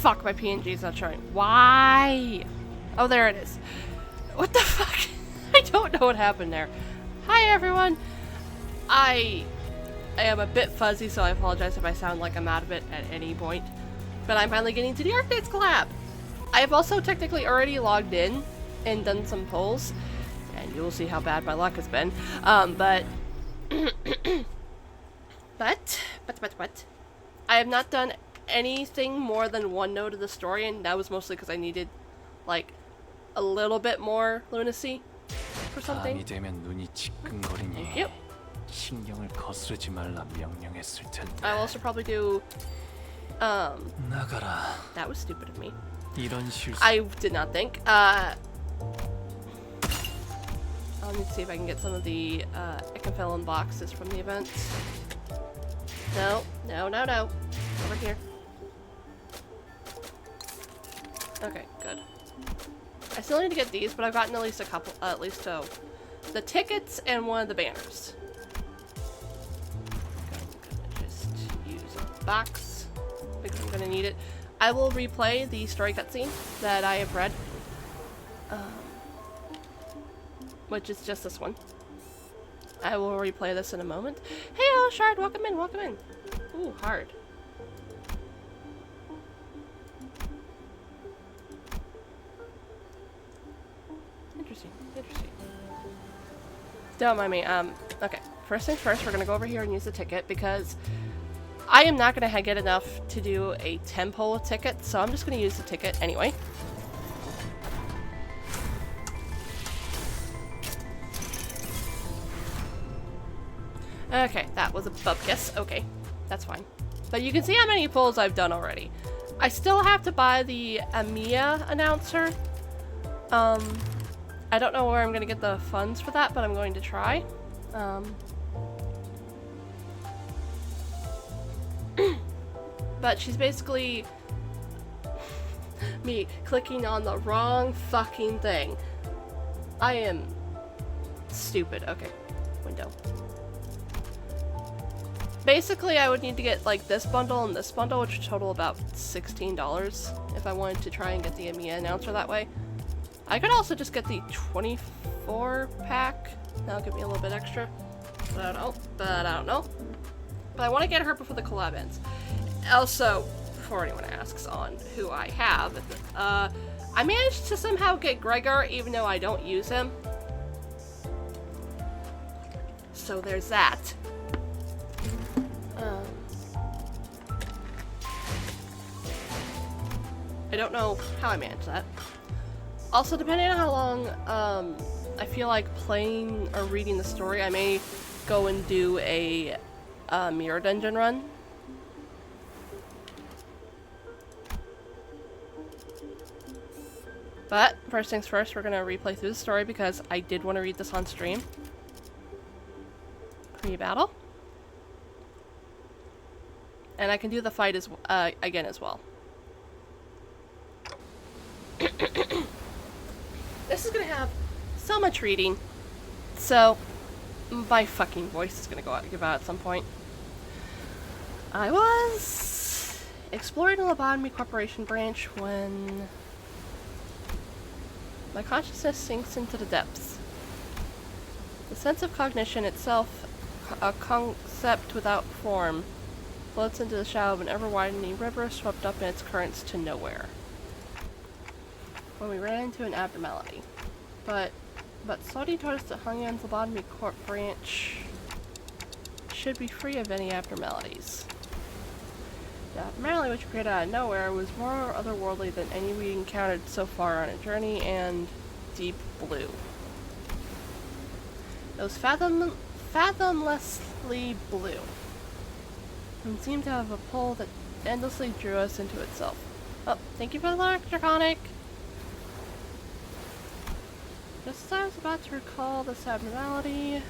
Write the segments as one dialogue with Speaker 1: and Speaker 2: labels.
Speaker 1: Fuck, my PNG's not showing. Why? Oh, there it is. What the fuck? I don't know what happened there. Hi, everyone. I am a bit fuzzy, so I apologize if I sound like I'm out of it at any point. But I'm finally getting to the Arknights collab. I have also technically already logged in and done some polls, and you'll see how bad my luck has been. But I have not done anything more than one note of the story, and that was mostly because I needed, like, a little bit more lunacy for something. Thank you. I'll also probably do, that was stupid of me. I did not think. I'll need to see if I can get some of the, Ecophelon boxes from the event. No. Over here. Okay, good. I still need to get these, but I've gotten at least a couple, the tickets and one of the banners. I'm gonna just use a box because I'm gonna need it. I will replay the story cutscene that I have read, which is just this one. I will replay this in a moment. Hey, hello, Shard, welcome in, welcome in. Ooh, hard. Interesting. Don't mind me. Okay. First things first, we're gonna go over here and use the ticket because I am not gonna get enough to do a 10 poll ticket, so I'm just gonna use the ticket anyway. Okay, that was a bupkis. Okay, that's fine. But you can see how many polls I've done already. I still have to buy the Amiya announcer. I don't know where I'm gonna get the funds for that, but I'm going to try. But she's basically me clicking on the wrong fucking thing. I am stupid. Okay, window. Basically, I would need to get like this bundle and this bundle, which would total about $16 if I wanted to try and get the Amiya announcer that way. I could also just get the 24 pack. That'll give me a little bit extra. But I don't know. But I want to get her before the collab ends. Also, before anyone asks on who I have, I managed to somehow get Gregor even though I don't use him. So there's that. I don't know how I managed that. Also, depending on how long I feel like playing or reading the story, I may go and do a mirror dungeon run. But first things first, we're gonna replay through the story because I did want to read this on stream. Pre-battle. And I can do the fight as again as well. This is gonna have so much reading, so my fucking voice is gonna give out at some point. I was exploring the Lobotomy Corporation branch when my consciousness sinks into the depths. The sense of cognition itself, a concept without form, floats into the shadow of an ever-widening river swept up in its currents to nowhere. When we ran into an abnormality. But Saudi told us that Hongyan's Lobotomy Corp branch should be free of any abnormalities. The abnormality which appeared out of nowhere was more otherworldly than any we encountered so far on a journey, and deep blue. It was fathomlessly blue, and seemed to have a pull that endlessly drew us into itself. Oh, thank you for the electronic! Just as I was about to recall this abnormality,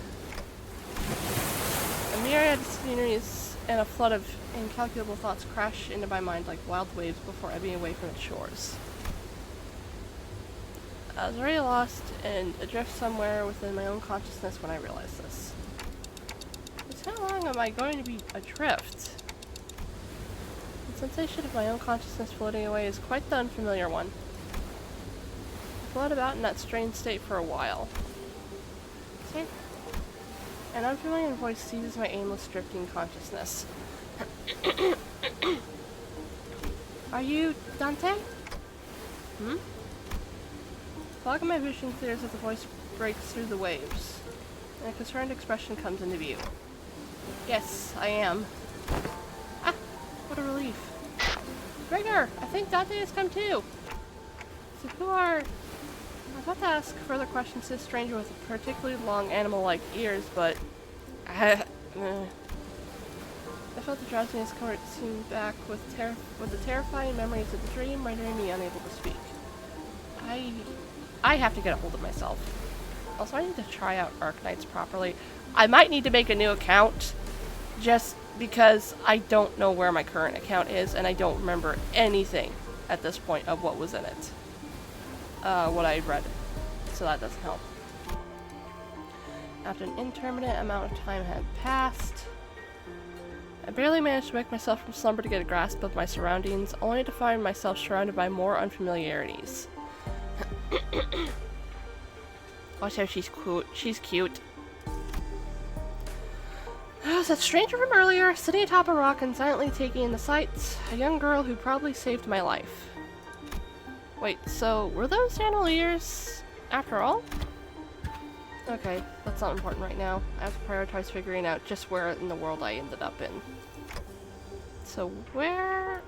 Speaker 1: a myriad of sceneries and a flood of incalculable thoughts crashed into my mind like wild waves before ebbing away from its shores. I was already lost and adrift somewhere within my own consciousness when I realized this. Just how long am I going to be adrift? The sensation of my own consciousness floating away is quite the unfamiliar one. I float about in that strange state for a while. An unfamiliar voice seizes my aimless drifting consciousness. Are you Dante? Hmm? The fog of my vision clears as the voice breaks through the waves, and a concerned expression comes into view. Yes, I am. Ah, what a relief. Gregor, I think Dante has come too. So who are... I was about to ask further questions to this stranger with particularly long animal-like ears, but... I felt the drowsiness coming back with the terrifying memories of the dream, rendering me unable to speak. I have to get a hold of myself. Also, I need to try out Arknights properly. I might need to make a new account, just because I don't know where my current account is, and I don't remember anything at this point of what was in it. What I read. So that doesn't help. After an intermittent amount of time had passed, I barely managed to wake myself from slumber to get a grasp of my surroundings, only to find myself surrounded by more unfamiliarities. Watch how she's cute. She's cute. That stranger from earlier, sitting atop a rock and silently taking in the sights, a young girl who probably saved my life. Wait, so were those animal ears after all? Okay, that's not important right now. I have to prioritize figuring out just where in the world I ended up in. So where...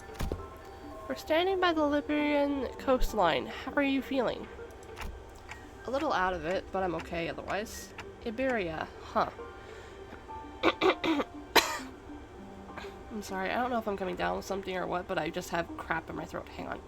Speaker 1: We're standing by the Liberian coastline. How are you feeling? A little out of it, but I'm okay otherwise. Iberia, huh. I'm sorry, I don't know if I'm coming down with something or what, but I just have crap in my throat. Hang on.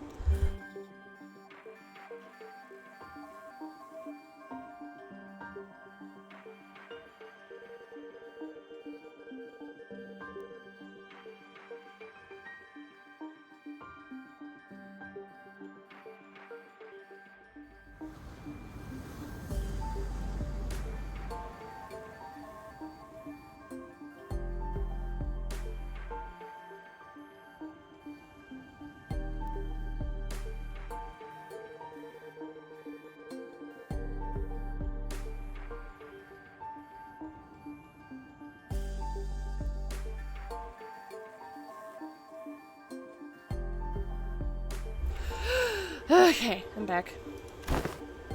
Speaker 1: Okay, I'm back.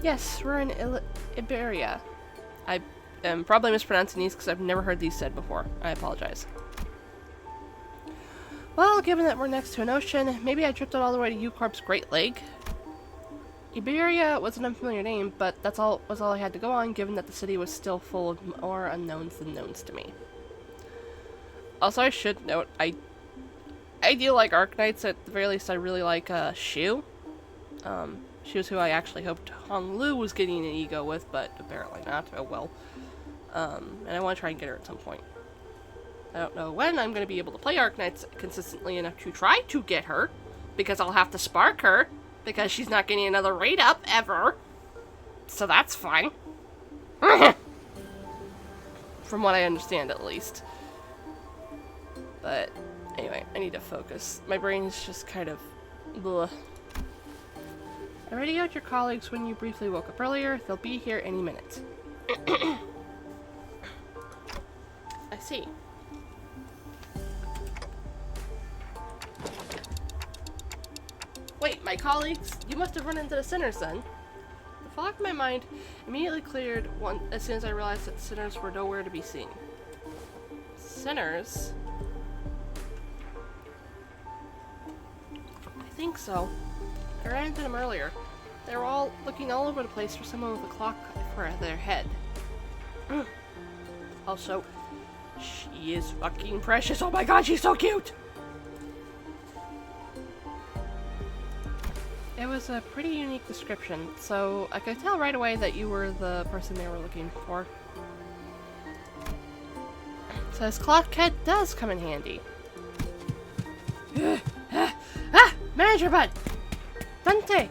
Speaker 1: Yes, we're in Iberia. I am probably mispronouncing these because I've never heard these said before. I apologize. Well, given that we're next to an ocean, maybe I drifted all the way to U-Corp's Great Lake. Iberia was an unfamiliar name, but was all I had to go on, given that the city was still full of more unknowns than knowns to me. Also, I should note, I do like Arknights. At the very least, I really like Shu. She was who I actually hoped Honglu was getting an ego with, but apparently not. Oh well. And I want to try and get her at some point. I don't know when I'm going to be able to play Arknights consistently enough to try to get her, because I'll have to spark her, because she's not getting another raid up, ever. So that's fine. From what I understand, at least. But, anyway, I need to focus. My brain's just kind of... bleh. I radioed your colleagues when you briefly woke up earlier. They'll be here any minute. I see. Wait, my colleagues? You must have run into the sinners then. The fog in my mind immediately cleared as soon as I realized that the sinners were nowhere to be seen. Sinners? I think so. I ran into them earlier. They were all looking all over the place for someone with a clock for their head. Also, she is fucking precious. Oh my god, she's so cute! It was a pretty unique description, so I could tell right away that you were the person they were looking for. So this clock head does come in handy. Manager bud! Dante!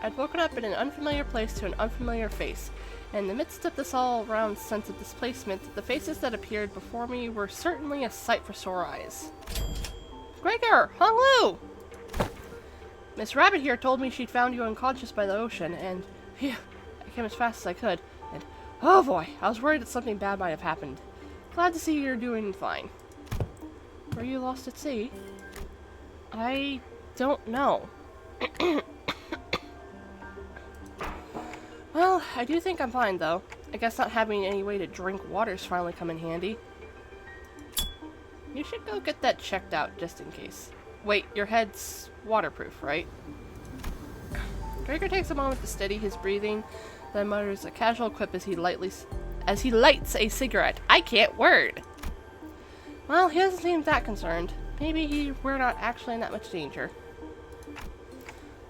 Speaker 1: I'd woken up in an unfamiliar place to an unfamiliar face, and in the midst of this all-round sense of displacement, the faces that appeared before me were certainly a sight for sore eyes. Gregor! Hung Lu! Miss Rabbit here told me she'd found you unconscious by the ocean, and phew, I came as fast as I could, and oh boy, I was worried that something bad might have happened. Glad to see you're doing fine. Were you lost at sea? I don't know. Well, I do think I'm fine, though. I guess not having any way to drink water's finally come in handy. You should go get that checked out, just in case. Wait, your head's waterproof, right? Gregor takes a moment to steady his breathing, then mutters a casual quip as he lights a cigarette. I can't word! Well, he doesn't seem that concerned. Maybe we're not actually in that much danger.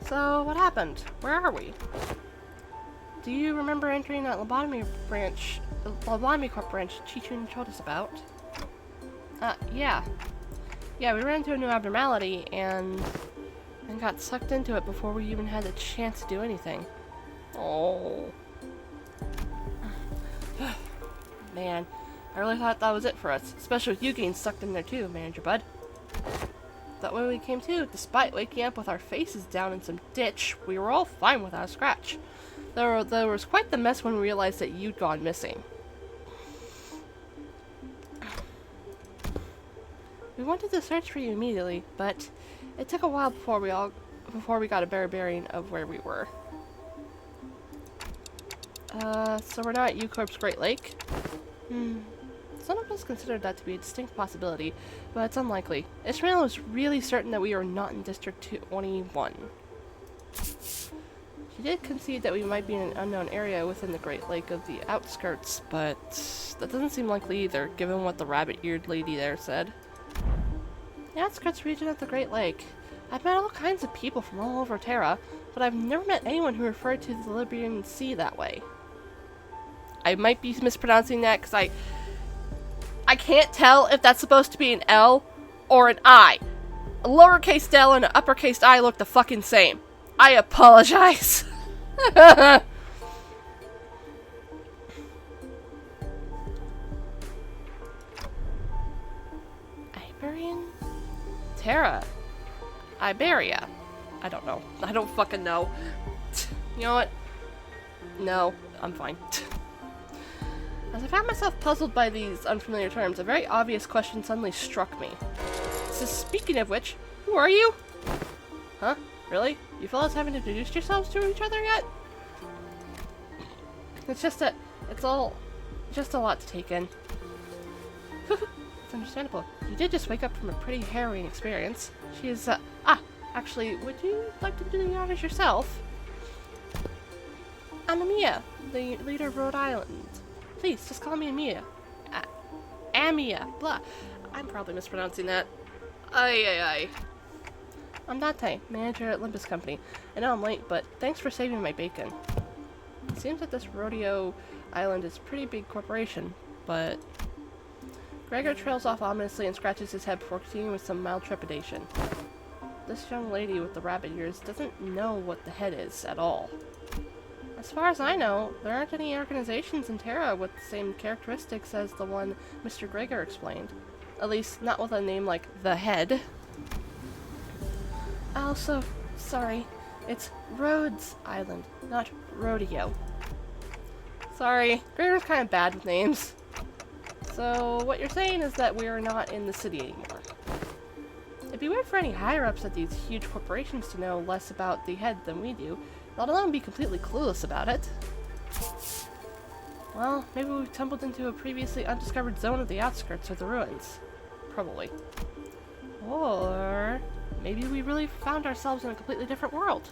Speaker 1: So, what happened? Where are we? Do you remember entering that lobotomy corp branch Chichun told us about? Yeah. Yeah, we ran into a new abnormality and got sucked into it before we even had the chance to do anything. Oh. Man, I really thought that was it for us, especially with you getting sucked in there too, Manager Bud. That way we came to, despite waking up with our faces down in some ditch, we were all fine without a scratch. There was quite the mess when we realized that you'd gone missing. We wanted to search for you immediately, but it took a while before we got a better bearing of where we were. So we're now at U-Corp's Great Lake? Some of us considered that to be a distinct possibility, but it's unlikely. Ishmael was really certain that we were not in District 21. She did concede that we might be in an unknown area within the Great Lake of the outskirts, but that doesn't seem likely either, given what the rabbit-eared lady there said. The outskirts region of the Great Lake. I've met all kinds of people from all over Terra, but I've never met anyone who referred to the Libyan Sea that way. I might be mispronouncing that because I can't tell if that's supposed to be an L or an I. A lowercase L and an uppercase I look the fucking same. I apologize. Iberian? Terra. Iberia. I don't know. I don't fucking know. You know what? No, I'm fine. As I found myself puzzled by these unfamiliar terms, a very obvious question suddenly struck me. So speaking of which, who are you? Huh? Really? You fellas haven't introduced yourselves to each other yet? It's just that it's all just a lot to take in. It's understandable. You did just wake up from a pretty harrowing experience. She is, actually, would you like to do the honors yourself? I'm Amia, the leader of Rhode Island. Please, just call me Amia. Amia, blah. I'm probably mispronouncing that. Aye. I'm Dante, manager at Olympus Company. I know I'm late, but thanks for saving my bacon. It seems that this Rodeo Island is a pretty big corporation, but... Gregor trails off ominously and scratches his head before continuing with some mild trepidation. This young lady with the rabbit ears doesn't know what the head is at all. As far as I know, there aren't any organizations in Terra with the same characteristics as the one Mr. Gregor explained. At least, not with a name like The Head. Also, sorry, it's Rhodes Island, not Rodeo. Sorry, Gregor's kind of bad with names. So, what you're saying is that we're not in the city anymore. It'd be weird for any higher-ups at these huge corporations to know less about the Head than we do, let alone be completely clueless about it. Well, maybe we've tumbled into a previously undiscovered zone of the outskirts of the ruins. Probably. Or maybe we really found ourselves in a completely different world.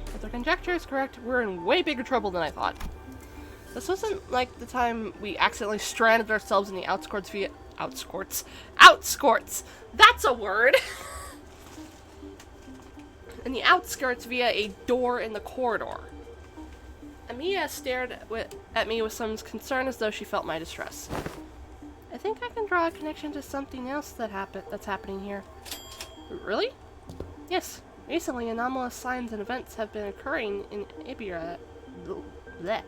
Speaker 1: If the conjecture is correct, we're in way bigger trouble than I thought. This wasn't like the time we accidentally stranded ourselves in the outskirts via... Outskirts! That's a word! In the outskirts via a door in the corridor. Amia stared at me with some concern as though she felt my distress. I think I can draw a connection to something else that's happening here. Really? Yes. Recently, anomalous signs and events have been occurring in Iberia. Bleh.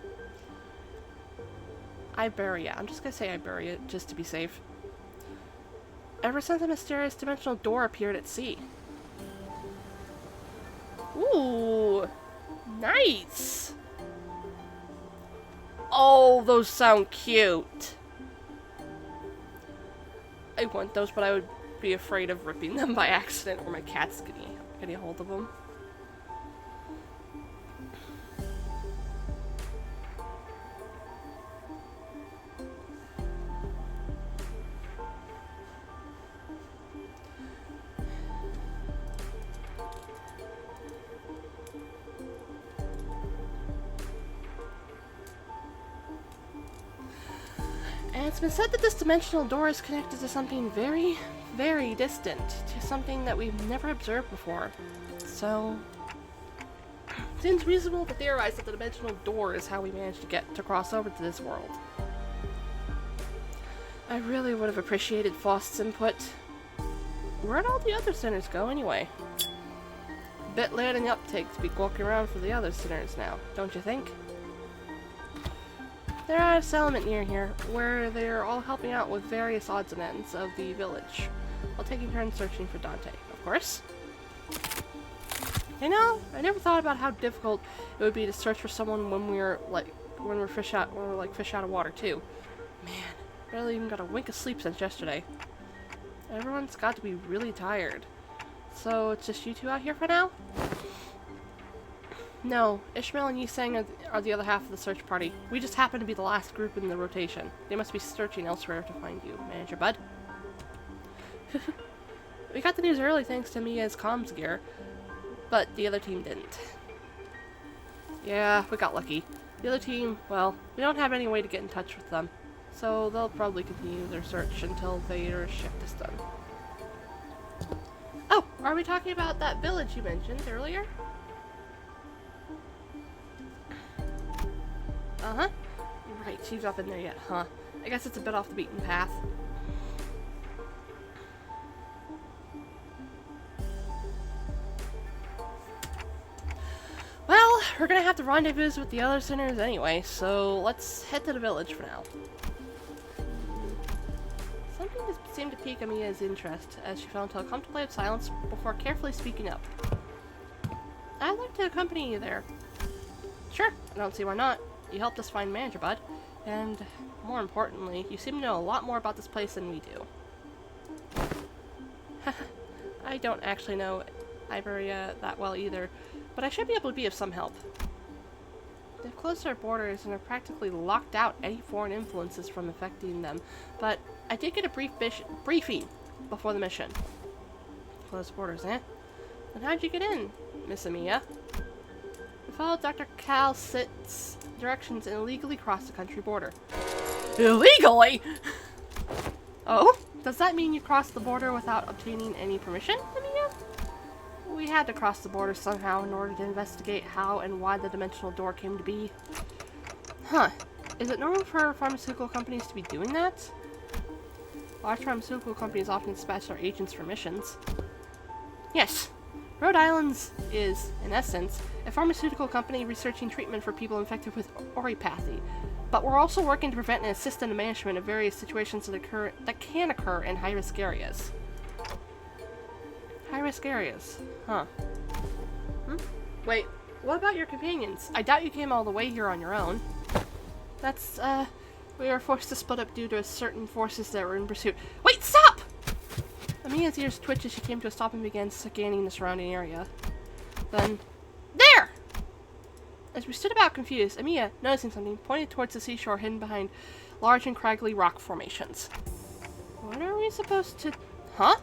Speaker 1: Iberia. I'm just gonna say Iberia, just to be safe. ever since a mysterious dimensional door appeared at sea. Ooh, nice! Oh, those sound cute. I want those, but I would be afraid of ripping them by accident, or my cat's getting a hold of them. And it's been said that this dimensional door is connected to something very, very distant, to something that we've never observed before. So, it seems reasonable to theorize that the dimensional door is how we managed to cross over to this world. I really would have appreciated Faust's input. Where'd all the other sinners go anyway? A bit late in the uptake to be walking around for the other sinners now, don't you think? They're at a settlement near here, where they're all helping out with various odds and ends of the village, while taking turns searching for Dante, of course. You know, I never thought about how difficult it would be to search for someone when we're fish out of water too. Man, barely even got a wink of sleep since yesterday. Everyone's got to be really tired. So it's just you two out here for now? No, Ishmael and Yiseng are the other half of the search party. We just happen to be the last group in the rotation. They must be searching elsewhere to find you, Manager Bud. We got the news early thanks to Mia's comms gear, but the other team didn't. Yeah, we got lucky. The other team, well, we don't have any way to get in touch with them, so they'll probably continue their search until their shift is done. Oh, are we talking about that village you mentioned earlier? Uh-huh. Right, she's not been there yet, huh? I guess it's a bit off the beaten path. Well, we're gonna have to rendezvous with the other sinners anyway, so let's head to the village for now. Something just seemed to pique Amiya's interest as she fell into a contemplative silence before carefully speaking up. I'd like to accompany you there. Sure, I don't see why not. You helped us find Manager Bud, and more importantly, you seem to know a lot more about this place than we do. I don't actually know Iberia that well either, but I should be able to be of some help. They've closed their borders and have practically locked out any foreign influences from affecting them, but I did get a briefing before the mission. Closed borders, eh? Then how'd you get in, Miss Amiya? We followed Dr. Cal Sitt's directions and illegally crossed the country border. Illegally?! Oh? Does that mean you crossed the border without obtaining any permission, Amiya? We had to cross the border somehow in order to investigate how and why the dimensional door came to be. Huh. Is it normal for pharmaceutical companies to be doing that? Large pharmaceutical companies often dispatch their agents for missions. Yes. Rhode Island's is, in essence, a pharmaceutical company researching treatment for people infected with oripathy. But we're also working to prevent and assist in the management of various situations that can occur in high-risk areas. High-risk areas. Huh. Wait, what about your companions? I doubt you came all the way here on your own. That's, we were forced to split up due to certain forces that were in pursuit. Wait, stop! Amiya's ears twitched as she came to a stop and began scanning the surrounding area. Then, there! As we stood about confused, Amiya, noticing something, pointed towards the seashore hidden behind large and craggly rock formations. What are we supposed to... Huh?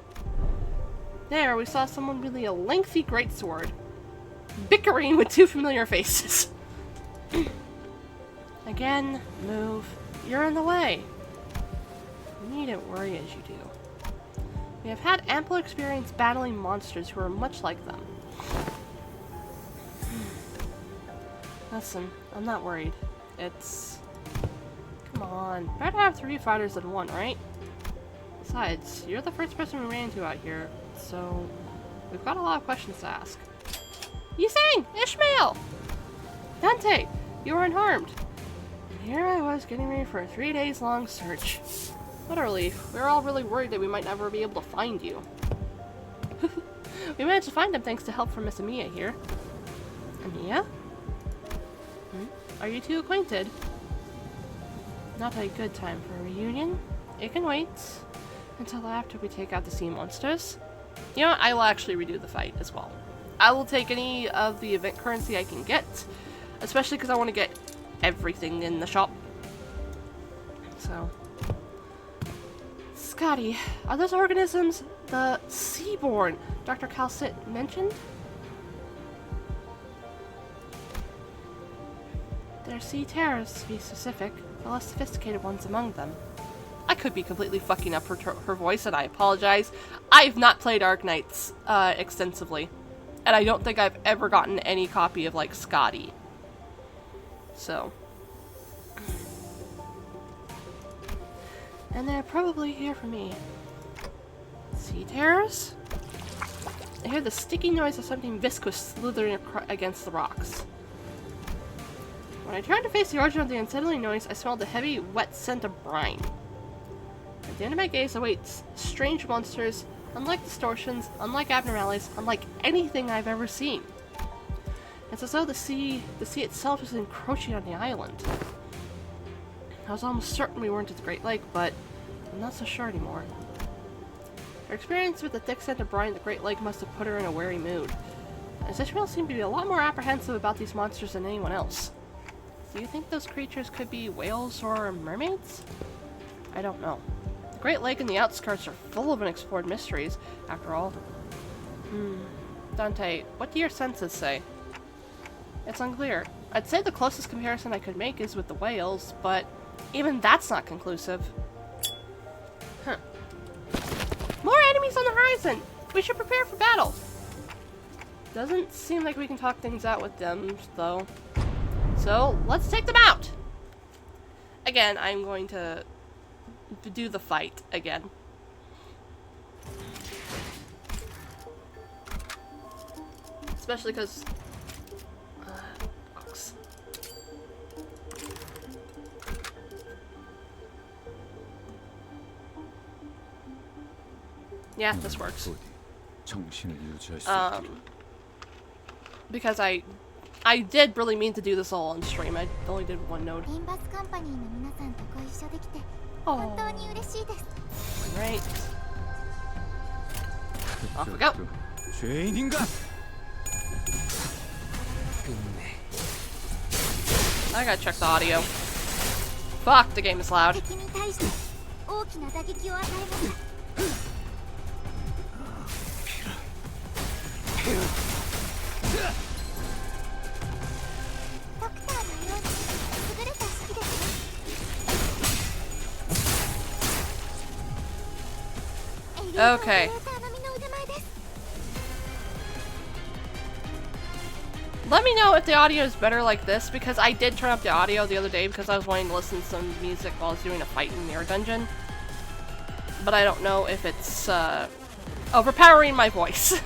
Speaker 1: There, we saw someone wielding a lengthy greatsword, bickering with two familiar faces. Again, move. You're in the way. You needn't worry as you do. We have had ample experience battling monsters who are much like them. Listen, I'm not worried. It's... Come on. Better to have 3 fighters than 1, right? Besides, you're the first person we ran into out here, so we've got a lot of questions to ask. Yiseng! Ishmael! Dante! You were unharmed. And here I was getting ready for a 3 days long search. What a relief. We were all really worried that we might never be able to find you. We managed to find him thanks to help from Miss Amiya here. Amiya? Are you two acquainted? Not a good time for a reunion. It can wait until after we take out the sea monsters. You know what? I will actually redo the fight as well. I will take any of the event currency I can get, especially because I want to get everything in the shop. So, Scotty, are those organisms the seaborn Dr. Calcit mentioned? They're sea terrors, to be specific, the less sophisticated ones among them. I could be completely fucking up her voice, and I apologize. I've not played Arknights extensively, and I don't think I've ever gotten any copy of, like, Scotty. So. And they're probably here for me. Sea terrors? I hear the sticky noise of something viscous slithering against the rocks. When I turned to face the origin of the unsettling noise, I smelled the heavy, wet scent of brine. At the end of my gaze awaits strange monsters, unlike distortions, unlike abnormalities, unlike anything I've ever seen. It's as though the sea itself is encroaching on the island. I was almost certain we weren't at the Great Lake, but I'm not so sure anymore. Her experience with the thick scent of brine at the Great Lake must have put her in a wary mood, as Ishmael seemed to be a lot more apprehensive about these monsters than anyone else. Do you think those creatures could be whales or mermaids? I don't know. The Great Lake and the outskirts are full of unexplored mysteries, after all. Dante, what do your senses say? It's unclear. I'd say the closest comparison I could make is with the whales, but even that's not conclusive. Huh. More enemies on the horizon! We should prepare for battle! Doesn't seem like we can talk things out with them, though. So, let's take them out! Again, I'm going to do the fight again. Especially because... books. Yeah, this works. Because I did really mean to do this all on stream. I only did one node. Oh. Right. Off we go. I gotta check the audio. Fuck, the game is loud. Okay. Let me know if the audio is better like this, because I did turn up the audio the other day because I was wanting to listen to some music while I was doing a fight in Mirror Dungeon. But I don't know if it's overpowering my voice.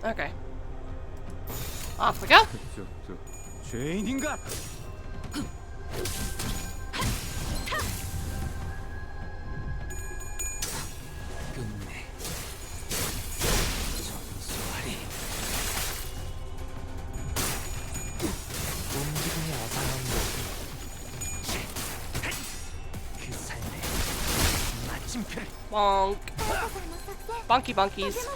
Speaker 1: Okay. Off we go. Bonk. Bonky bonkies.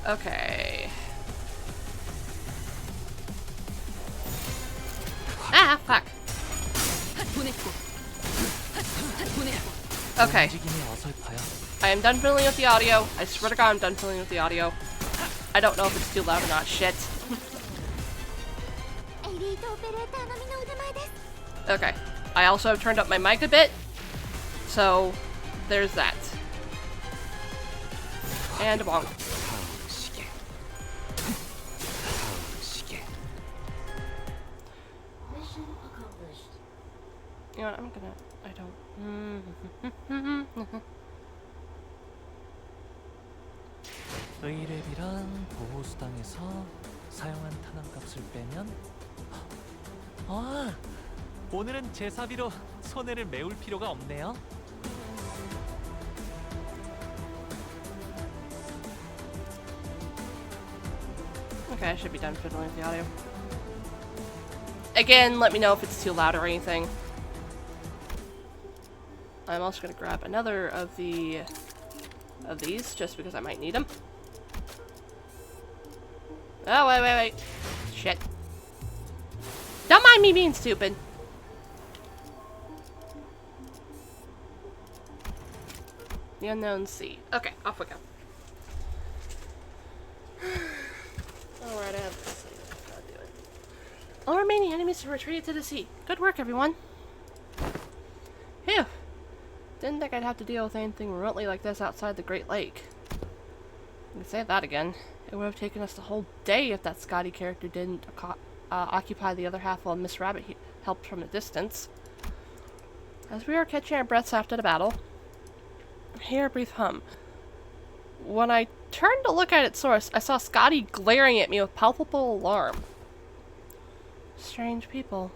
Speaker 1: Okay. Ah, fuck. Okay. I am done fiddling with the audio. I swear to God, I'm done fiddling with the audio. I don't know if it's too loud or not. Shit. Okay. I also have turned up my mic a bit. So, there's that. And a bonk.
Speaker 2: Mission accomplished.
Speaker 1: You know what, I'm gonna... I don't...
Speaker 3: 의뢰비랑 보호수당에서 사용한 탄환값을 빼면 아! 오늘은 제사비로 손해를 메울 필요가 없네요.
Speaker 1: Okay, I should be done fiddling with the audio. Again, let me know if it's too loud or anything. I'm also gonna grab another of these, just because I might need them. Oh, wait. Shit. Don't mind me being stupid. The unknown sea. Okay, off we go. Alright, I have this. Gotta do it. All remaining enemies have retreated to the sea. Good work, everyone. Phew. Didn't think I'd have to deal with anything remotely like this outside the Great Lake. I can say that again. It would have taken us the whole day if that Scotty character didn't occupy the other half while Miss Rabbit helped from a distance. As we were catching our breaths after the battle, I hear a brief hum. When I turned to look at its source, I saw Scotty glaring at me with palpable alarm. Strange people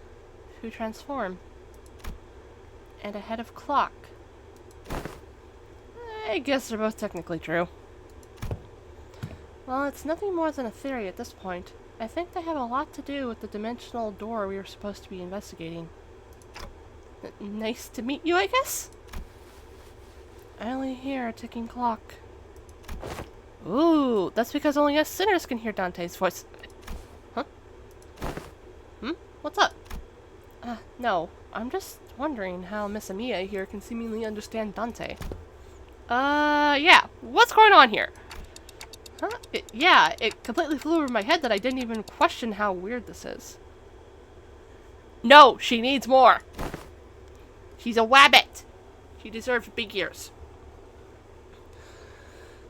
Speaker 1: who transform. And a head of clock. I guess they're both technically true. Well, it's nothing more than a theory at this point. I think they have a lot to do with the dimensional door we were supposed to be investigating. Nice to meet you, I guess? I only hear a ticking clock. Ooh, that's because only us sinners can hear Dante's voice. Huh? What's up? No. I'm just wondering how Miss Amiya here can seemingly understand Dante. Yeah. What's going on here? Huh? It completely flew over my head that I didn't even question how weird this is. No, she needs more. She's a wabbit. She deserves big ears.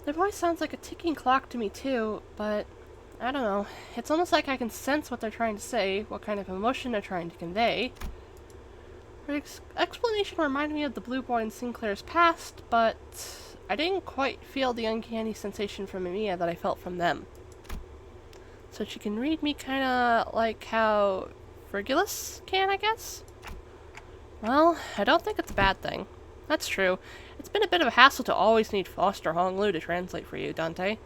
Speaker 1: Their voice sounds like a ticking clock to me too, but I don't know. It's almost like I can sense what they're trying to say, what kind of emotion they're trying to convey. Her explanation reminded me of the Blue Boy in Sinclair's past, but I didn't quite feel the uncanny sensation from Amiya that I felt from them. So she can read me kinda like how Virgulus can, I guess? Well, I don't think it's a bad thing. That's true. It's been a bit of a hassle to always need Foster Honglu to translate for you, Dante.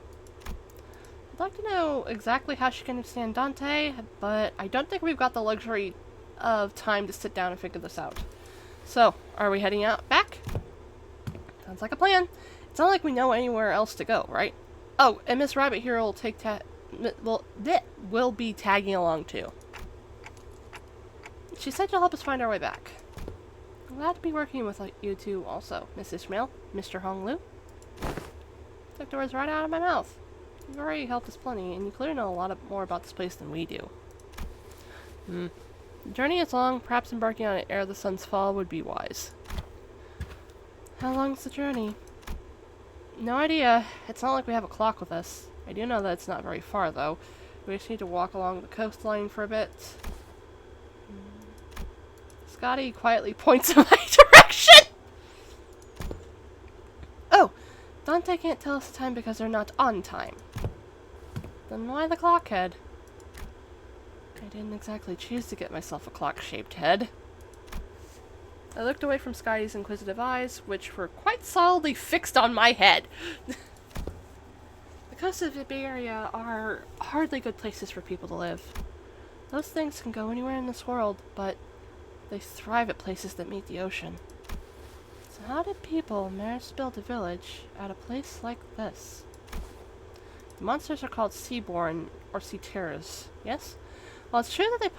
Speaker 1: I'd like to know exactly how she can understand Dante, but I don't think we've got the luxury of time to sit down and figure this out. So, are we heading out back? Sounds like a plan. It's not like we know anywhere else to go, right? Oh, and Miss Rabbit here will be tagging along too. She said she'll help us find our way back. I'm glad to be working with you two also, Miss Ishmael, Mr. Honglu. Took the words right out of my mouth. You've already helped us plenty, and you clearly know a lot more about this place than we do. The journey is long, perhaps embarking on it ere the sun's fall would be wise. How long's the journey? No idea. It's not like we have a clock with us. I do know that it's not very far, though. We just need to walk along the coastline for a bit. Scotty quietly points in my direction! Oh! Dante can't tell us the time because they're not on time. Then why the clock head? I didn't exactly choose to get myself a clock-shaped head. I looked away from Scotty's inquisitive eyes, which were quite solidly fixed on my head. The coasts of Iberia are hardly good places for people to live. Those things can go anywhere in this world, but they thrive at places that meet the ocean. So how did people manage to build a village at a place like this? The monsters are called Seaborn, or Sea Terrors, yes? While it's true that they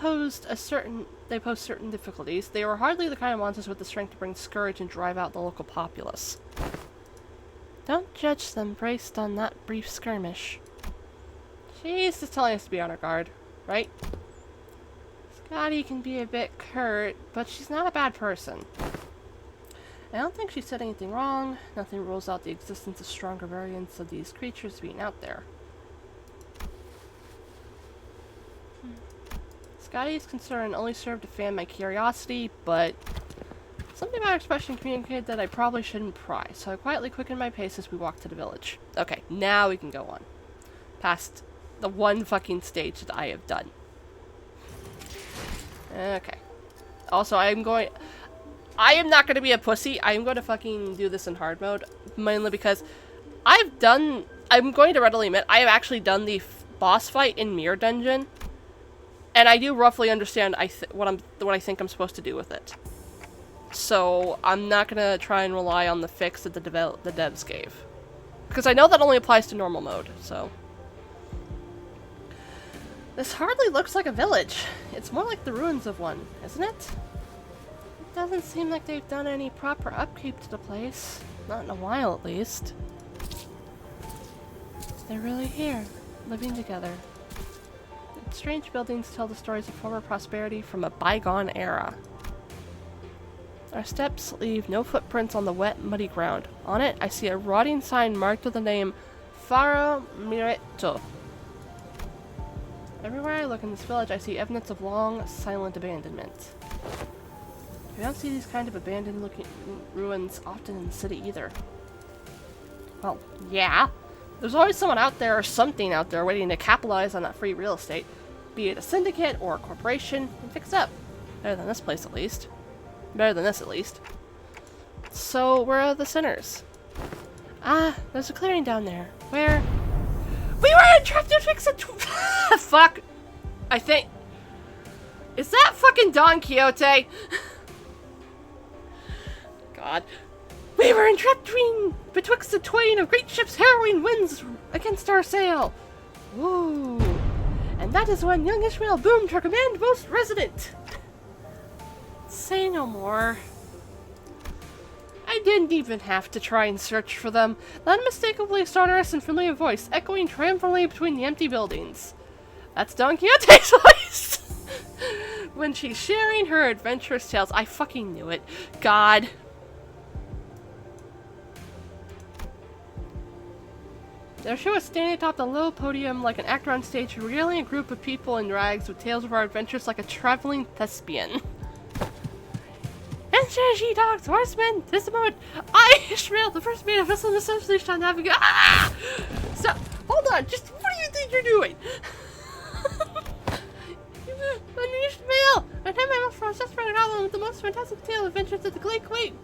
Speaker 1: pose certain difficulties, they were hardly the kind of monsters with the strength to bring scourge and drive out the local populace. Don't judge them based on that brief skirmish. She's just telling us to be on our guard, right? Scotty can be a bit curt, but she's not a bad person. I don't think she said anything wrong. Nothing rules out the existence of stronger variants of these creatures being out there. Scotty's concern only served to fan my curiosity, but something about her expression communicated that I probably shouldn't pry, so I quietly quickened my pace as we walked to the village. Okay, now we can go on. Past the one fucking stage that I have done. Okay. Also, I am not going to be a pussy. I am going to fucking do this in hard mode, mainly because I'm going to readily admit, I have actually done the boss fight in Mirror Dungeon, and I do roughly understand what I think I'm supposed to do with it. So, I'm not going to try and rely on the fix that the devs gave. Because I know that only applies to normal mode, so. This hardly looks like a village. It's more like the ruins of one, isn't it? It doesn't seem like they've done any proper upkeep to the place. Not in a while, at least. They're really here, living together. The strange buildings tell the stories of former prosperity from a bygone era. Our steps leave no footprints on the wet, muddy ground. On it, I see a rotting sign marked with the name Faro Miretto. Everywhere I look in this village, I see evidence of long, silent abandonment. You don't see these kind of abandoned-looking ruins often in the city either. Well, yeah. There's always someone out there or something out there waiting to capitalize on that free real estate, be it a syndicate or a corporation, and fix it up. Better than this place, at least. Better than this, at least. So, where are the sinners? Ah, there's a clearing down there. Where? We were trapped to fix it. Fuck. I think. Is that fucking Don Quixote? God. We were entrapped betwixt the twain of great ships harrowing winds against our sail. Woo. And that is when young Ishmael boomed her command most resident. Say no more. I didn't even have to try and search for them. The unmistakably sonorous and familiar voice echoing triumphantly between the empty buildings. That's Don Quixote's voice! When she's sharing her adventurous tales. I fucking knew it. God. There she was standing atop the low podium like an actor on stage, regaling a group of people in rags with tales of our adventures like a traveling thespian. And she dogs, horsemen, this moment, I, Ishmael, the first man of vessel essentially shall navigate. Ah! So, hold on, just what do you think you're doing? I'm Ishmael! I time I must process for an album with the most fantastic tale of adventures of the Great Queen.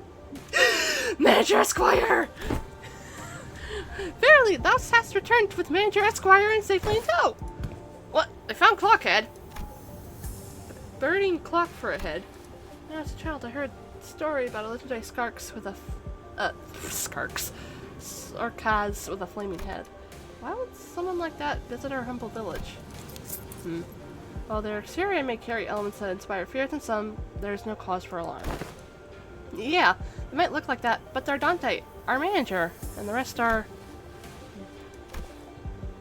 Speaker 1: Manager Esquire! Verily, thou hast returned with Manager Esquire and safely in tow. What? I found Clockhead. Burning clock for a head. When I was a child, I heard a story about a legendary Skarks with a Sarkaz with a flaming head. Why would someone like that visit our humble village? While their exterior may carry elements that inspire fears in some, there's no cause for alarm. Yeah, they might look like that, but they're Dante, our manager, and the rest are...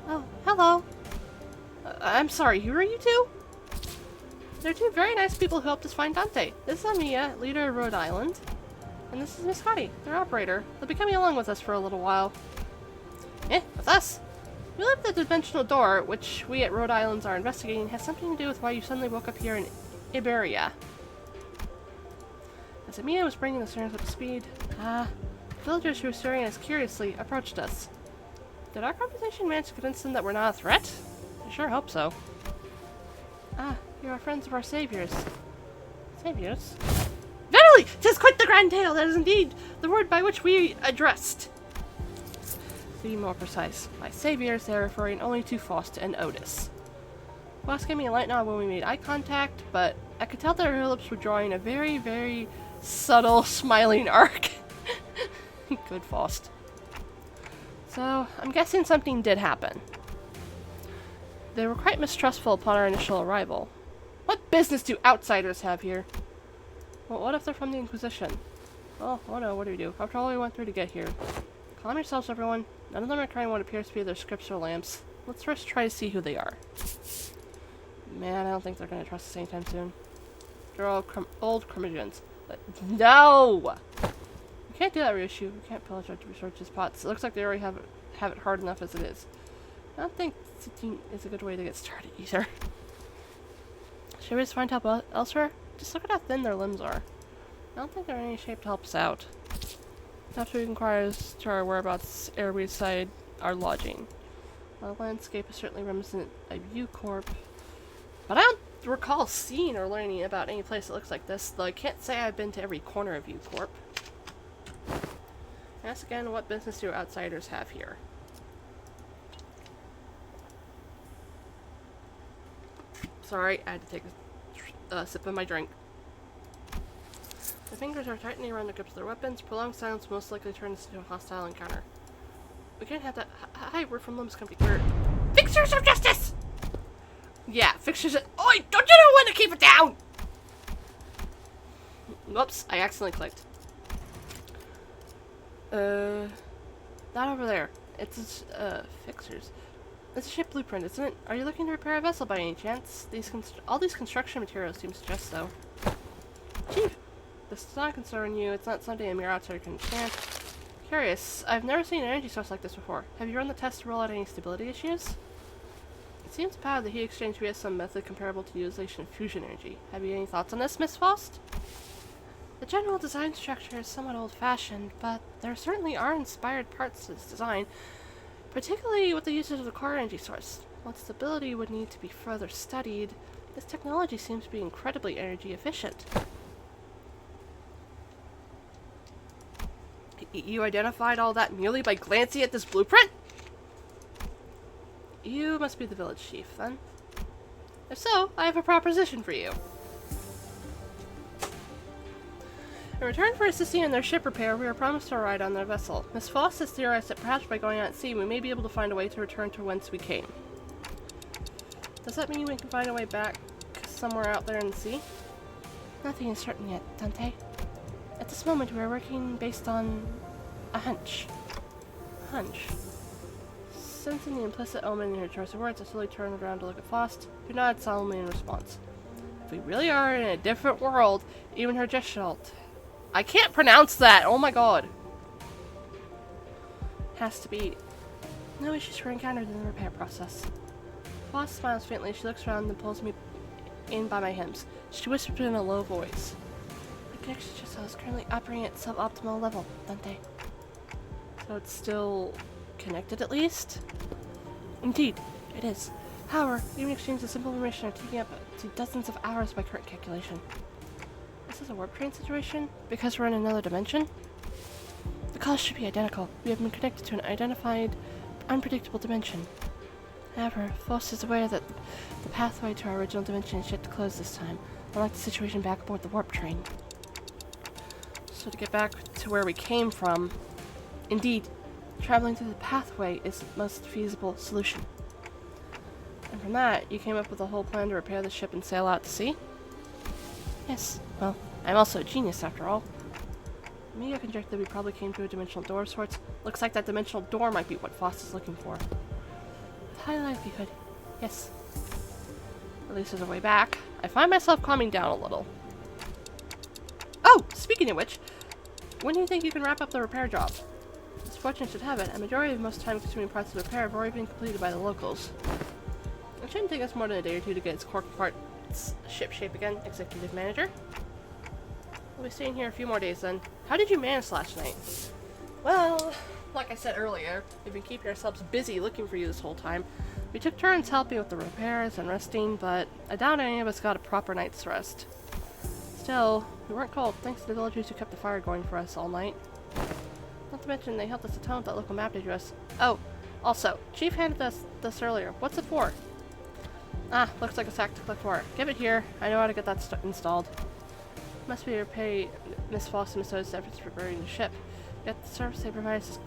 Speaker 1: Oh, hello. I'm sorry, who are you two? They're two very nice people who helped us find Dante. This is Amia, leader of Rhode Island. And this is Miss Scotty, their operator. They'll be coming along with us for a little while. With us? We believe the dimensional door, which we at Rhode Islands are investigating, has something to do with why you suddenly woke up here in Iberia. As Amia was bringing the stairs up to speed, villagers who were staring at us curiously approached us. Did our conversation manage to convince them that we're not a threat? I sure hope so. You are friends of our saviors. Saviors? Verily! 'Tis quite the grand tale! That is indeed the word by which we addressed. To be more precise, by saviors they are referring only to Faust and Otis. Faust gave me a light nod when we made eye contact, but I could tell that her lips were drawing a very, very subtle, smiling arc. Good Faust. So, I'm guessing something did happen. They were quite mistrustful upon our initial arrival. What business do outsiders have here? Well, what if they're from the Inquisition? Oh no, what do we do? After all we went through to get here. Calm yourselves, everyone. None of them are carrying what appears to be their scripts or lamps. Let's first try to see who they are. Man, I don't think they're going to trust us anytime soon. They're all old curmudgeons. No! We can't do that, Ryushu. We can't pillage our research's pots. It looks like they already have it hard enough as it is. I don't think sitting is a good way to get started either. Should we just find help elsewhere? Just look at how thin their limbs are. I don't think they're in any shape to help us out. After we inquire as to our whereabouts ere we decide our lodging. Our landscape is certainly reminiscent of OWO Corp. But I don't recall seeing or learning about any place that looks like this, though I can't say I've been to every corner of OWO Corp. Ask again, what business do outsiders have here? Sorry, I had to take a sip of my drink. The fingers are tightening around the grips of their weapons. Prolonged silence most likely turns into a hostile encounter. We can't have that. Hi, we're from Limbs Company. We're Fixers of Justice! Yeah, Fixers of— Oi! Don't you know when to keep it down? Whoops, I accidentally clicked. That over there. It's, Fixers. It's a ship blueprint, isn't it? Are you looking to repair a vessel by any chance? All these construction materials seem to suggest so. Chief! This does not concern you. It's not something a mere outsider can understand. Curious. I've never seen an energy source like this before. Have you run the test to rule out any stability issues? It seems powered the heat exchange via some method comparable to the utilization of fusion energy. Have you any thoughts on this, Miss Faust? The general design structure is somewhat old-fashioned, but there certainly are inspired parts to this design, particularly with the usage of the core energy source. While stability would need to be further studied, this technology seems to be incredibly energy efficient. You identified all that merely by glancing at this blueprint? You must be the village chief, then. If so, I have a proposition for you. In return for assisting in their ship repair, we are promised a ride on their vessel. Miss Foss has theorized that perhaps by going out at sea, we may be able to find a way to return to whence we came. Does that mean we can find a way back somewhere out there in the sea? Nothing is certain yet, Dante. At this moment, we are working based on a hunch. Hunch. Sensing the implicit omen in her choice of words, I slowly turned around to look at Faust, who nodded solemnly in response. If we really are in a different world, even her gestalt— I can't pronounce that! Oh my god! Has to be— no issues were encountered in the repair process. Faust smiles faintly. She looks around and pulls me in by my hems. She whispered in a low voice. The connection system is currently operating at suboptimal level, Dante. So it's still connected at least? Indeed, it is. However, even exchanges of simple information are taking up to dozens of hours by current calculation. This is a warp train situation? Because we're in another dimension? The cost should be identical. We have been connected to an identified, unpredictable dimension. However, Faust is aware that the pathway to our original dimension is yet to close this time, unlike the situation back aboard the warp train. So to get back to where we came from, indeed, traveling through the pathway is the most feasible solution. And from that, you came up with a whole plan to repair the ship and sail out to sea? Yes, well, I'm also a genius after all. Me, I conjecture that we probably came to a dimensional door of sorts. Looks like that dimensional door might be what Faust is looking for. With high likelihood, yes. At least there's a way back. I find myself calming down a little. Oh, speaking of which, when do you think you can wrap up the repair job? As fortune should have it, a majority of the most time-consuming parts of the repair have already been completed by the locals. It shouldn't take us more than a day or two to get its core parts ship shape again, Executive Manager. We'll be staying here a few more days then. How did you manage last night? Well, like I said earlier, we've been keeping ourselves busy looking for you this whole time. We took turns helping with the repairs and resting, but I doubt any of us got a proper night's rest. Still, we weren't cold thanks to the villagers who kept the fire going for us all night. Not to mention, they helped us a ton with that local map they drew us. Oh, also, Chief handed us this earlier. What's it for? Ah, looks like a sack to click for. Give it here. I know how to get that installed. Must be repay Miss Foss and Miss O's efforts for repairing the ship. Yet the service they provide us is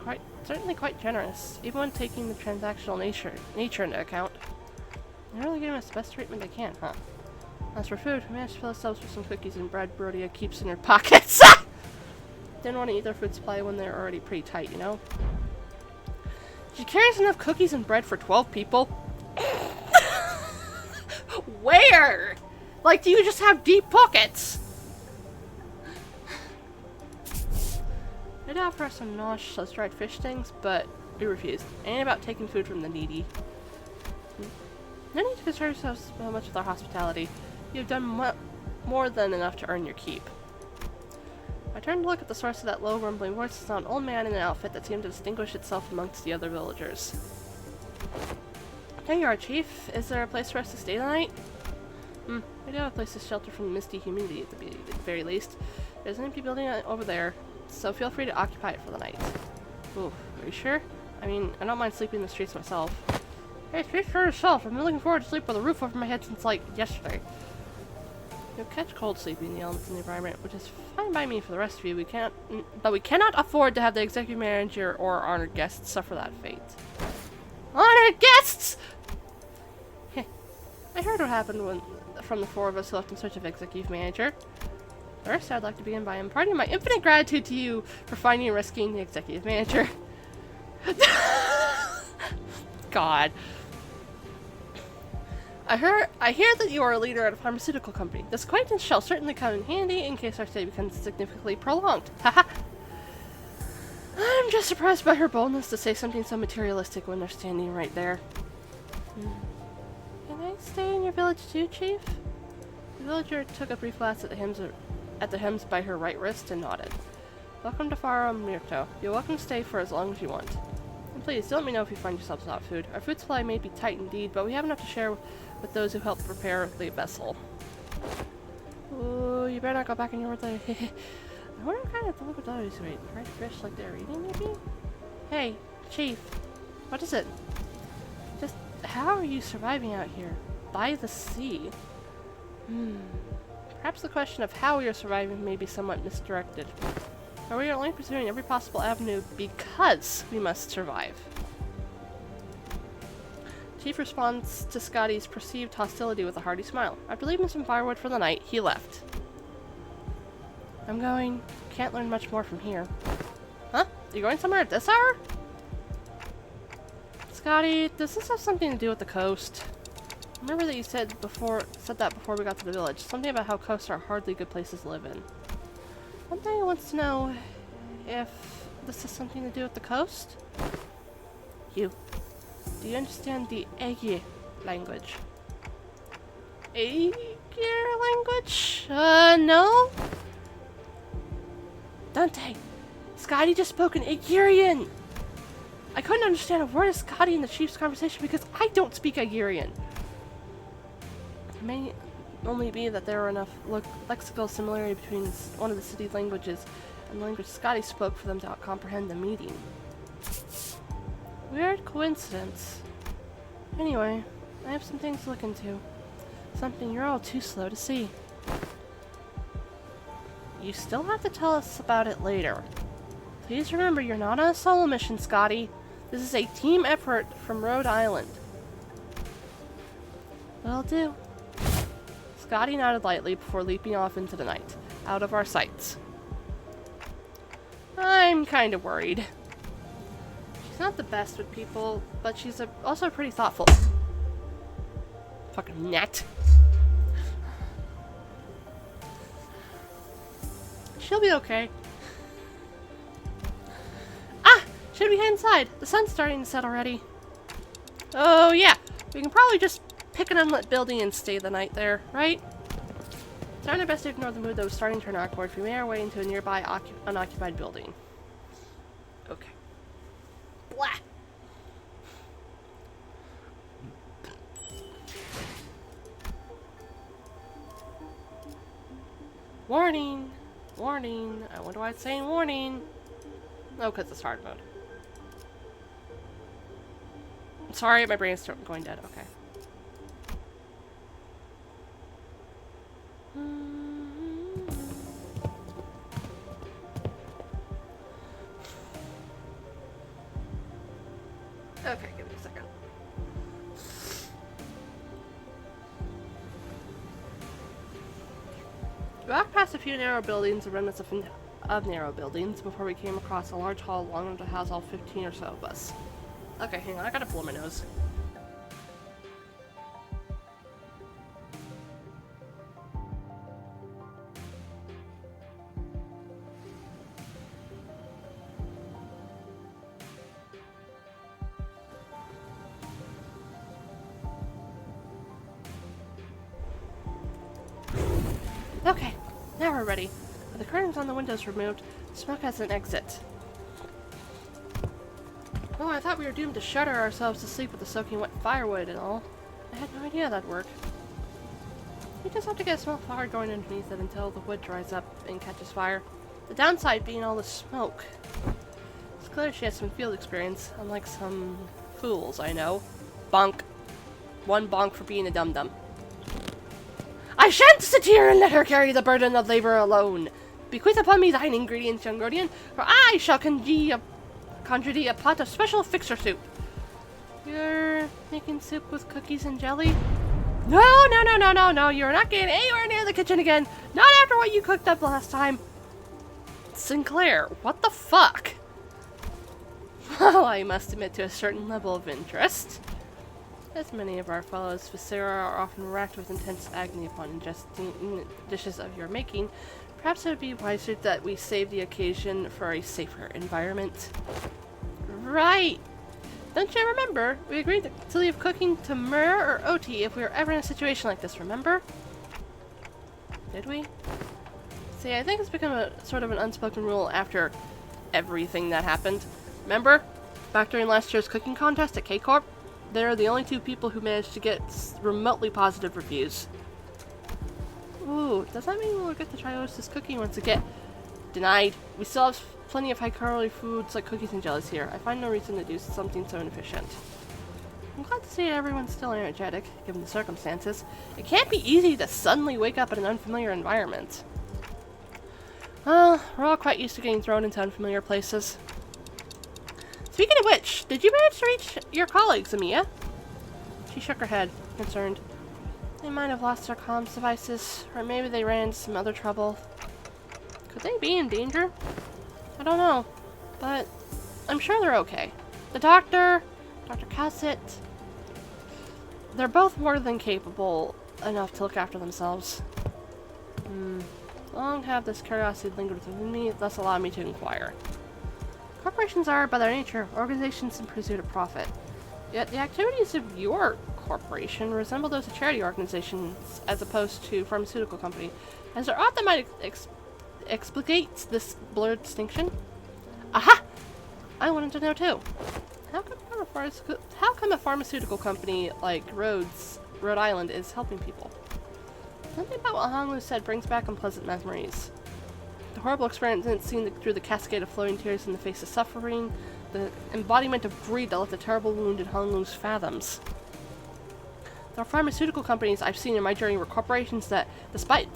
Speaker 1: certainly quite generous, even when taking the transactional nature into account. They're really giving us the best treatment they can, huh? As for food, we managed to fill ourselves with some cookies and bread Brodia keeps in her pockets. Didn't want to eat their food supply when they're already pretty tight, you know? She carries enough cookies and bread for 12 people? Where? Like, do you just have deep pockets? I'd offer us some nauseous dried fish things, but we refused. Ain't about taking food from the needy. No need to concern yourselves so much with our hospitality. You've done more than enough to earn your keep. I turned to look at the source of that low, rumbling voice and saw an old man in an outfit that seemed to distinguish itself amongst the other villagers. There you are, Chief. Is there a place for us to stay tonight? We do have a place to shelter from the misty humidity at the very least. There's an empty building over there, so feel free to occupy it for the night. Ooh, are you sure? I mean, I don't mind sleeping in the streets myself. Hey, speak for yourself. I've been looking forward to sleep with a roof over my head since, like, yesterday. You'll catch cold sleeping in the elements in the environment, which is fine by me for the rest of you. But we cannot afford to have the executive manager or honored guests suffer that fate. Honored guests! I heard what happened from the 4 of us who left in search of executive manager. First, I'd like to begin by imparting my infinite gratitude to you for finding and rescuing the executive manager. God. I hear that you are a leader at a pharmaceutical company. This acquaintance shall certainly come in handy in case our stay becomes significantly prolonged. Haha. I'm just surprised by her boldness to say something so materialistic when they're standing right there. Can I stay in your village too, Chief? The villager took a brief glance at the hems by her right wrist and nodded. Welcome to Faro Mirto. You're welcome to stay for as long as you want. And please, do let me know if you find yourselves without food. Our food supply may be tight indeed, but we have enough to share with those who help prepare the vessel. Ooh, you better not go back in your world. I wonder what kind of deliver those who eat fried fish like they're eating, maybe? Hey, Chief. What is it? Just how are you surviving out here? By the sea? Perhaps the question of how we are surviving may be somewhat misdirected. Or we are only pursuing every possible avenue because we must survive. Chief responds to Scotty's perceived hostility with a hearty smile. After leaving some firewood for the night, he left. I'm going. Can't learn much more from here. Huh? You going somewhere at this hour? Scotty, does this have something to do with the coast? Remember that you said that before we got to the village. Something about how coasts are hardly good places to live in. One thing I want to know if this has something to do with the coast? Do you understand the Aegir language? Aegir language? No? Dante! Scotty just spoke in Aegirian! I couldn't understand a word of Scotty in the Chief's conversation because I don't speak Aegirian. It may only be that there are enough lexical similarity between one of the city's languages and the language Scotty spoke for them to comprehend the meeting. Weird coincidence. Anyway, I have some things to look into. Something you're all too slow to see. You still have to tell us about it later. Please remember you're not on a solo mission, Scotty. This is a team effort from Rhode Island. Will do. Scotty nodded lightly before leaping off into the night, out of our sights. I'm kind of worried. She's not the best with people, but she's also pretty thoughtful. Fucking net. She'll be okay. Ah! Should we head inside? The sun's starting to set already. Oh yeah, we can probably just pick an unlit building and stay the night there, right? It's our best to ignore the mood that was starting to turn awkward if we made our way into a nearby unoccupied building. Okay. Blah! Warning! Warning! I wonder why it's saying warning! Oh, because it's hard mode. Sorry, my brain's going dead. Okay. Okay, give me a second. We walked past a few narrow buildings, the remnants of narrow buildings, before we came across a large hall long enough to house all 15 or so of us. Okay, hang on, I gotta blow my nose. Okay, now we're ready. With the curtains on the windows removed, smoke has an exit. Oh, I thought we were doomed to shudder ourselves to sleep with the soaking wet firewood and all. I had no idea that'd work. We just have to get a small fire going underneath it until the wood dries up and catches fire. The downside being all the smoke. It's clear she has some field experience, unlike some fools I know. Bonk. One bonk for being a dum-dum. I shan't sit here and let her carry the burden of labor alone. Bequeath upon me thine ingredients, young guardian, for I shall conjure thee a pot of special fixer soup. You're making soup with cookies and jelly? No, you're not getting anywhere near the kitchen again. Not after what you cooked up last time. Sinclair, what the fuck? Well, I must admit to a certain level of interest. As many of our fellows Viscera are often racked with intense agony upon ingesting dishes of your making, perhaps it would be wiser that we save the occasion for a safer environment. Right! Don't you remember? We agreed to leave cooking to Mur or Oti if we were ever in a situation like this, remember? Did we? See, I think it's become a sort of an unspoken rule after everything that happened. Remember? Back during last year's cooking contest at K-Corp? They're the only two people who managed to get remotely positive reviews. Ooh, does that mean we'll get to try Otis's cooking once again? Denied. We still have plenty of high-calorie foods like cookies and jellies here. I find no reason to do something so inefficient. I'm glad to see everyone's still energetic, given the circumstances. It can't be easy to suddenly wake up in an unfamiliar environment. Well, we're all quite used to getting thrown into unfamiliar places. Speaking of which, did you manage to reach your colleagues, Amiya? She shook her head, concerned. They might have lost their comms devices, or maybe they ran into some other trouble. Could they be in danger? I don't know, but I'm sure they're okay. The doctor, Dr. Cassett, they're both more than capable enough to look after themselves. Long have this curiosity lingered within me, thus allowing me to inquire. Corporations are, by their nature, organizations in pursuit of profit. Yet the activities of your corporation resemble those of charity organizations as opposed to pharmaceutical company. Is there aught that might explicate this blurred distinction? Aha! I wanted to know too. How come a pharmaceutical company like Rhode Island is helping people? Something about what Honglu said brings back unpleasant memories. The horrible experience seen through the cascade of flowing tears in the face of suffering, the embodiment of greed that left a terrible wound in Honglu's fathoms. There are pharmaceutical companies I've seen in my journey were corporations that, despite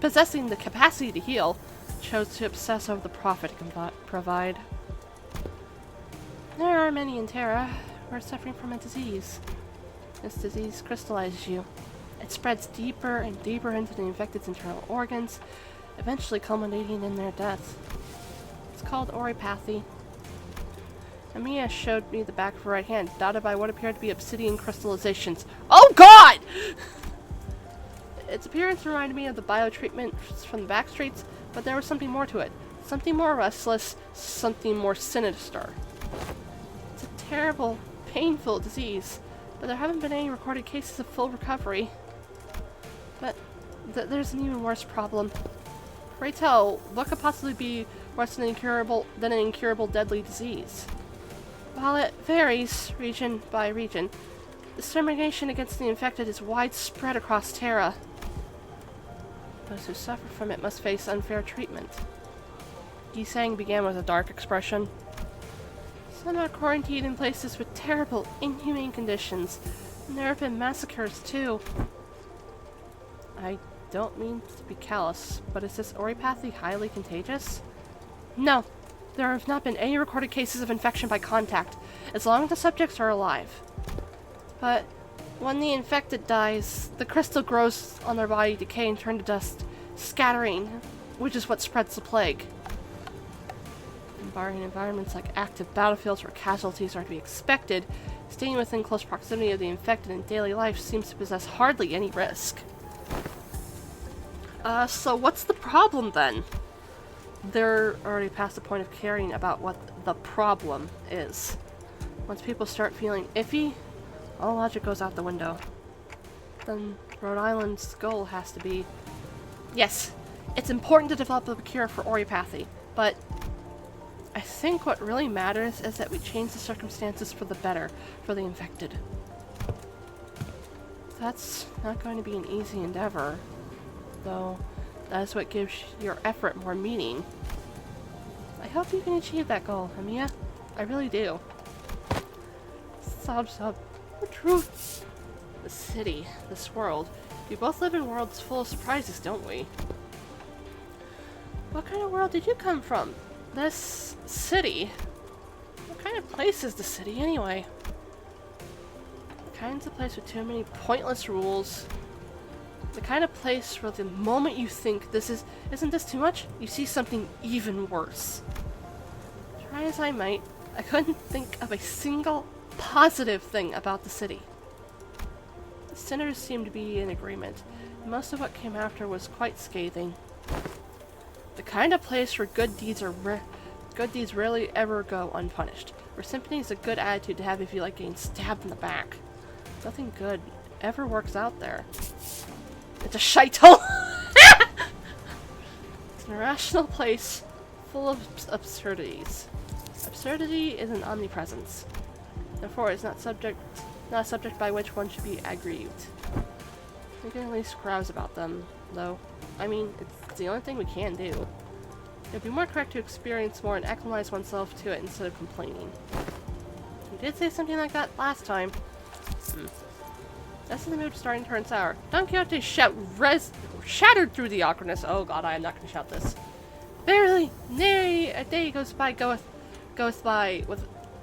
Speaker 1: possessing the capacity to heal, chose to obsess over the profit it can provide. There are many in Terra who are suffering from a disease. This disease crystallizes you. It spreads deeper and deeper into the infected's internal organs, eventually culminating in their death. It's called oropathy. Amiya showed me the back of her right hand, dotted by what appeared to be obsidian crystallizations. Oh god! Its appearance reminded me of the biotreatment from the back streets, but there was something more to it. Something more restless, something more sinister. It's a terrible, painful disease, but there haven't been any recorded cases of full recovery. But there's an even worse problem. Pray tell, what could possibly be worse than an incurable deadly disease? While it varies region by region, discrimination against the infected is widespread across Terra. Those who suffer from it must face unfair treatment. Gisang began with a dark expression. Some are quarantined in places with terrible, inhumane conditions, and there have been massacres too. I don't mean to be callous, but is this oropathy highly contagious? No. There have not been any recorded cases of infection by contact, as long as the subjects are alive. But when the infected dies, the crystal grows on their body, decay and turn to dust, scattering, which is what spreads the plague. Barring environments like active battlefields where casualties are to be expected, staying within close proximity of the infected in daily life seems to possess hardly any risk. So what's the problem then? They're already past the point of caring about what the problem is. Once people start feeling iffy, all logic goes out the window. Then Rhode Island's goal has to be, yes, it's important to develop a cure for oreopathy, but I think what really matters is that we change the circumstances for the better for the infected. That's not going to be an easy endeavor, though that is what gives your effort more meaning. I hope you can achieve that goal, Amiya. I really do. Sob. The truth. The city, this world. We both live in worlds full of surprises, don't we? What kind of world did you come from? This city? What kind of place is the city, anyway? The kind of place with too many pointless rules. The kind of place where the moment you think isn't this too much, you see something even worse. Try as I might, I couldn't think of a single positive thing about the city. The sinners seemed to be in agreement. Most of what came after was quite scathing. The kind of place where good deeds rarely ever go unpunished. Where sympathy is a good attitude to have if you like getting stabbed in the back. Nothing good ever works out there. It's a shithole! It's an irrational place full of absurdities. Absurdity is an omnipresence. Therefore, it's not a subject by which one should be aggrieved. We can at least carouse about them, though. I mean, it's the only thing we can do. It would be more correct to experience more and acclimatize oneself to it instead of complaining. You did say something like that last time. This is the mood starting to turn sour. Don Quixote shattered through the awkwardness. Oh god, I am not going to shout this. Barely, nary a day goes by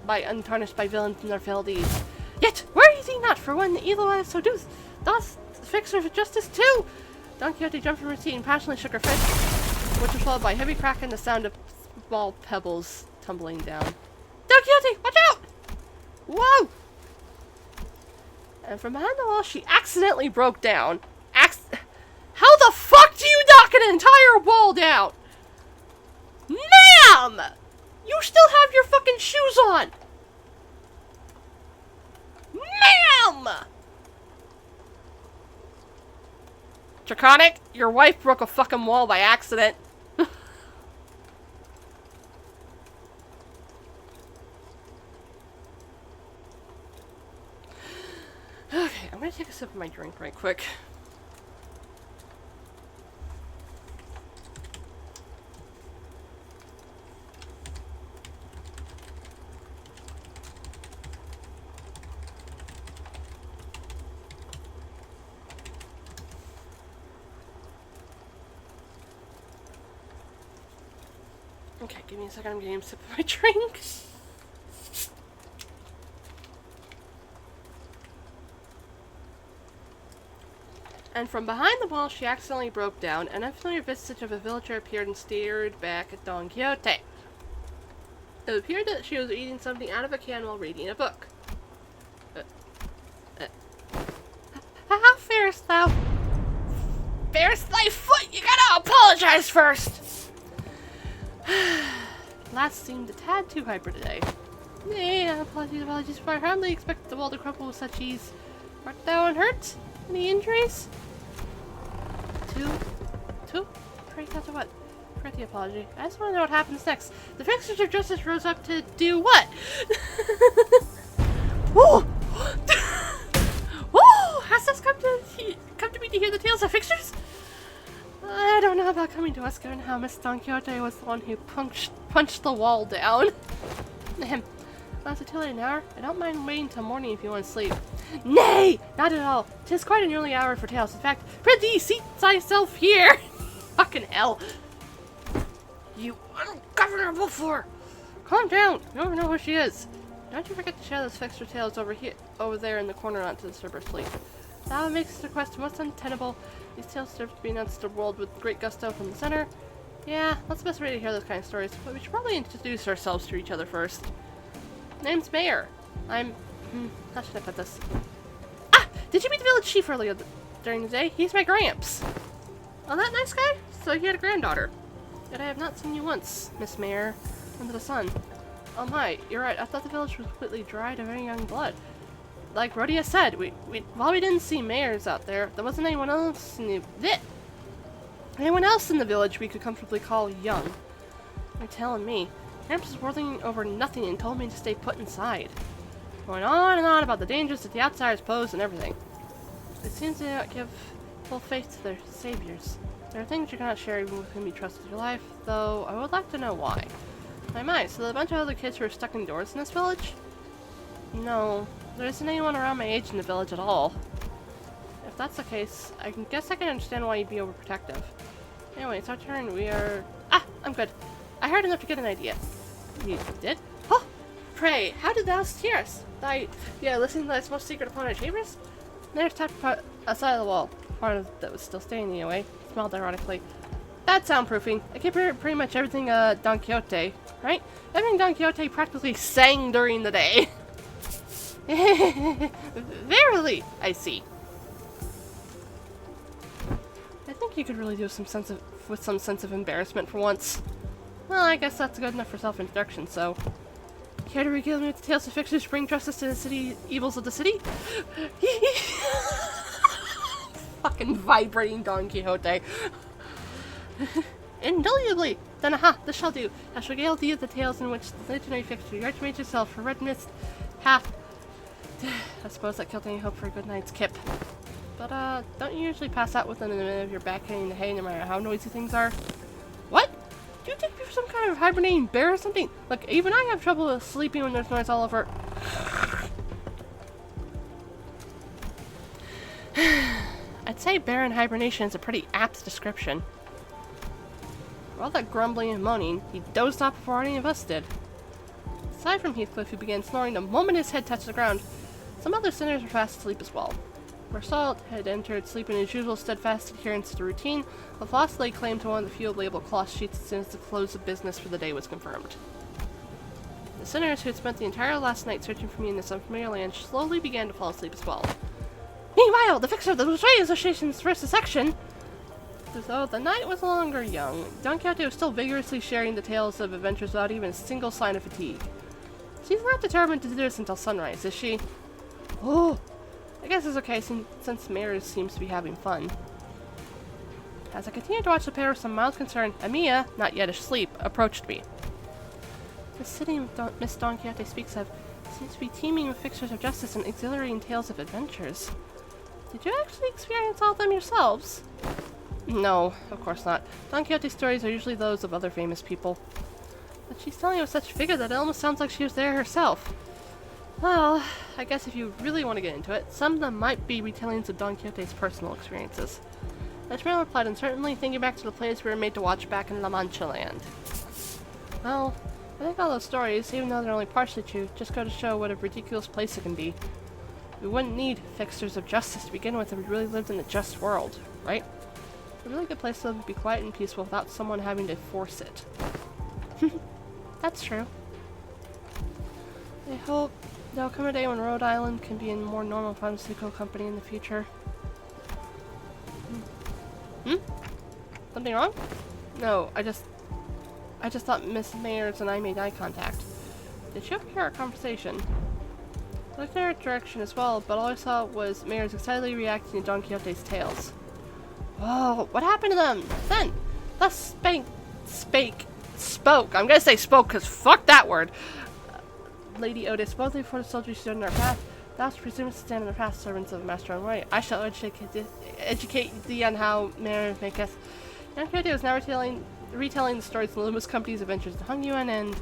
Speaker 1: untarnished by villains and their fell deeds. Yet, where is he not? For when the evil one so doth fix her justice too. Don Quixote jumped from her seat and passionately shook her fist, which was followed by a heavy crack and the sound of small pebbles tumbling down. Don Quixote, watch out! Whoa! And from behind the wall, she accidentally broke down. How the fuck do you knock an entire wall down? Ma'am! You still have your fucking shoes on! Ma'am! Draconic, your wife broke a fucking wall by accident. Okay, I'm gonna take a sip of my drink right quick. Okay, give me a second, I'm getting a sip of my drink. And from behind the wall, she accidentally broke down, and an unfamiliar vestige of a villager appeared and stared back at Don Quixote. It appeared that she was eating something out of a can while reading a book. How farest thou? Farest thy foot? You gotta apologize first! Last seemed a tad too hyper today. Nay, apologies, for I hardly expect the wall to crumble with such ease. Art thou unhurt? Any injuries? Two? Pray not to what? Forget the apology. I just want to know what happens next. The fixers of justice rose up to do what? Whoa! Whoa! Has this come to me to hear the tales of fixers? I don't know about coming to us, given how Miss Don Quixote was the one who punched the wall down. Ahem. Lasted too late an hour. I don't mind waiting till morning if you want to sleep. Nay! Not at all. 'Tis quite an early hour for tales. In fact, prithee, seat thyself here! Fucking hell. You ungovernable fool! Calm down. You don't know who she is. Don't you forget to share those fixer tales over there in the corner not to disturb her sleep. That makes the request most untenable. These tales serve to be announced to the world with great gusto from the center. Yeah, that's the best way to hear those kind of stories, but we should probably introduce ourselves to each other first. Name's Mayor. How should I put this? Ah! Did you meet the village chief earlier during the day? He's my gramps. Oh, that nice guy? So he had a granddaughter. Yet I have not seen you once, Miss Mayor, under the sun. Oh my, you're right. I thought the village was completely dry to very young blood. Like Rhodia said, while we didn't see mayors out there, there wasn't anyone else in the village we could comfortably call young. You're telling me. Gramps was worrying over nothing and told me to stay put inside. Going on and on about the dangers that the outsiders pose and everything. It seems they don't give full faith to their saviors. There are things you cannot share even with whom you trust with your life, though I would like to know why. My, so there are a bunch of other kids who are stuck indoors in this village? No, there isn't anyone around my age in the village at all. If that's the case, I guess I can understand why you'd be overprotective. Anyway, it's our turn. We are... Ah, I'm good. I heard enough to get an idea. You did? Oh! Pray, how did thou steer us? Listening to thy most secret upon our chambers? There's tapped aside of the wall. Part of that was still standing anyway. Smiled ironically. Bad soundproofing. I can hear pretty much everything Don Quixote, right? Everything Don Quixote practically sang during the day. Verily, I see. I think you could really do with some sense of embarrassment for once. Well, I guess that's good enough for self-introduction, so... Care to regale me with the tales of fixtures bring justice to the city, evils of the city? Fucking vibrating Don Quixote. Indubitably! Then aha, this shall do. I shall regale thee of the tales in which the legendary fixture, your archmage yourself, for red mist, hath... I suppose that killed any hope for a good night's kip. But, don't you usually pass out within a minute of your back hitting the hay no matter how noisy things are? What? Do you take me for some kind of hibernating bear or something? Look, even I have trouble with sleeping when there's noise all over. I'd say bear in hibernation is a pretty apt description. For all that grumbling and moaning, he dozed off before any of us did. Aside from Heathcliff, who began snoring the moment his head touched the ground, some other sinners were fast asleep as well. Marsault had entered, sleeping in his usual steadfast adherence to the routine, while Floss laid claim to one of the few labeled cloth sheets as soon as the close of business for the day was confirmed. The sinners who had spent the entire last night searching for me in this unfamiliar land slowly began to fall asleep as well. Meanwhile, the fixer of the Trade Association's first section, though the night was no longer young, Don Quixote was still vigorously sharing the tales of adventures without even a single sign of fatigue. She's not determined to do this until sunrise, is she? Oh! I guess it's okay since Mayor seems to be having fun. As I continued to watch the pair with some mild concern, Amiya, not yet asleep, approached me. The city Miss Don Quixote speaks of seems to be teeming with fixtures of justice and exhilarating tales of adventures. Did you actually experience all of them yourselves? No, of course not. Don Quixote's stories are usually those of other famous people. But she's telling you with such vigor that it almost sounds like she was there herself. Well, I guess if you really want to get into it, some of them might be retellings of Don Quixote's personal experiences. Ashman replied, and certainly thinking back to the plays we were made to watch back in La Mancha land. Well, I think all those stories, even though they're only partially true, just go to show what a ridiculous place it can be. We wouldn't need fixtures of justice to begin with if we really lived in a just world, right? A really good place to live would be quiet and peaceful without someone having to force it. That's true. I hope there'll come a day when Rhode Island can be a more normal pharmaceutical company in the future. Something wrong? No, I just thought Miss Mayers and I made eye contact. Did you overhear our conversation? I looked in her direction as well, but all I saw was Mayers excitedly reacting to Don Quixote's tales. Whoa, what happened to them? Then, thus spoke. I'm gonna say spoke, because fuck that word. Lady Otis, boldly before the soldiers stood in our path, thou presumest to stand in the path, servants of Master Unworthy. I shall educate thee on how Mayor maketh. Don Quixote was now retelling the stories of the Loomis Company's adventures to Hung Yuan, and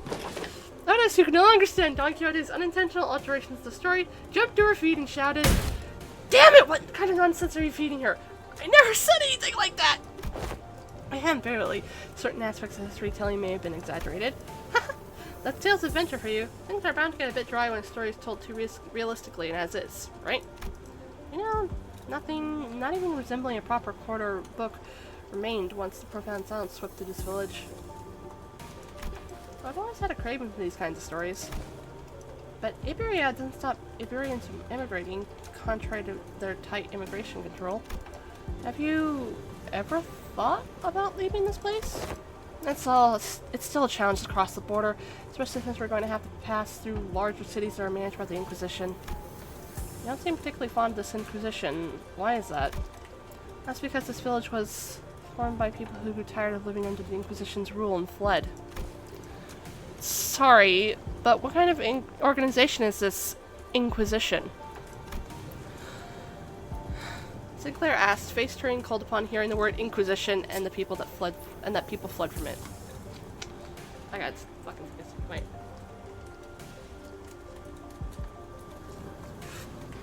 Speaker 1: Otis, who could no longer stand Don Quixote's unintentional alterations to the story, jumped to her feet and shouted, "Damn it, what kind of nonsense are you feeding her? I never said anything like that!" I am verily. Certain aspects of this retelling may have been exaggerated. That's Tales of Adventure for you. Things are bound to get a bit dry when a story is told too realistically and as is, right? You know, nothing, not even resembling a proper quarter book, remained once the profound silence swept through this village. I've always had a craving for these kinds of stories. But Iberia doesn't stop Iberians from immigrating, contrary to their tight immigration control. Have you ever thought about leaving this place? It's still a challenge to cross the border, especially since we're going to have to pass through larger cities that are managed by the Inquisition. You don't seem particularly fond of this Inquisition. Why is that? That's because this village was formed by people who grew tired of living under the Inquisition's rule and fled. Sorry, but what kind of organization is this Inquisition? Sinclair asked, face turning cold upon hearing the word Inquisition and the people that fled from it. I got fucking wait.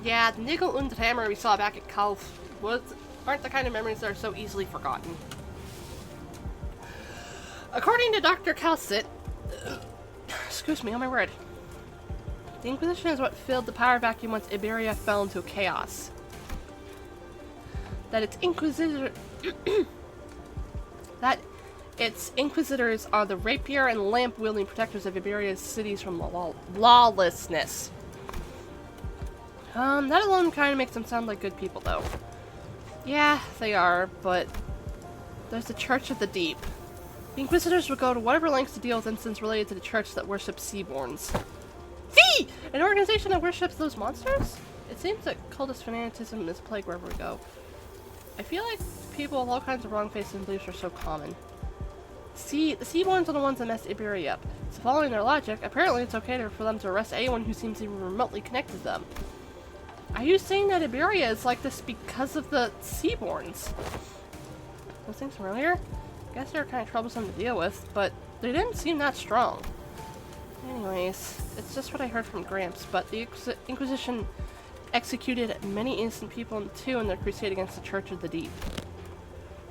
Speaker 1: Yeah, the Nigel und Hammer we saw back at Calf aren't the kind of memories that are so easily forgotten. According to Dr. Calcit, excuse me, oh my word. The Inquisition is what filled the power vacuum once Iberia fell into chaos. That its inquisitors are the rapier and lamp-wielding protectors of Iberia's cities from lawlessness. That alone kind of makes them sound like good people, though. Yeah, they are, but there's the Church of the Deep. The Inquisitors would go to whatever lengths to deal with incidents related to the church that worships Seaborns. See! An organization that worships those monsters? It seems that cultist fanaticism is plague wherever we go. I feel like people with all kinds of wrong faces and beliefs are so common. See, the Seaborns are the ones that messed Iberia up. So following their logic, apparently it's okay for them to arrest anyone who seems even remotely connected to them. Are you saying that Iberia is like this because of the Seaborns? Those things from earlier? I guess they're kind of troublesome to deal with, but they didn't seem that strong. Anyways, it's just what I heard from Gramps, but the Inquisition executed many innocent people too in their crusade against the Church of the Deep.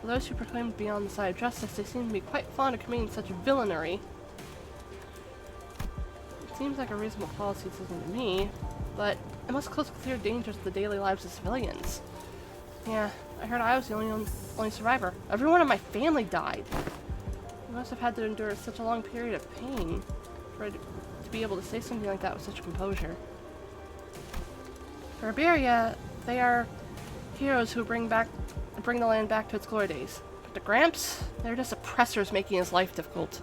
Speaker 1: For those who proclaim to be on the side of justice, they seem to be quite fond of committing such villainy. It seems like a reasonable policy system to me, but it must cause clear dangers to the daily lives of civilians. Yeah, I heard I was the only survivor. Everyone in my family died. I must have had to endure such a long period of pain for it to be able to say something like that with such composure. For Iberia, they are heroes who bring the land back to its glory days. But the Gramps, they're just oppressors making his life difficult.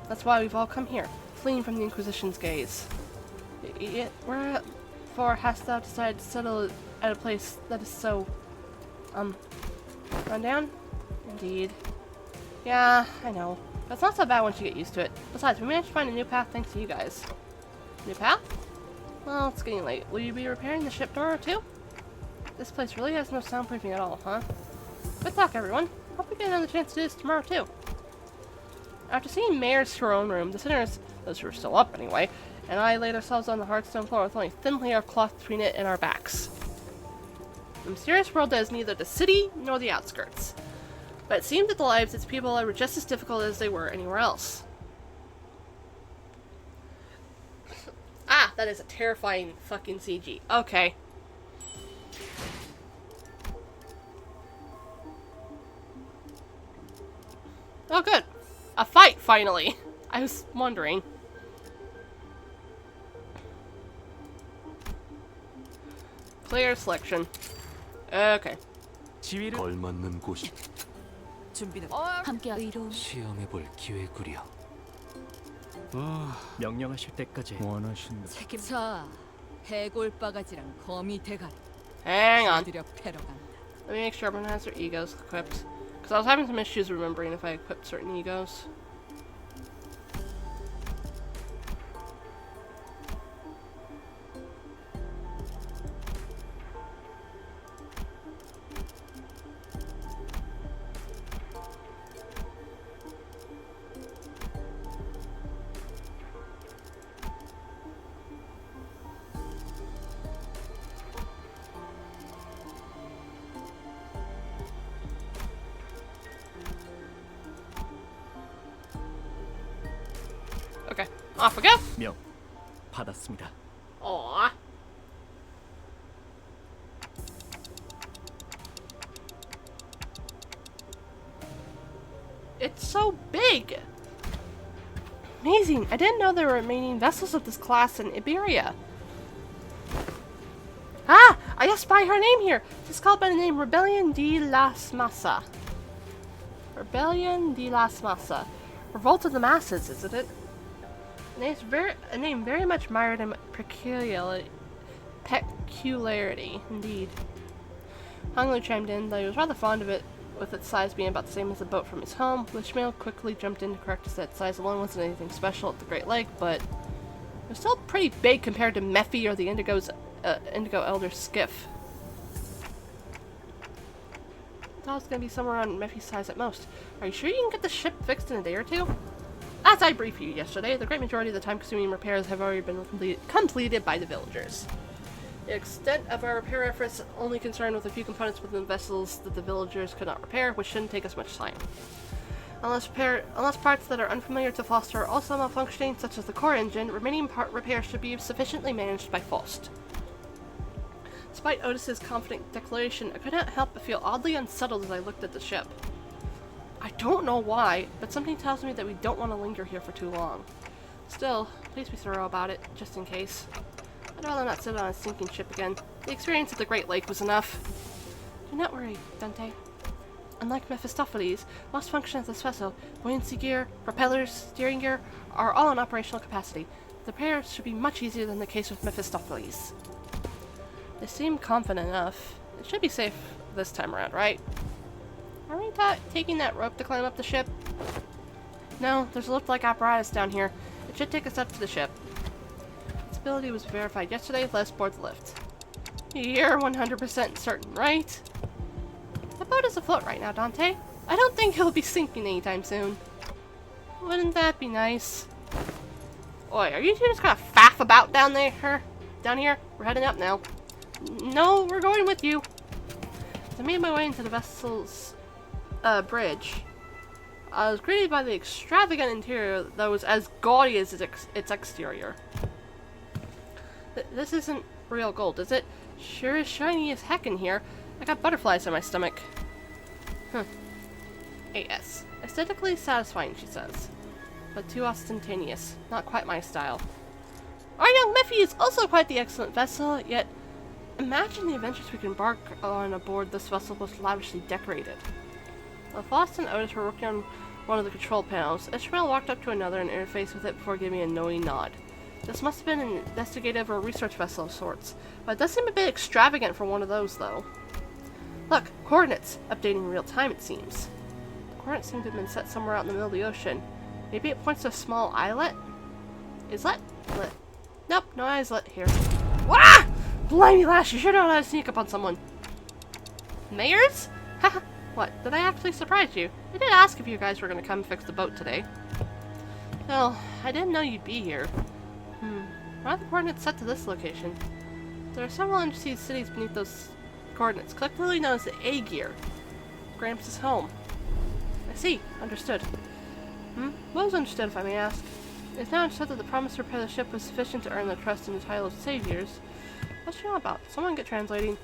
Speaker 1: That's why we've all come here, fleeing from the Inquisition's gaze. Wherefore hast thou decided to settle at a place that is so, run down? Indeed. Yeah, I know. But it's not so bad once you get used to it. Besides, we managed to find a new path thanks to you guys. New path? Well, it's getting late. Will you be repairing the ship tomorrow too? This place really has no soundproofing at all, huh? Good luck, everyone. Hope we get another chance to do this tomorrow too. After seeing Mayor's to her own room, the sinners, those who are still up anyway, and I laid ourselves on the hard stone floor with only a thin layer of cloth between it and our backs. The mysterious world that is neither the city nor the outskirts. But it seemed that the lives of its people were just as difficult as they were anywhere else. Ah, that is a terrifying fucking CG. Okay. Oh, good. A fight, finally. I was wondering. Player selection. Okay.
Speaker 3: 지위를
Speaker 4: 걸맞는 곳이
Speaker 2: 함께 의로운
Speaker 4: 시험해볼 기회구려.
Speaker 5: 명령하실 때까지 원하신다.
Speaker 6: 책임자 해골 바가지랑 거미 대가리
Speaker 1: Hang on.
Speaker 6: 들여 패러 간다.
Speaker 1: Let me make sure everyone has their egos equipped. Because I was having some issues remembering if I equipped certain egos. Okay, off we go.
Speaker 5: 명 받았습니다.
Speaker 1: Aww. It's so big! Amazing! I didn't know there were remaining vessels of this class in Iberia. Ah! I spy her name here! It's called by the name Rebellion de las Masa. Rebellion de las Masa. Revolt of the Masses, isn't it? A name very much mired in peculiarity, indeed. Honglu chimed in, though he was rather fond of it, with its size being about the same as a boat from his home. Ishmael quickly jumped in to correct us that size alone wasn't anything special at the Great Lake, but it was still pretty big compared to Mephi or the Indigo Elder's skiff. I thought it was going to be somewhere around Mephi's size at most. Are you sure you can get the ship fixed in a day or two? As I briefed you yesterday, the great majority of the time-consuming repairs have already been completed by the villagers. The extent of our repair efforts only concerned with a few components within the vessels that the villagers could not repair, which shouldn't take us much time. Unless parts that are unfamiliar to Foster are also malfunctioning, such as the core engine, remaining part repairs should be sufficiently managed by Faust. Despite Otis's confident declaration, I could not help but feel oddly unsettled as I looked at the ship. I don't know why, but something tells me that we don't want to linger here for too long. Still, please be thorough about it, just in case. I'd rather not sit on a sinking ship again. The experience at the Great Lake was enough. Do not worry, Dante. Unlike Mephistopheles, most functions of this vessel, buoyancy gear, propellers, steering gear, are all in operational capacity. The repairs should be much easier than the case with Mephistopheles. They seem confident enough. It should be safe this time around, right? Are we taking that rope to climb up the ship? No, there's a lift-like apparatus down here. It should take us up to the ship. Its ability was verified yesterday. Let us board the lift. You're 100% certain, right? The boat is afloat right now, Dante. I don't think he'll be sinking anytime soon. Wouldn't that be nice? Oi, are you two just gonna faff about down there? Down here? We're heading up now. No, we're going with you. As I made my way into the vessel's bridge, I was greeted by the extravagant interior that was as gaudy as its exterior. This isn't real gold, is it? Sure is shiny as heck in here. I got butterflies in my stomach. AS. Aesthetically satisfying, she says. But too ostentatious. Not quite my style. Our young Mephi is also quite the excellent vessel, yet imagine the adventures we can embark on aboard this vessel most lavishly decorated. While Faust and Otis were working on one of the control panels, Ishmael walked up to another and interfaced with it before giving a knowing nod. This must have been an investigative or research vessel of sorts, but it does seem a bit extravagant for one of those, though. Look, coordinates! Updating in real time, it seems. The coordinates seem to have been set somewhere out in the middle of the ocean. Maybe it points to a small islet? Islet? Lit. Nope, no islet here. Wah! Blimey lash, you sure know how to sneak up on someone. Mayors? Haha, what, did I actually surprise you? I did ask if you guys were going to come fix the boat today. Well, I didn't know you'd be here. Why are the coordinates set to this location? There are several undersea cities beneath those coordinates, collectively known as the A-Gear. Gramps' home. I see. Understood. What was understood, if I may ask? It is now understood that the promise to repair the ship was sufficient to earn the trust and the title of saviors. What's she on about? Someone get translating.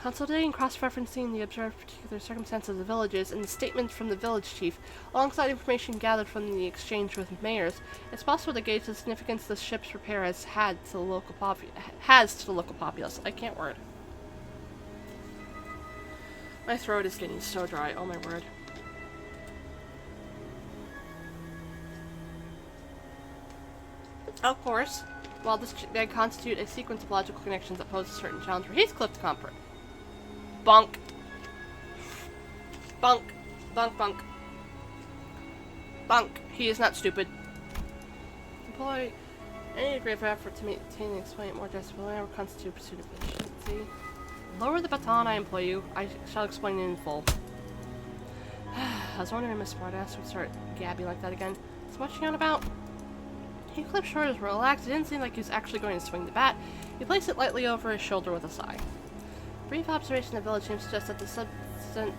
Speaker 1: Consulting, cross-referencing the observed particular circumstances of the villages and the statements from the village chief, alongside information gathered from the exchange with mayors, it's possible to gauge the significance the ship's repair has to the local populace. I can't word. My throat is getting so dry. Oh my word. Of course, while this may constitute a sequence of logical connections that pose a certain challenge for Heathcliff to comprehend. Bunk. Bunk. Bunk, bunk. Bunk. He is not stupid. Employ any degree of effort to maintain and explain it more justly will constitute pursuit of efficiency. Lower the baton, I implore you. I shall explain it in full. I was wondering if Miss Smartass would start gabbing like that again. So what's she on about? Heathcliff's shoulders were relaxed. It didn't seem like he was actually going to swing the bat. He placed it lightly over his shoulder with a sigh. Brief observation of the village seems to suggest that the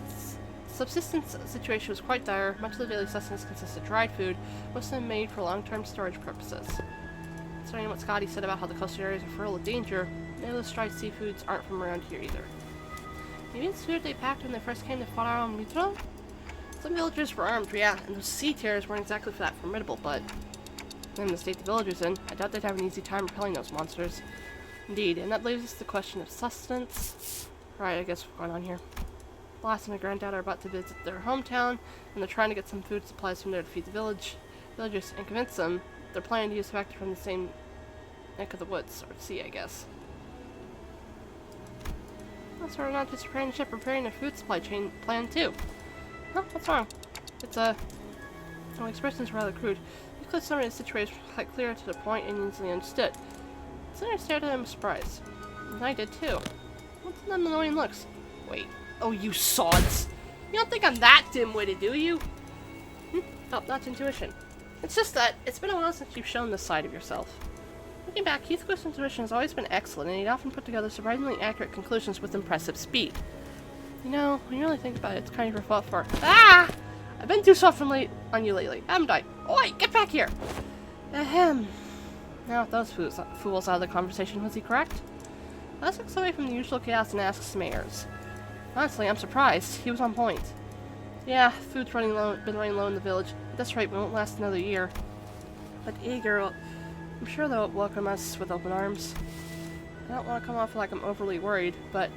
Speaker 1: subsistence situation was quite dire. Much of the daily sustenance consisted of dried food, most of them made for long-term storage purposes. Concerning what Scotty said about how the coastal areas are full of danger, many of those dried seafoods aren't from around here either. Maybe it's food they packed when they first came to Faro Mitro? Some villagers were armed, yeah, and those sea terrors weren't exactly that formidable, but in the state the villagers in, I doubt they'd have an easy time repelling those monsters. Indeed, and that leaves us to the question of sustenance. Right, I guess what's going on here. Lass and my granddad are about to visit their hometown, and they're trying to get some food supplies from there to feed the villagers and convince them they're planning to use factor from the same neck of the woods, or sea, I guess. So we're not just preparing the ship, we're preparing a food supply chain plan too. Huh? What's wrong? It's well, the expression's rather crude. You could summarize the situation quite clear to the point and easily understood. Senator stared at him with surprise. And I did too. What's them annoying looks? Wait. Oh, you sods! You don't think I'm that dim-witted, do you? Oh, that's intuition. It's just that it's been a while since you've shown this side of yourself. Looking back, Heathcliff's intuition has always been excellent, and he'd often put together surprisingly accurate conclusions with impressive speed. You know, when you really think about it, it's kind of your fault for— Ah! I've been too soft on you lately, haven't I? Oi, get back here! Ahem. Now with those fools out of the conversation, was he correct? Let's looks away from the usual chaos and asks Mayors. Honestly, I'm surprised. He was on point. Yeah, food's been running low in the village. At this rate, we won't last another year. But eager, I'm sure they'll welcome us with open arms. I don't want to come off like I'm overly worried, but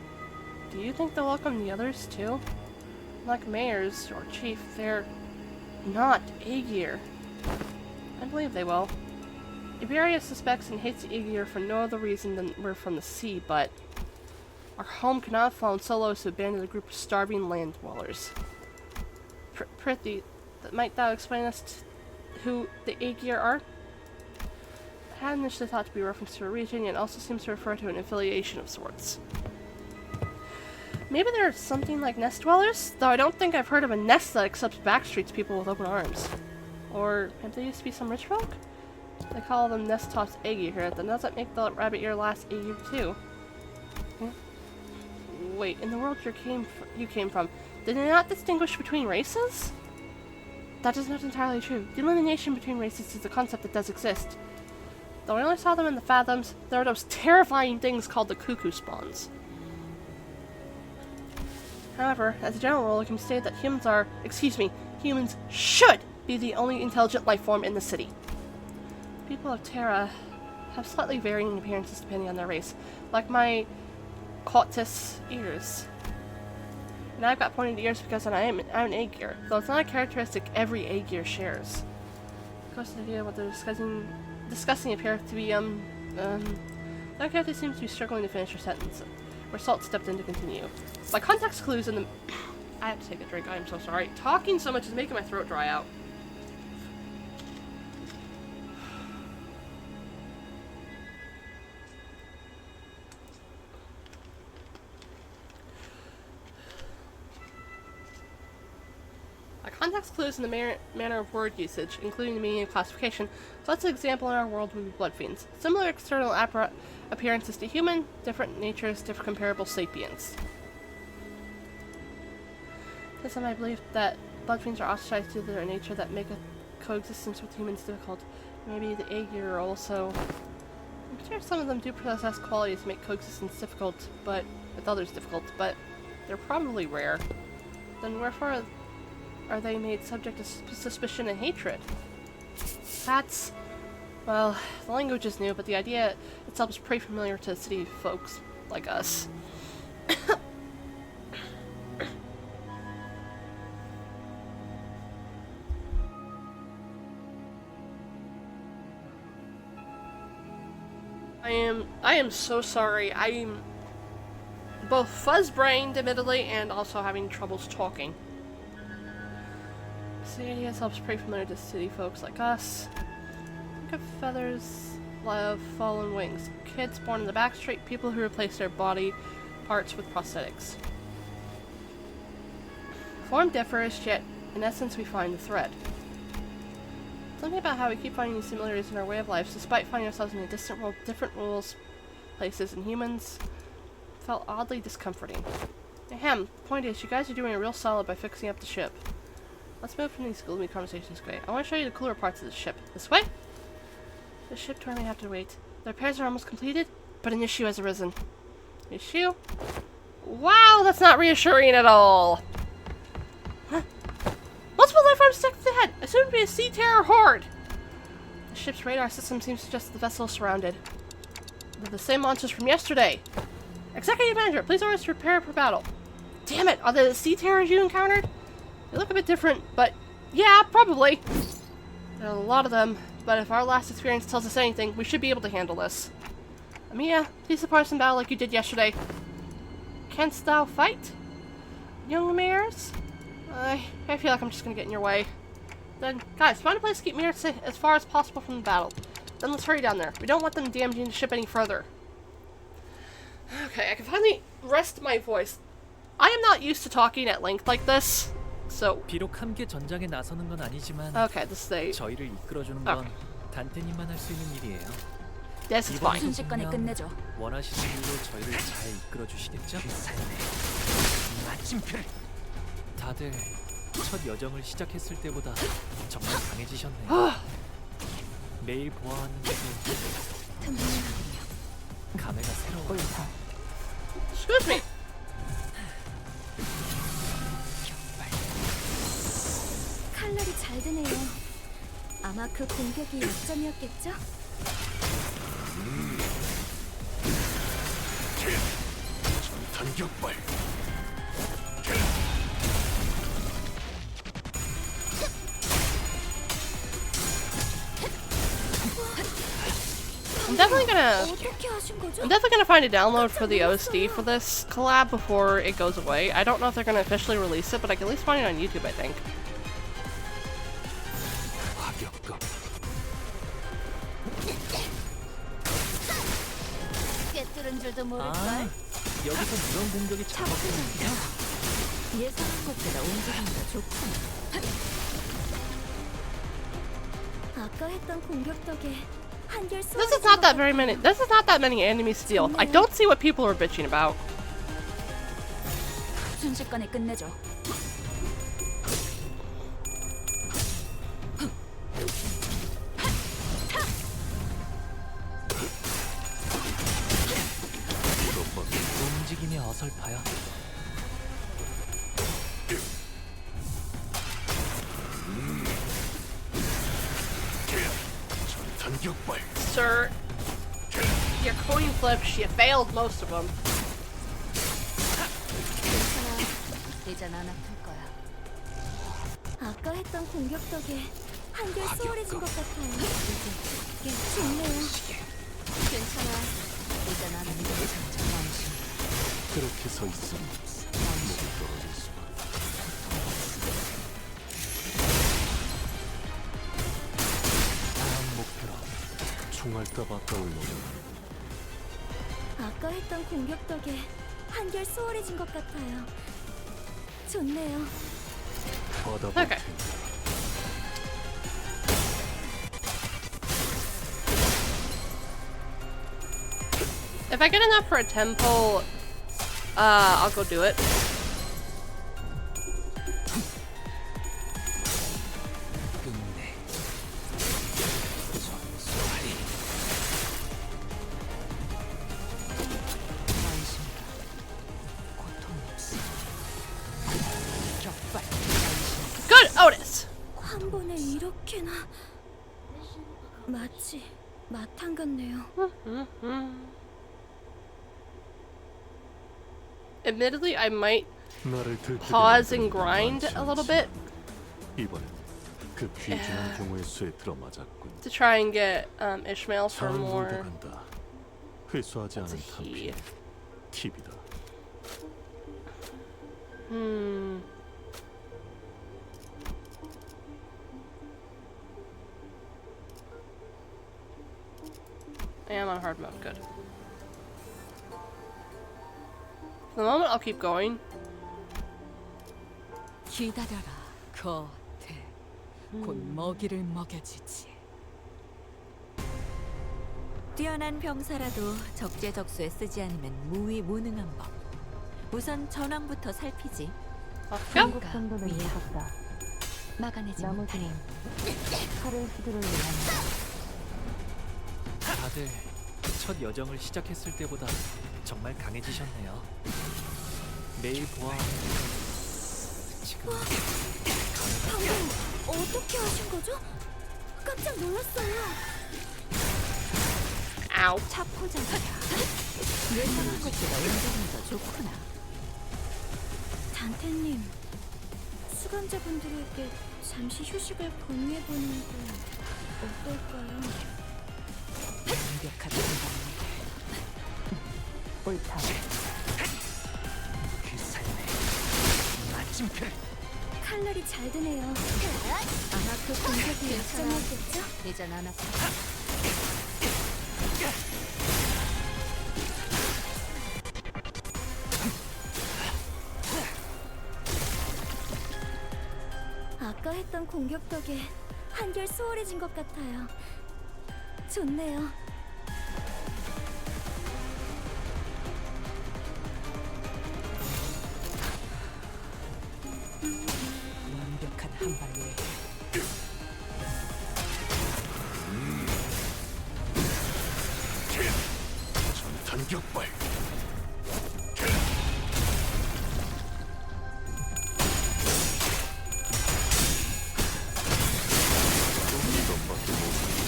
Speaker 1: do you think they'll welcome the others too? Like Mayors or Chief, they're not Aegir. I believe they will. Iberia suspects and hates the Aegir for no other reason than we're from the sea, but our home cannot have fallen so low as to abandon a group of starving land dwellers. Prithee, might thou explain us who the Aegir are? I had initially thought to be a reference to a region, yet also seems to refer to an affiliation of sorts. Maybe they're something like nest dwellers, though I don't think I've heard of a nest that accepts backstreets people with open arms. Or maybe they used to be some rich folk? They call them nest tops Aegir here, then does that make the rabbit ear last Aegir too? Wait, in the world you came from, did they not distinguish between races? That is not entirely true. Delineation between races is a concept that does exist. Though I only saw them in the Fathoms, there are those terrifying things called the cuckoo spawns. However, as a general rule, it can be stated that humans should be the only intelligent life form in the city. People of Terra have slightly varying appearances depending on their race, like my cautus ears. And I've got pointed ears because I'm an Aegir, though it's not a characteristic every Aegir shares. Of course, the idea of what they're discussing appears to be, that character seems to be struggling to finish her sentence, where Salt stepped in to continue. My context clues in the— I have to take a drink, I am so sorry. Talking so much is making my throat dry out. Context clues in the manner of word usage, including the meaning of classification. So let's an example in our world would be blood fiends. Similar external appearances to human, different natures, different comparable sapiens. To some, I believe that blood fiends are ostracized due to their nature that make a coexistence with humans difficult. Maybe the Aegir are also— I'm sure some of them do possess qualities that make coexistence difficult, but with others difficult, but they're probably rare. Then wherefore are they made subject to suspicion and hatred? That's— well, the language is new, but the idea itself is pretty familiar to city folks like us. I am so sorry. I'm both fuzz-brained, admittedly, and also having troubles talking. So the idea itself is pretty familiar to city folks like us. Think of feathers of fallen wings. Kids born in the backstreet, people who replace their body parts with prosthetics. Form differs, yet in essence we find the thread. Something about how we keep finding these similarities in our way of life, despite finding ourselves in a distant world, different rules, places, and humans, felt oddly discomforting. Ahem, point is, you guys are doing a real solid by fixing up the ship. Let's move from these gloomy conversations away. I want to show you the cooler parts of the ship. This way? The ship tour may have to wait. The repairs are almost completed, but an issue has arisen. Issue? Wow, that's not reassuring at all! Huh. Multiple life forms stuck ahead. Assumed to be a sea terror horde. The ship's radar system seems to suggest the vessel is surrounded. They're the same monsters from yesterday. Executive Manager, please order us to prepare for battle. Damn it, are they the sea terrors you encountered? They look a bit different, but yeah, probably. There are a lot of them, but if our last experience tells us anything, we should be able to handle this. Amiya, please support us in battle like you did yesterday. Canst thou fight? Young mares? I feel like I'm just gonna get in your way. Then, guys, find a place to keep Mir as far as possible from the battle. Then let's hurry down there. We don't want them damaging the ship any further. Okay, I can finally rest my voice. I am not used to talking at length like this, so...
Speaker 3: 비록 함께 전장에 나서는 건 아니지만
Speaker 1: Okay, this is a...
Speaker 3: 저희를 이끌어주는 건 단테님만 할 수 있는 일이에요.
Speaker 1: This is fine.
Speaker 2: 순식간에 끝내죠.
Speaker 3: 원하시는 길로 저희를 잘 이끌어 주시겠죠? 마침표를. 다들 첫 여정을 시작했을 때보다 정말 강해지셨네요. 매일 보아왔는데도 감회가 새로워요.
Speaker 1: Excuse me.
Speaker 7: 칼날이 잘 드네요. 아마 그 공격이 약점이었겠죠?
Speaker 4: 전격발.
Speaker 1: I'm definitely
Speaker 7: 어떻게 하신 거죠?
Speaker 1: gonna find a download for the OSD for this collab before it goes away. I don't know if they're gonna officially release it, but I can at least find it on YouTube, I think.
Speaker 4: 화격검.
Speaker 7: 꿰뚫은 줄도
Speaker 3: 아,
Speaker 7: 모를걸?
Speaker 3: 여기서 이런 공격이 잡혔군요.
Speaker 7: 예상한 것보다 움직임이 좋군. 아까 했던 공격 덕에 한결
Speaker 1: This is not that very many. This is not that many enemies to deal with. I don't see what people are bitching about.
Speaker 2: 순식간에 끝내죠.
Speaker 3: 움직임이 어설퍼요.
Speaker 4: 전격발.
Speaker 1: Sir, your coin flips, you failed most of them.
Speaker 2: 이젠 안 아플 거야.
Speaker 7: 아까 했던 공격 덕에 한결 수월해진 것 같아요. 이제 좋네요.
Speaker 2: 괜찮아. 이젠 안 아플 거야.
Speaker 4: 그렇게 서 있으면 목이 떨어질 수밖에. 다음 목표로 총알값 아까울 놈은
Speaker 7: 아까 했던 공격 덕에 한결 수월해진 것 같아요. 좋네요.
Speaker 4: 바다
Speaker 1: Okay.
Speaker 4: 버튼.
Speaker 1: If I get enough for a temple, I'll go do it.
Speaker 3: 끝내. 전수하리. 안심이라. 고통 없어. 격발. 안심.
Speaker 1: Good, Otis.
Speaker 7: 한 번에 이렇게나 마치 마탕 같네요.
Speaker 1: Admittedly, I might
Speaker 4: 나를 들뜨게
Speaker 1: pause and
Speaker 4: 만드는
Speaker 1: grind
Speaker 4: 많지
Speaker 1: a little
Speaker 4: 않지.
Speaker 1: bit
Speaker 4: 이번엔 그 귀중한 경우의 수에 들어맞았군.
Speaker 1: to try and get Ishmael for
Speaker 4: 잘
Speaker 1: more.
Speaker 4: 간다. 회수하지 않은
Speaker 1: What's he?
Speaker 4: 탑이 팁이다.
Speaker 1: I am on hard mode, good. For the moment, I'll keep going.
Speaker 6: 기다려라, 거태. 곧 먹이를 먹여주지.
Speaker 8: 뛰어난 병사라도 적재적소에 쓰지 않으면 무위무능한 법. 우선 전황부터 살피지.
Speaker 1: Let's go.
Speaker 8: 한국 정도는 무섭다. 막아내지 못하리.
Speaker 3: 다들 첫 여정을 시작했을 때보다 정말 강해지셨네요. 매일 보아하는 지금 감회가
Speaker 7: 어떻게 하신 거죠? 깜짝 놀랐어요.
Speaker 1: Ow.
Speaker 2: 차포자기야. 웬만한 것보다 운동이 더 좋구나.
Speaker 7: 단테님, 수감자분들에게 잠시 휴식을 권유해보는 건 어떨까요?
Speaker 2: 완벽하게 한다는
Speaker 8: 옳다.
Speaker 5: 그 삶의 마침표.
Speaker 7: 칼날이 잘 드네요. 아마 그 공격이 약점이었겠죠?
Speaker 2: 예전 안 아파.
Speaker 7: 아까 했던 공격 덕에 한결 수월해진 것 같아요. 좋네요.
Speaker 2: 완벽한 한발 외에
Speaker 4: 전탄격발. 이것밖에 못하지.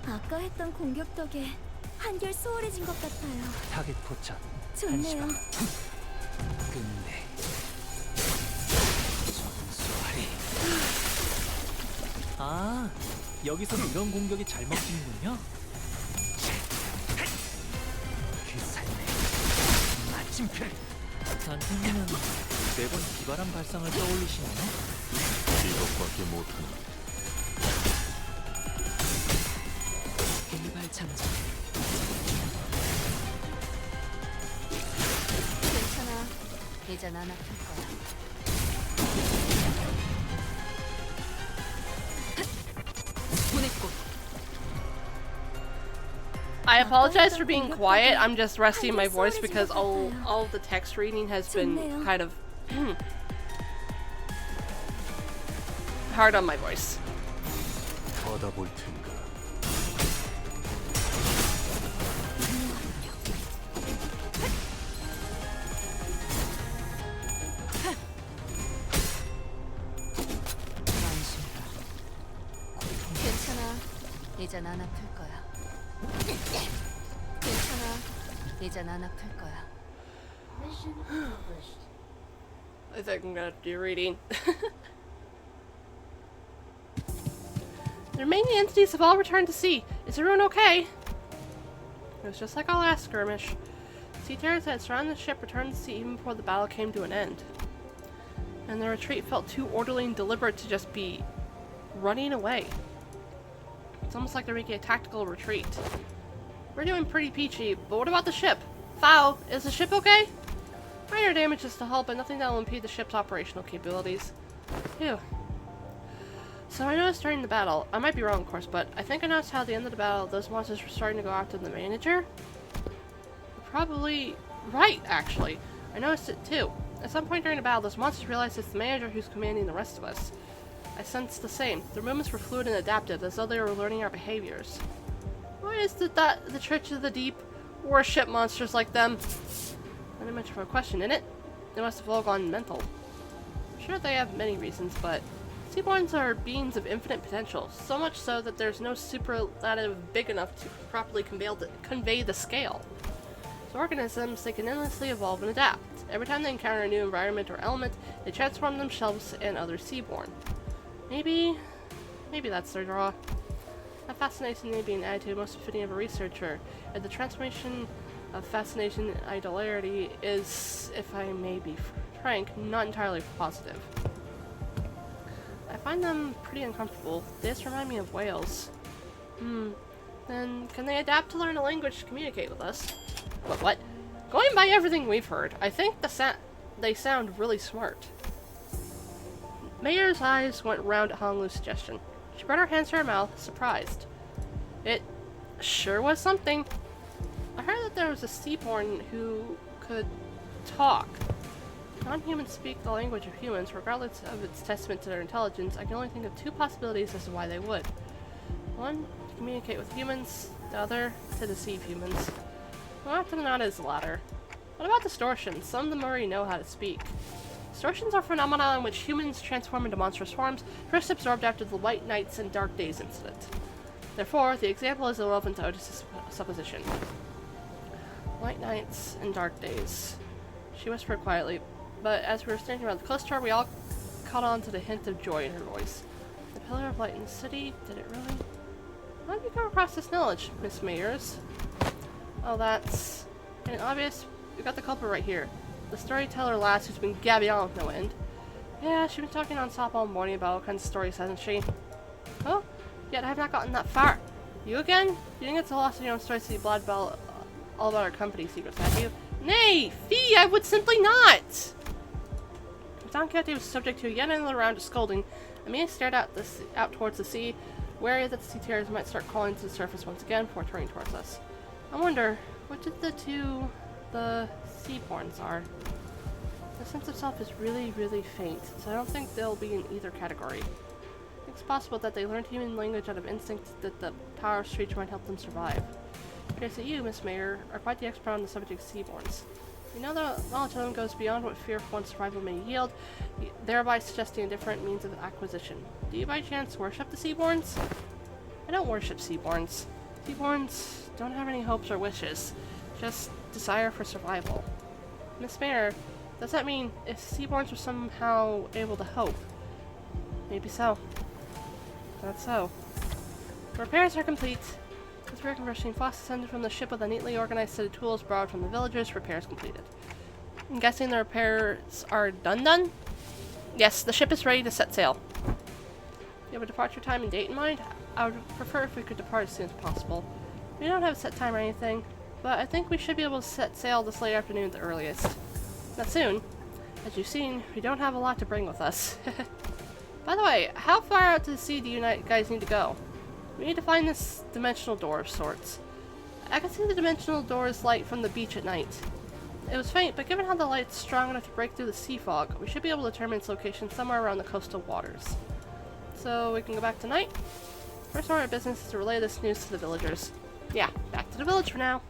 Speaker 7: 아까 했던 공격 덕에 한결 수월해진 것 같아요.
Speaker 5: 타겟 포착.
Speaker 7: 좋네요.
Speaker 5: 끝내. 전수하리.
Speaker 3: 아, 여기서 이런 공격이 잘 먹히는군요.
Speaker 5: 그 삶의 마침표.
Speaker 3: 단테님은 매번 기발한 발상을 떠올리시네요.
Speaker 4: 이것밖에 못하는
Speaker 2: 일발 장전. 괜찮아. 예전 안 아플 거야. 보냈고.
Speaker 1: I apologize for being quiet. I'm just resting my voice because all the text reading has been kind of hard on my voice.
Speaker 4: 받아볼 텐가.
Speaker 2: 안심해라. 괜찮아. 예전 안 아플 거야. 괜찮아. 예전 안 아플 거야.
Speaker 1: I think I'm gonna do reading. The remaining entities have all returned to sea. Is everyone okay? It was just like our last skirmish. Sea terrors that had surrounded the ship returned to sea even before the battle came to an end. And the retreat felt too orderly and deliberate to just be running away. It's almost like they're making a tactical retreat. We're doing pretty peachy, but what about the ship? Fow, is the ship okay? Minor damages to hull, but nothing that will impede the ship's operational capabilities. Phew. So I noticed during the battle, I might be wrong of course, but I think I noticed how at the end of the battle, those monsters were starting to go after the manager? You're probably right, actually. I noticed it too. At some point during the battle, those monsters realized it's the manager who's commanding the rest of us. I sensed the same. Their movements were fluid and adaptive, as though they were learning our behaviors. Why is it that the Church of the Deep worship monsters like them? Not much of a question, innit? They must have all gone mental. I'm sure they have many reasons, but Seaborns are beings of infinite potential, so much so that there's no superlative big enough to properly convey the scale. As organisms, they can endlessly evolve and adapt. Every time they encounter a new environment or element, they transform themselves and other Seaborn. Maybe that's their draw. That fascination may be an attitude most befitting of a researcher, and the transformation of fascination and idolarity is, if I may be frank, not entirely positive. I find them pretty uncomfortable. They just remind me of whales. Then can they adapt to learn a language to communicate with us? What? Going by everything we've heard, I think they sound really smart. Mayor's eyes went round at Honglu's suggestion. She brought her hands to her mouth, surprised. It sure was something. I heard that there was a Seaborn who could talk. Non-humans speak the language of humans, regardless of its testament to their intelligence. I can only think of two possibilities as to why they would. One, to communicate with humans, the other, to deceive humans. Well, often not is the latter. What about distortions? Some of them already know how to speak. Distortions are phenomena in which humans transform into monstrous forms, first absorbed after the White Nights and Dark Days incident. Therefore, the example is irrelevant to Otis' supposition. White Nights and Dark Days. She whispered quietly, but as we were standing around the close to her, we all caught on to the hint of joy in her voice. The pillar of light in the city? Did it really? How did you come across this knowledge, Miss Mayers? Oh, that's... And obvious, we got the culprit right here. The storyteller lass who's been gabbing on with no end. Yeah, she's been talking non-stop all morning about all kinds of stories, hasn't she? Oh, yet I have not gotten that far. You again? You didn't get to lost in your own stories to be blab about all about our company secrets, have you? Nay, fie, I would simply not! Don Quixote was subject to yet another round of scolding. Amelia stared out towards the sea, wary that the sea terrors might start crawling to the surface once again before turning towards us. I wonder, what did the seaborns are? The sense of self is really, really faint, so I don't think they'll be in either category. It's possible that they learned human language out of instinct that the power of speech might help them survive. It appears that you, Miss Mayer, are quite the expert on the subject of seaborns. We know that knowledge of them goes beyond what fear for one's survival may yield, thereby suggesting a different means of acquisition. Do you by chance worship the seaborns? I don't worship seaborns. Seaborns don't have any hopes or wishes, just desire for survival. Miss Mayer, does that mean if seaborns were somehow able to hope? Maybe so. That's so. The repairs are complete. As we were conversing, Foss descended from the ship with a neatly organized set of tools borrowed from the villagers. Repairs completed. I'm guessing the repairs are done? Yes, the ship is ready to set sail. Do you have a departure time and date in mind? I would prefer if we could depart as soon as possible. We don't have a set time or anything, but I think we should be able to set sail this late afternoon at the earliest. Not soon. As you've seen, we don't have a lot to bring with us. By the way, how far out to the sea do you guys need to go? We need to find this dimensional door of sorts. I can see the dimensional door's light from the beach at night. It was faint, but given how the light's strong enough to break through the sea fog, we should be able to determine its location somewhere around the coastal waters. So we can go back tonight? First order of business is to relay this news to the villagers. Yeah, back to the village for now.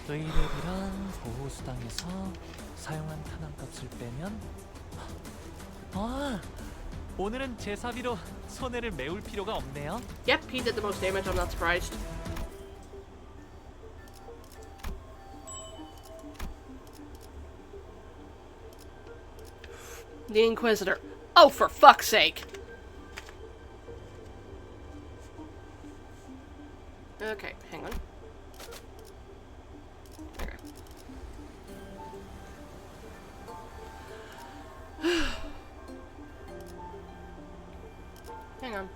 Speaker 3: 의뢰비랑 보호수당에서 사용한 탄환값을 빼면 오늘은 제사비로 손해를 메울 필요가 없네요.
Speaker 1: Yep, he did the most damage, I'm not surprised. The Inquisitor. Oh, for fuck's sake! Okay, hang on. Okay. Hang on.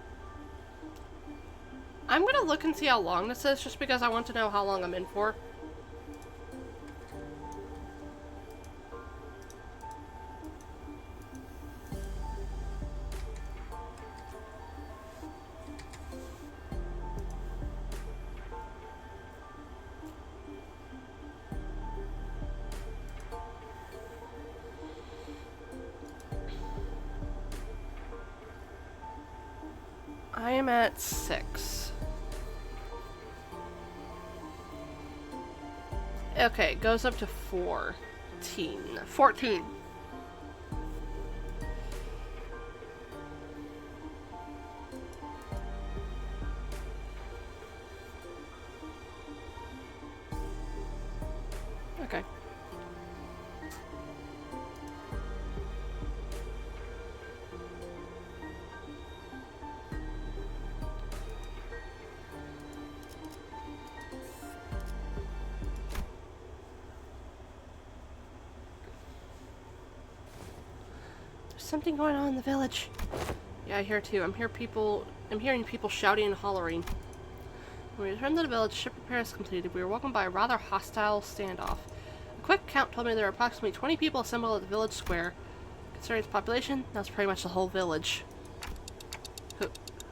Speaker 1: I'm gonna look and see how long this is, just because I want to know how long I'm in for. I am at 6. Okay, it goes up to 14. 14. Okay. Something going on in the village. Yeah, I hear too. I'm hearing people shouting and hollering. When we returned to the village, ship repairs completed. We were welcomed by a rather hostile standoff. A quick count told me there were approximately 20 people assembled at the village square. Considering its population, that's pretty much the whole village.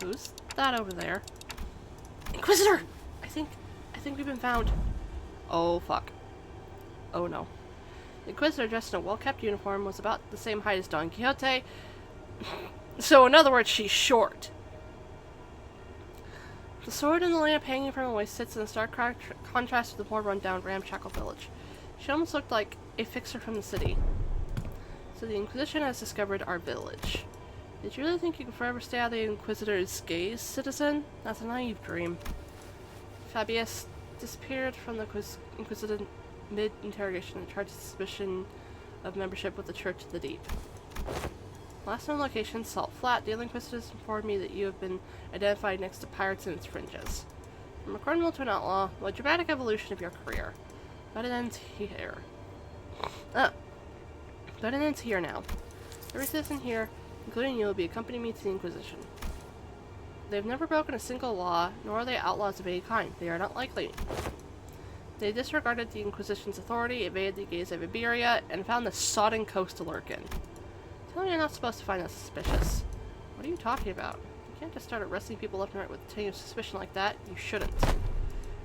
Speaker 1: Who's that over there? Inquisitor! I think we've been found. Oh fuck. Oh no. The Inquisitor, dressed in a well-kept uniform, was about the same height as Don Quixote. So, in other words, she's short. The sword in the lamp hanging from her waist sits in stark contrast to the more run-down, ramshackle village. She almost looked like a fixer from the city. So the Inquisition has discovered our village. Did you really think you could forever stay out of the Inquisitor's gaze, citizen? That's a naive dream. Fabius disappeared from the Inquisitor mid-interrogation and charged suspicion of membership with the Church of the Deep. Last known location, Salt Flat. The other Inquisitors informed me that you have been identified next to pirates and its fringes. From a criminal to an outlaw, what a dramatic evolution of your career. But it ends here. But it ends here now. Every citizen here, including you, will be accompanying me to the Inquisition. They have never broken a single law, nor are they outlaws of any kind. They are not likely. They disregarded the Inquisition's authority, evaded the gaze of Iberia, and found the sodden coast to lurk in. Tell me I'm not supposed to find that suspicious. What are you talking about? You can't just start arresting people left and right with a tinge of suspicion like that. You shouldn't.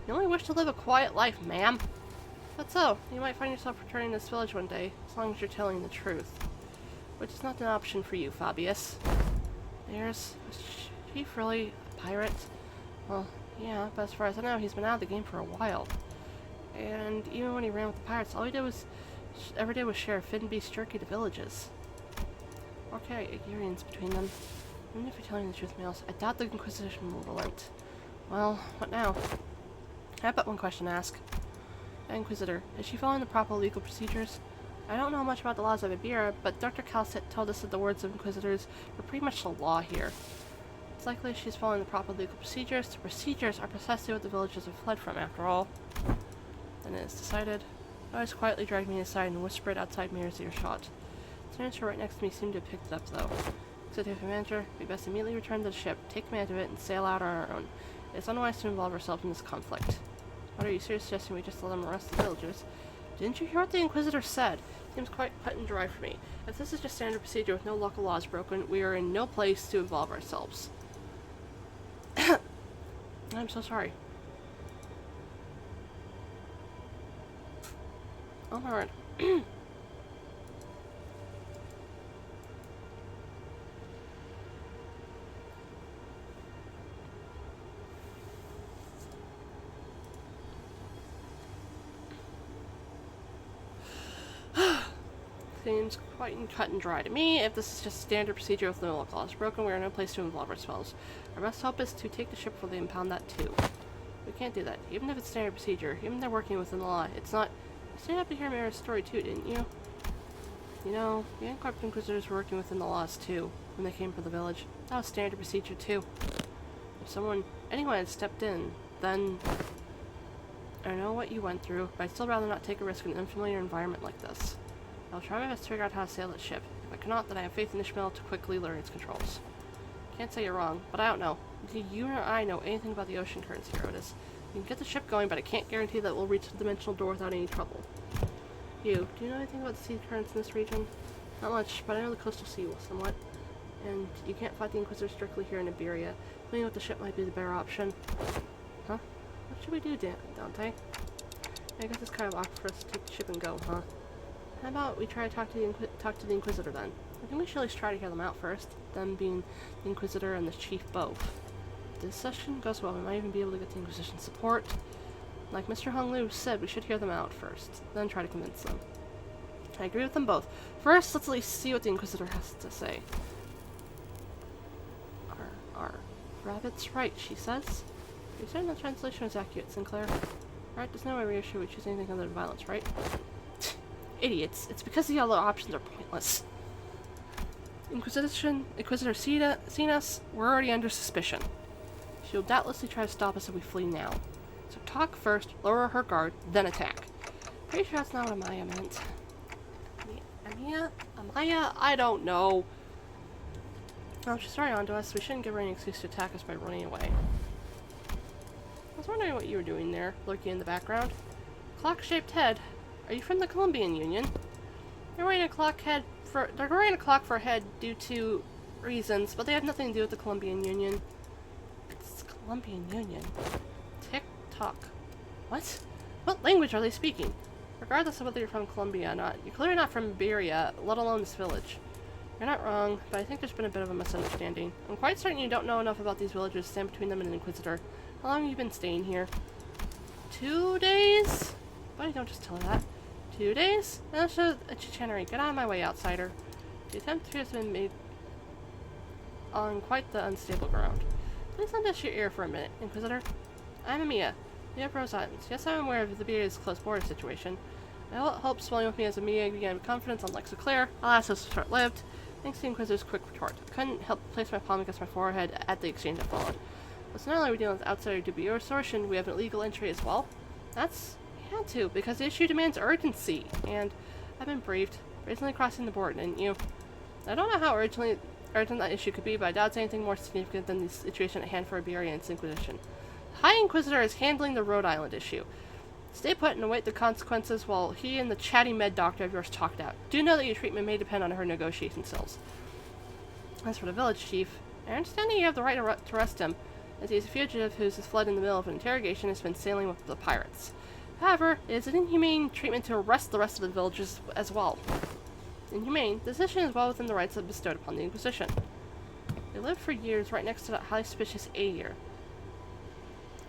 Speaker 1: You only wish to live a quiet life, ma'am. But so, you might find yourself returning to this village one day, as long as you're telling the truth. Which is not an option for you, Fabius. Was Chief really a pirate? Well, yeah, but as far as I know, he's been out of the game for a while. And even when he ran with the pirates, all he did was every day was share fin beast jerky to villages. Okay, Agirians between them. Even if you're telling the truth, Miles, I doubt the Inquisition will relent. Well, what now? I have but one question to ask. Inquisitor, is she following the proper legal procedures? I don't know much about the laws of Iberia, but Dr. Calcet told us that the words of Inquisitors are pretty much the law here. It's likely she's following the proper legal procedures. The procedures are precisely what the villagers have fled from, after all. Then it is decided. Otis quietly dragged me aside and whispered outside Mayor's earshot. The manager right next to me seemed to have picked it up, though. Executive manager, we best immediately return to the ship, take command of it, and sail out on our own. It's unwise to involve ourselves in this conflict. What are you seriously suggesting we just let them arrest the villagers? Didn't you hear what the Inquisitor said? Seems quite cut and dry for me. If this is just standard procedure with no local laws broken, we are in no place to involve ourselves. I'm so sorry. Oh my word. Seems quite cut and dry to me. If this is just standard procedure with no local laws broken, we are in no place to involve ourselves. Our best hope is to take the ship before they impound that too. We can't do that. Even if it's standard procedure, even if they're working within the law, it's not... You stayed up to hear Mira's story too, didn't you? You know, the Incorporated Inquisitors were working within the laws too, when they came for the village. That was standard procedure too. If anyone had stepped in, then... I know what you went through, but I'd still rather not take a risk in an unfamiliar environment like this. I'll try my best to figure out how to sail that ship. If I cannot, then I have faith in Ishmael to quickly learn its controls. Can't say you're wrong, but I don't know. Do you or I know anything about the ocean currents here, Otis? We can get the ship going, but I can't guarantee that we'll reach the dimensional door without any trouble. Do you know anything about the sea currents in this region? Not much, but I know the coastal sea somewhat. And you can't fight the Inquisitors strictly here in Iberia. Playing with the ship might be the better option. Huh? What should we do, Dante? I guess it's kind of awkward for us to take the ship and go, huh? How about we try to talk to the Inquisitor then? I think we should at least try to hear them out first, them being the Inquisitor and the Chief both. If this session goes well, we might even be able to get the Inquisition support. Like Mr. Hung Lu said, we should hear them out first, then try to convince them. I agree with them both. First, let's at least see what the Inquisitor has to say. Rabbit's right, she says. You're saying the translation is accurate, Sinclair. Right, there's no way we should choose anything other than violence, right? Idiots. It's because the other options are pointless. Inquisitor seen us, we're already under suspicion. She'll doubtlessly try to stop us if we flee now. So talk first, lower her guard, then attack. Pretty sure that's not what Amaya meant. Amaya? I don't know. Oh, she's right onto us. We shouldn't give her any excuse to attack us by running away. I was wondering what you were doing there, lurking in the background. Clock-shaped head. Are you from the Colombian Union? They're wearing a clock for a head due to reasons, but they have nothing to do with the Colombian Union. It's the Colombian Union. Tick-tock. What? What language are they speaking? Regardless of whether you're from Colombia or not, you're clearly not from Iberia, let alone this village. You're not wrong, but I think there's been a bit of a misunderstanding. I'm quite certain you don't know enough about these villagers to stand between them and an Inquisitor. How long have you been staying here? 2 days? Buddy, don't just tell her that. 2 days? That's a chicanery. Get out of my way, outsider. The attempt here has been made on quite the unstable ground. Please lend us your ear for a minute, Inquisitor. I'm Amiya. We have Rosans. Yes, I'm aware of the Iberia's close border situation. I hope swelling with me as Amiya began confidence unlike Leclerc. Alas, this was short-lived. Thanks to the Inquisitor's quick retort. I couldn't help place my palm against my forehead at the exchange that followed. But not only are we dealing with outsider dubious extortion, we have an illegal entry as well. We had to, because the issue demands urgency, and I've been briefed. Recently crossing the border, didn't you? I don't know how urgent that issue could be, but I doubt it's anything more significant than the situation at hand for Iberia and its Inquisition. The High Inquisitor is handling the Rhode Island issue. Stay put and await the consequences while he and the chatty med doctor of yours talk it out. Do know that your treatment may depend on her negotiation skills. As for the village chief, I understand that you have the right to arrest him, as he is a fugitive who has fled in the middle of an interrogation and has been sailing with the pirates. However, it is an inhumane treatment to arrest the rest of the villagers as well. Inhumane, the decision is well within the rights that bestowed upon the Inquisition. They lived for years right next to that highly suspicious Aegir.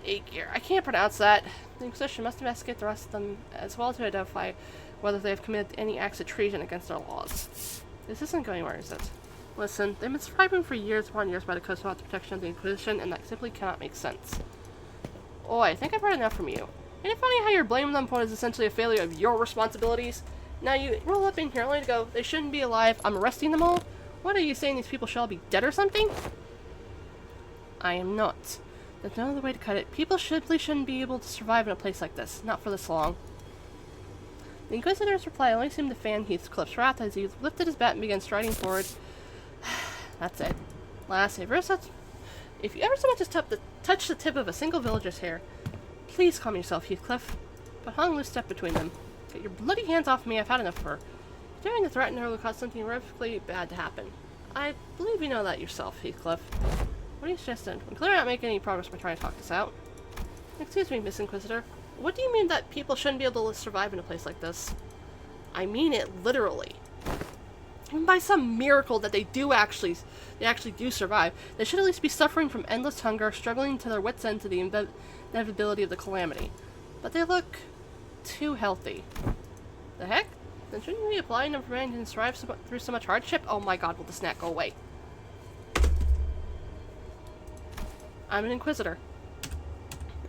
Speaker 1: I can't pronounce that. The Inquisition must investigate the rest of them as well to identify whether they have committed any acts of treason against our laws. This isn't going anywhere, is it? Listen, they've been surviving for years upon years by the coast without the protection of the Inquisition, and that simply cannot make sense. Oh, I think I've heard enough from you. Ain't it funny how you're blaming them for what is essentially a failure of your responsibilities? Now you roll up in here only to go, they shouldn't be alive, I'm arresting them all? What are you saying, these people shall be dead or something? I am not. There's no other way to cut it. People simply shouldn't be able to survive in a place like this. Not for this long. The Inquisitor's reply only seemed to fan Heathcliff's wrath as he lifted his bat and began striding forward. That's it. Last, if you ever so much as touch the tip of a single villager's hair, please calm yourself, Heathcliff. But hung loose step between them. Get your bloody hands off me, I've had enough of her. Daring to threaten her will cause something horrifically bad to happen. I believe you know that yourself, Heathcliff. What are you suggesting? I'm clearly not making any progress by trying to talk this out. Excuse me, Miss Inquisitor. What do you mean that people shouldn't be able to survive in a place like this? I mean it literally. Even by some miracle that they actually do survive, they should at least be suffering from endless hunger, struggling to their wits' end to the inevitability of the calamity. But they look too healthy. The heck? Then shouldn't we be applying them for managing to survive through so much hardship? Oh my god, will the snack go away? I'm an Inquisitor.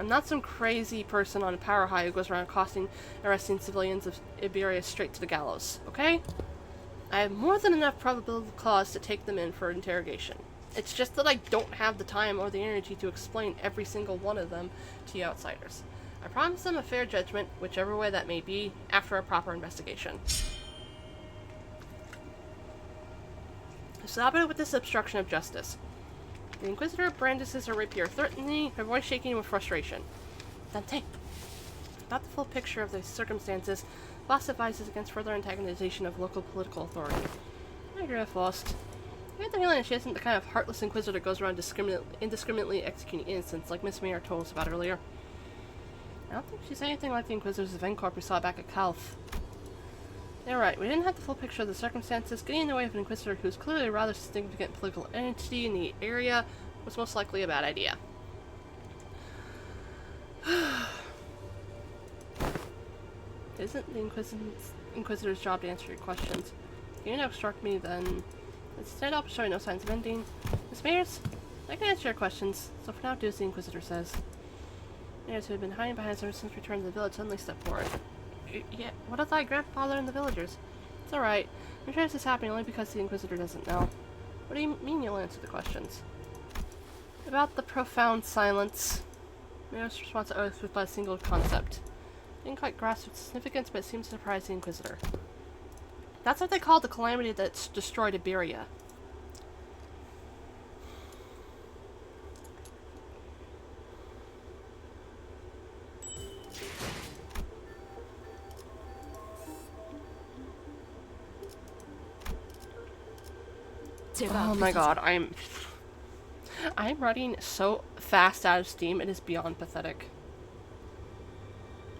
Speaker 1: I'm not some crazy person on a power high who goes around accosting and arresting civilians of Iberia straight to the gallows, okay? I have more than enough probable cause to take them in for interrogation. It's just that I don't have the time or the energy to explain every single one of them to you outsiders. I promise them a fair judgment, whichever way that may be, after a proper investigation. Stop it with this obstruction of justice. The Inquisitor brandishes her rapier, threateningly, her voice shaking with frustration. Dante, not the full picture of the circumstances, Boss advises against further antagonization of local political authority. I agree with Lost. I get the feeling that she isn't the kind of heartless Inquisitor that goes around indiscriminately executing innocents like Miss Mayer told us about earlier. I don't think she's anything like the Inquisitors of Vencorp we saw back at Calf. They're right, we didn't have the full picture of the circumstances. Getting in the way of an Inquisitor who's clearly a rather significant political entity in the area was most likely a bad idea. Isn't the Inquisitor's job to answer your questions? You don't obstruct me, then instead I'll show no signs of ending. Miss Mayers, I can answer your questions, so for now do as the Inquisitor says. Mayers, who had been hiding behind us ever since return to the village, suddenly stepped forward. Yeah, what of thy grandfather and the villagers? It's alright. I'm sure this is happening only because the Inquisitor doesn't know. What do you mean you'll answer the questions? About the profound silence. Mayer's response to oath was by a single concept. Didn't quite grasp its significance, but it seems to surprise the Inquisitor. That's what they call the calamity that's destroyed Iberia. Oh my god, I'm running so fast out of steam, it is beyond pathetic.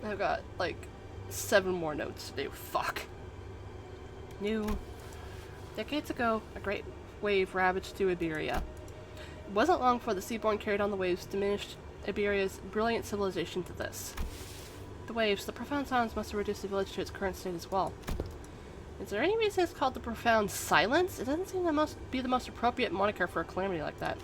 Speaker 1: I've got, like, 7 more notes to do. Fuck. Decades ago, a great wave ravaged through Iberia. It wasn't long before the seaborne carried on the waves diminished Iberia's brilliant civilization to this. The waves, the profound silence must have reduced the village to its current state as well. Is there any reason it's called the profound silence? It doesn't seem to be the most appropriate moniker for a calamity like that.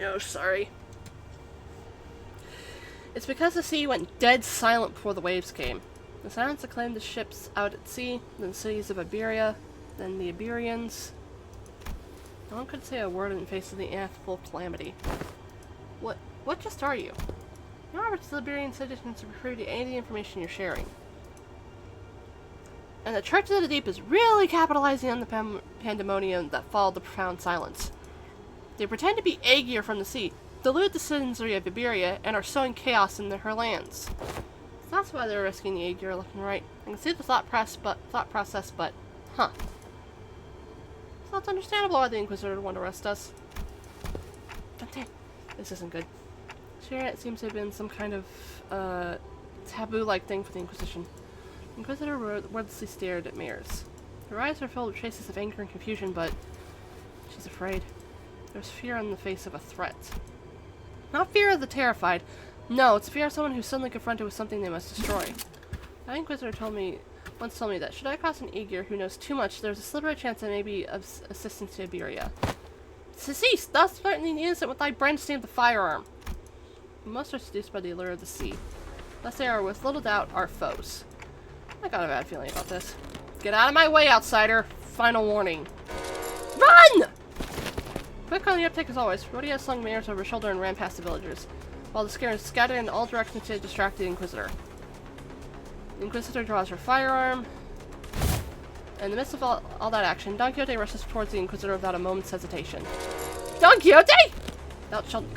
Speaker 1: No, sorry. It's because the sea went dead silent before the waves came. The silence acclaimed the ships out at sea, then the cities of Iberia, then the Iberians. No one could say a word in the face of the ineffable calamity. What just are you? No Robert's Iberian citizens to refer to any of the information you're sharing. And the Church of the Deep is really capitalizing on the pandemonium that followed the profound silence. They pretend to be Aegir from the sea, delude the citizenry of Iberia, and are sowing chaos in her lands. So that's why they're risking the Aegir left and right. I can see the thought process, but huh. So it's understandable why the Inquisitor would want to arrest us. Damn, this isn't good. Sharing it seems to have been some kind of taboo-like thing for the Inquisition. The Inquisitor wordlessly stared at Mears. Her eyes were filled with traces of anger and confusion, but she's afraid. There's fear on the face of a threat. Not fear of the terrified. No, it's fear of someone who's suddenly confronted with something they must destroy. The Inquisitor once told me that should I cross an Aegir who knows too much, there's a sliver of chance I may be of assistance to Iberia. Cease! Thou threatening the innocent with thy brand stained the firearm! Most are seduced by the allure of the sea. Thus they are, with little doubt, our foes. I got a bad feeling about this. Get out of my way, outsider! Final warning. Run! Quick on the uptake as always, Rhodia slung Mears over her shoulder and ran past the villagers, while the scarers scattered in all directions to distract the Inquisitor. The Inquisitor draws her firearm. In the midst of all that action, Don Quixote rushes towards the Inquisitor without a moment's hesitation. Don Quixote! Thou shalt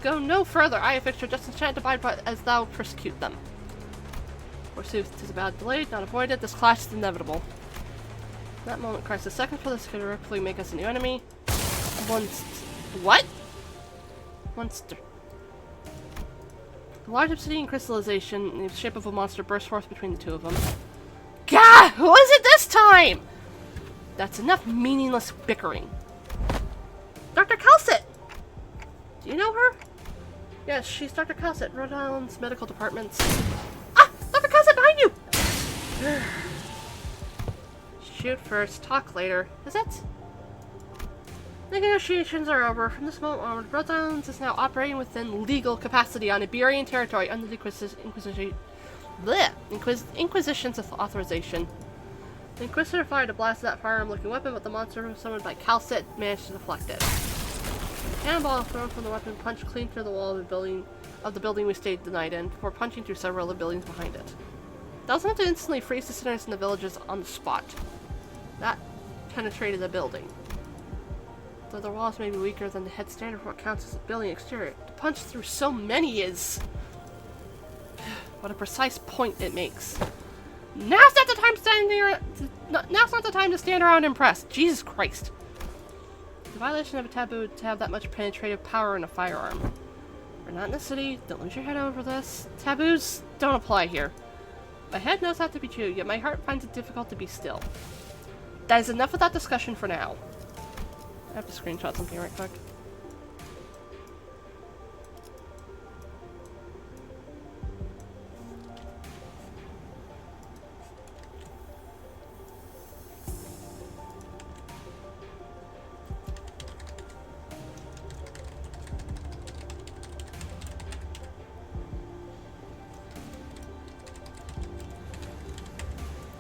Speaker 1: go no further. I have fixed your just enchant abide but as thou persecute them. Forsooth, 'tis about delayed, not avoided. This clash is inevitable. That moment cries the second for this could directly make us a new enemy. What? Monster. A large obsidian crystallization in the shape of a monster burst forth between the two of them. Gah! Who is it this time? That's enough meaningless bickering. Dr. Calcit! Do you know her? Yes, she's Dr. Calcit, Rhode Island's medical department's... Ah! Dr. Calcit, behind you! Shoot first, talk later. Is it? The negotiations are over. From this moment onward, Rhode Island is now operating within legal capacity on Iberian territory under the Inquisition's authorization. The Inquisitor fired a blast at that firearm-looking weapon, but the monster summoned by Calcit managed to deflect it. A cannonball thrown from the weapon punched clean through the wall of the building we stayed the night in, before punching through several of the buildings behind it. That was enough to instantly freeze the citizens in the villages on the spot. That penetrated the building. Though the walls may be weaker than the head standard for what counts as a building exterior, to punch through so many is... what a precise point it makes. Now's not the time now's not the time to stand around impressed. Jesus Christ. The violation of a taboo to have that much penetrative power in a firearm. We're not in the city, don't lose your head over this. Taboos don't apply here. My head knows how to be true, yet my heart finds it difficult to be still. That is enough of that discussion for now. I have to screenshot something right quick.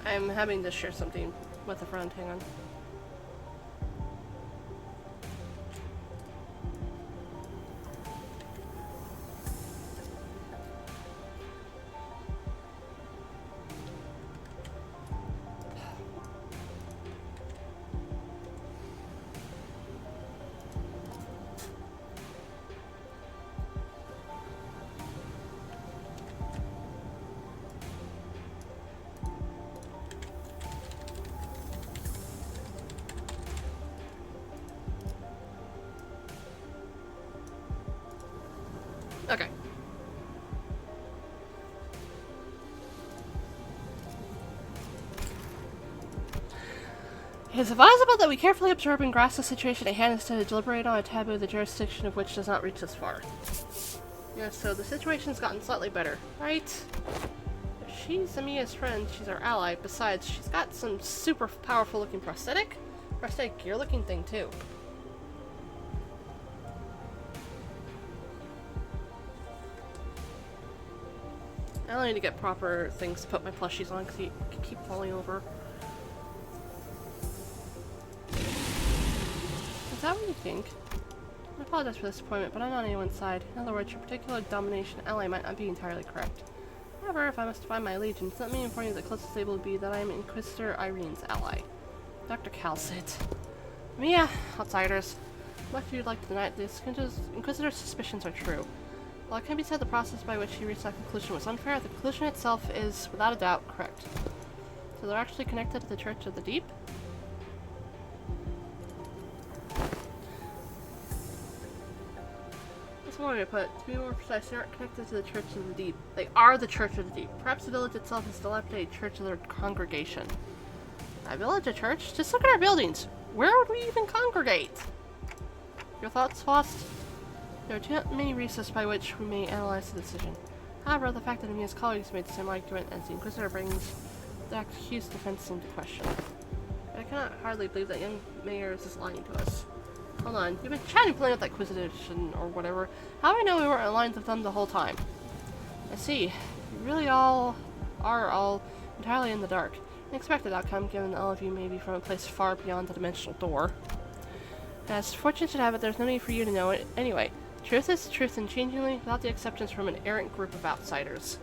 Speaker 1: I'm having to share something with a friend, hang on. Okay. It is advisable that we carefully observe and grasp the situation at hand instead of deliberate on a taboo the jurisdiction of which does not reach this far. Yeah, so the situation's gotten slightly better, right? If she's Amiya's friend, she's our ally. Besides, she's got some super powerful looking prosthetic gear looking thing too. I need to get proper things to put my plushies on because they keep falling over. Is that what you think? I apologize for the disappointment, but I'm not on anyone's side. In other words, your particular domination ally might not be entirely correct. However, if I must find my allegiance, let me inform you that closest able would be that I am Inquisitor Irene's ally, Dr. Calcit. Mia, outsiders. Much you'd like to deny it, this Inquisitor's suspicions are true. While it can be said the process by which he reached that conclusion was unfair, the conclusion itself is, without a doubt, correct. So they're actually connected to the Church of the Deep? One way to put it. To be more precise, they aren't connected to the Church of the Deep. They are the Church of the Deep. Perhaps the village itself is a dilapidated church of their congregation. A village, a church? Just look at our buildings. Where would we even congregate? Your thoughts, Faust? There are too many reasons by which we may analyze the decision. However, the fact that Amiya's colleagues made the same argument as the Inquisitor brings the accused defense into question. I cannot hardly believe that young Mayors is lying to us. Hold on, you've been chatting playing with that Quisition or whatever. How do I know we weren't aligned with them the whole time? I see. You really are all entirely in the dark. An expected outcome, given that all of you may be from a place far beyond the dimensional door. As fortune should have it, there's no need for you to know it anyway. Truth is truth unchangingly, without the acceptance from an errant group of outsiders.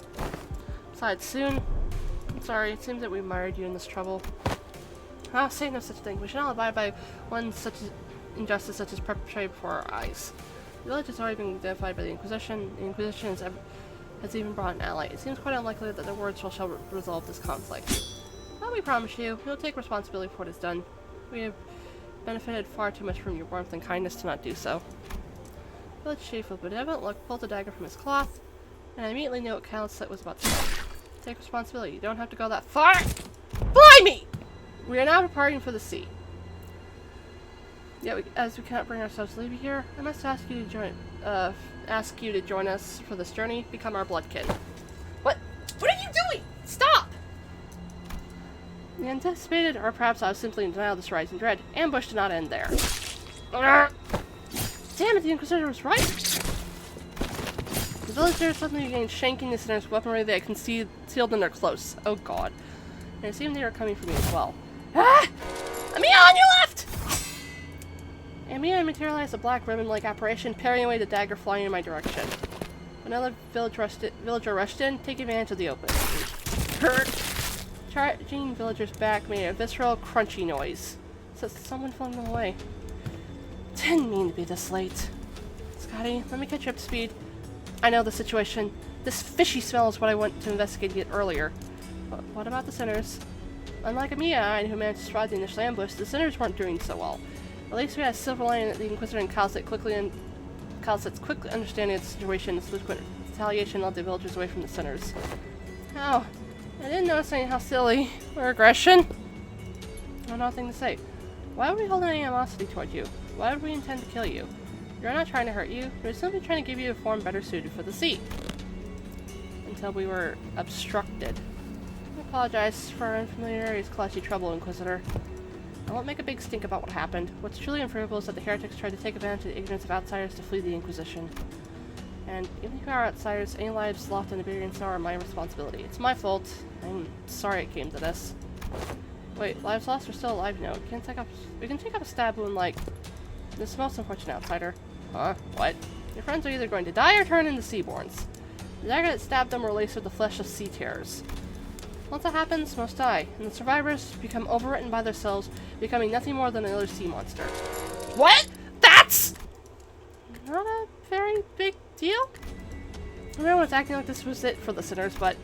Speaker 1: Besides, soon... I'm sorry, it seems that we mired you in this trouble. Ah, say no such thing. We should not abide by one such injustice such as perpetrated before our eyes. The village has already been identified by the Inquisition. The Inquisition has even brought an ally. It seems quite unlikely that their words shall resolve this conflict. But we promise you, we will take responsibility for what is done. We have benefited far too much from your warmth and kindness to not do so. The village chief with a benevolent look pulled a dagger from his cloth, and I immediately knew what Calcit was about to say. Take responsibility. You don't have to go that far. Blimey! We are now departing for the sea. Yet, as we cannot bring ourselves to leave you here, I must ask you to join us for this journey. Become our bloodkin. What? What are you doing? Stop! The anticipated, or perhaps I was simply in denial of this rising dread. Ambush did not end there. Damn it, the Inquisitor was right. The villagers suddenly began shanking the sinners with weaponry they had concealed in their clothes. Oh god. And it seemed they were coming for me as well. Ah! Amiya, on your left! Amiya materialized a black ribbon-like apparition, parrying away the dagger flying in my direction. Another villager rushed in, taking advantage of the opening. Charging villagers back made a visceral, crunchy noise. So someone flung them away. Didn't mean to be this late. Scotty, let me catch you up to speed. I know the situation. This fishy smell is what I went to investigate earlier. But what about the sinners? Unlike Amiya, who managed to survive the initial ambush, the sinners weren't doing so well. At least we had a silver lining that the Inquisitor and Calcit's quick understanding of the situation and subsequent retaliation led the villagers away from the sinners. How? I didn't notice anything silly or aggression. I have nothing to say. Why would we hold any animosity toward you? Why would we intend to kill you? We're not trying to hurt you. We're simply trying to give you a form better suited for the sea. Until we were obstructed. I apologize for our unfamiliarity's caused you trouble, Inquisitor. I won't make a big stink about what happened. What's truly unforgivable is that the heretics tried to take advantage of the ignorance of outsiders to flee the Inquisition. And even if you are outsiders, any lives lost in the Iberian Snow are my responsibility. It's my fault. I'm sorry it came to this. Wait, lives lost are still alive, you know. We can take up a stab wound like this is most unfortunate outsider. Huh? What? Your friends are either going to die or turn into Seaborns. The dagger that stabbed them were laced with the flesh of sea terrors. Once that happens, most die, and the survivors become overwritten by themselves, becoming nothing more than another sea monster. What? That's not a very big deal? Everyone was acting like this was it for the sinners, but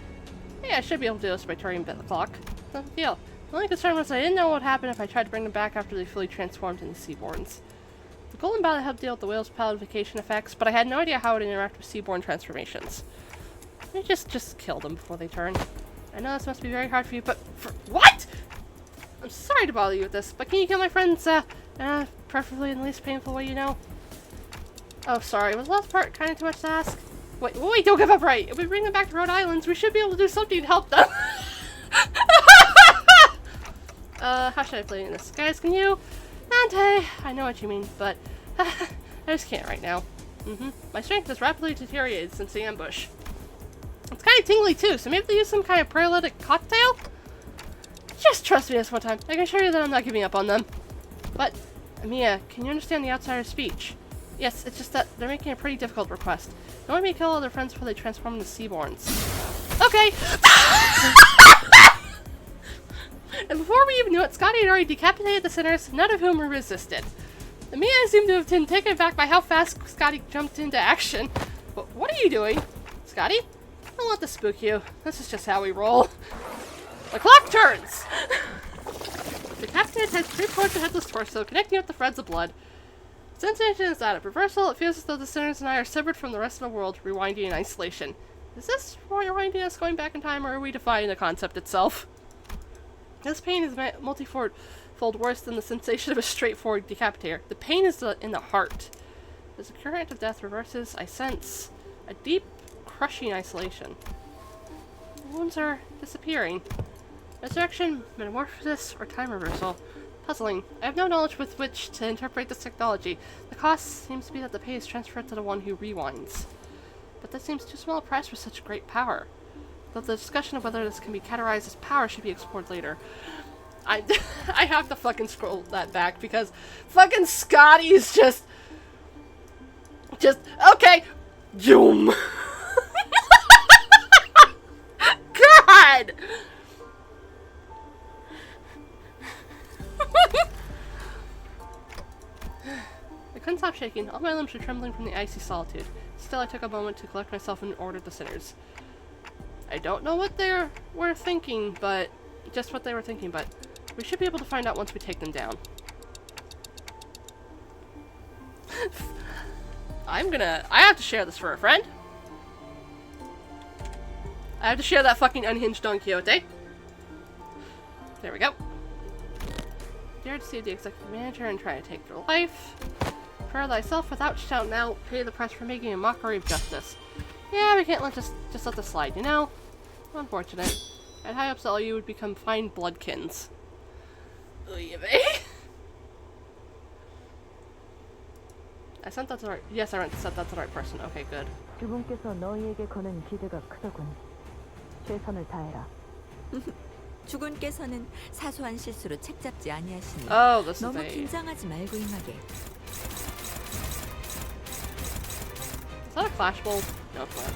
Speaker 1: hey, I should be able to do this by turning the clock. No big deal. The only concern was I didn't know what would happen if I tried to bring them back after they fully transformed into Seaborns. The golden ballot helped deal with the whale's palification effects, but I had no idea how it would interact with seaborne transformations. Let me just kill them before they turn. I know this must be very hard for you, but for what? I'm sorry to bother you with this, but can you kill my friends, preferably in the least painful way you know? Oh, sorry, was the last part kind of too much to ask? Wait, don't give up right! If we bring them back to Rhode Islands, we should be able to do something to help them! How should I play this? Guys, can you? Dante, I know what you mean, but I just can't right now. My strength has rapidly deteriorated since the ambush. It's kind of tingly too, so maybe they use some kind of paralytic cocktail? Just trust me this one time. I can assure you that I'm not giving up on them. But, Mia, can you understand the outsider's speech? Yes, it's just that they're making a pretty difficult request. They want me to kill all their friends before they transform into seaborns. Okay! And before we even knew it, Scotty had already decapitated the sinners, none of whom were resisted. Mia seemed to have been taken aback by how fast Scotty jumped into action. But what are you doing? Scotty? Don't let this spook you. This is just how we roll. The clock turns! The decapitated head three-pointed headless torso, connecting with the threads of blood. Sensation is out of reversal. It feels as though the sinners and I are severed from the rest of the world, rewinding in isolation. Is this rewinding us going back in time, or are we defining the concept itself? This pain is multifold worse than the sensation of a straightforward decapitator. The pain is in the heart. As the current of death reverses, I sense a deep, crushing isolation. The wounds are disappearing. Resurrection, metamorphosis, or time reversal. Puzzling. I have no knowledge with which to interpret this technology. The cost seems to be that the pain is transferred to the one who rewinds. But that seems too small a price for such great power. Though the discussion of whether this can be categorized as power should be explored later. I have to fucking scroll that back because fucking Scotty's just okay. Zoom. God. I couldn't stop shaking. All my limbs were trembling from the icy solitude. Still, I took a moment to collect myself and ordered the sinners. I don't know what they were thinking, but just what they were thinking, but we should be able to find out once we take them down. I have to share this for a friend. I have to share that fucking unhinged Don Quixote. There we go. Dare to see the executive manager and try to take their life. Prepare thyself without shouting out. Pay the price for making a mockery of justice. Yeah, we can't just let this slide, you know? Unfortunate. I had high hopes that all you would become fine bloodkins. I sent that to the right. Yes, I sent that to the right person. Okay, good.
Speaker 8: 주분께서 너희에게 거는 기대가 크더군. 최선을 다해라.
Speaker 2: 주군께서는 사소한 실수로 책잡지 아니하시니
Speaker 1: Oh, this is
Speaker 2: 너무
Speaker 1: a...
Speaker 2: 긴장하지 말고 임하게.
Speaker 1: Is that a flashbulb? No, it's not.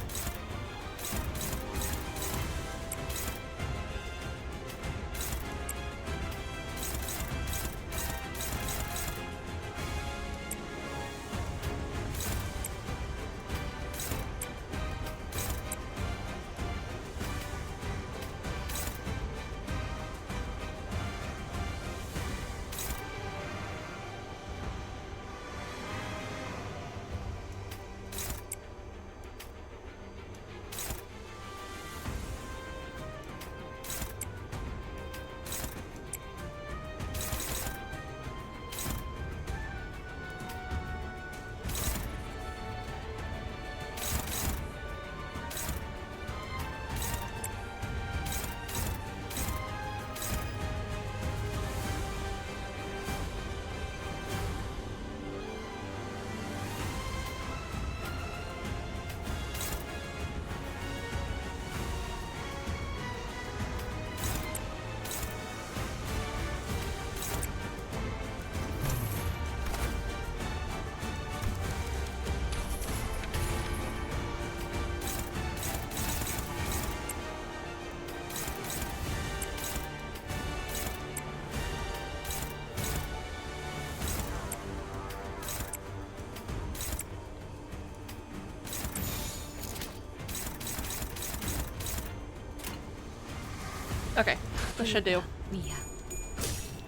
Speaker 1: Okay, this should do.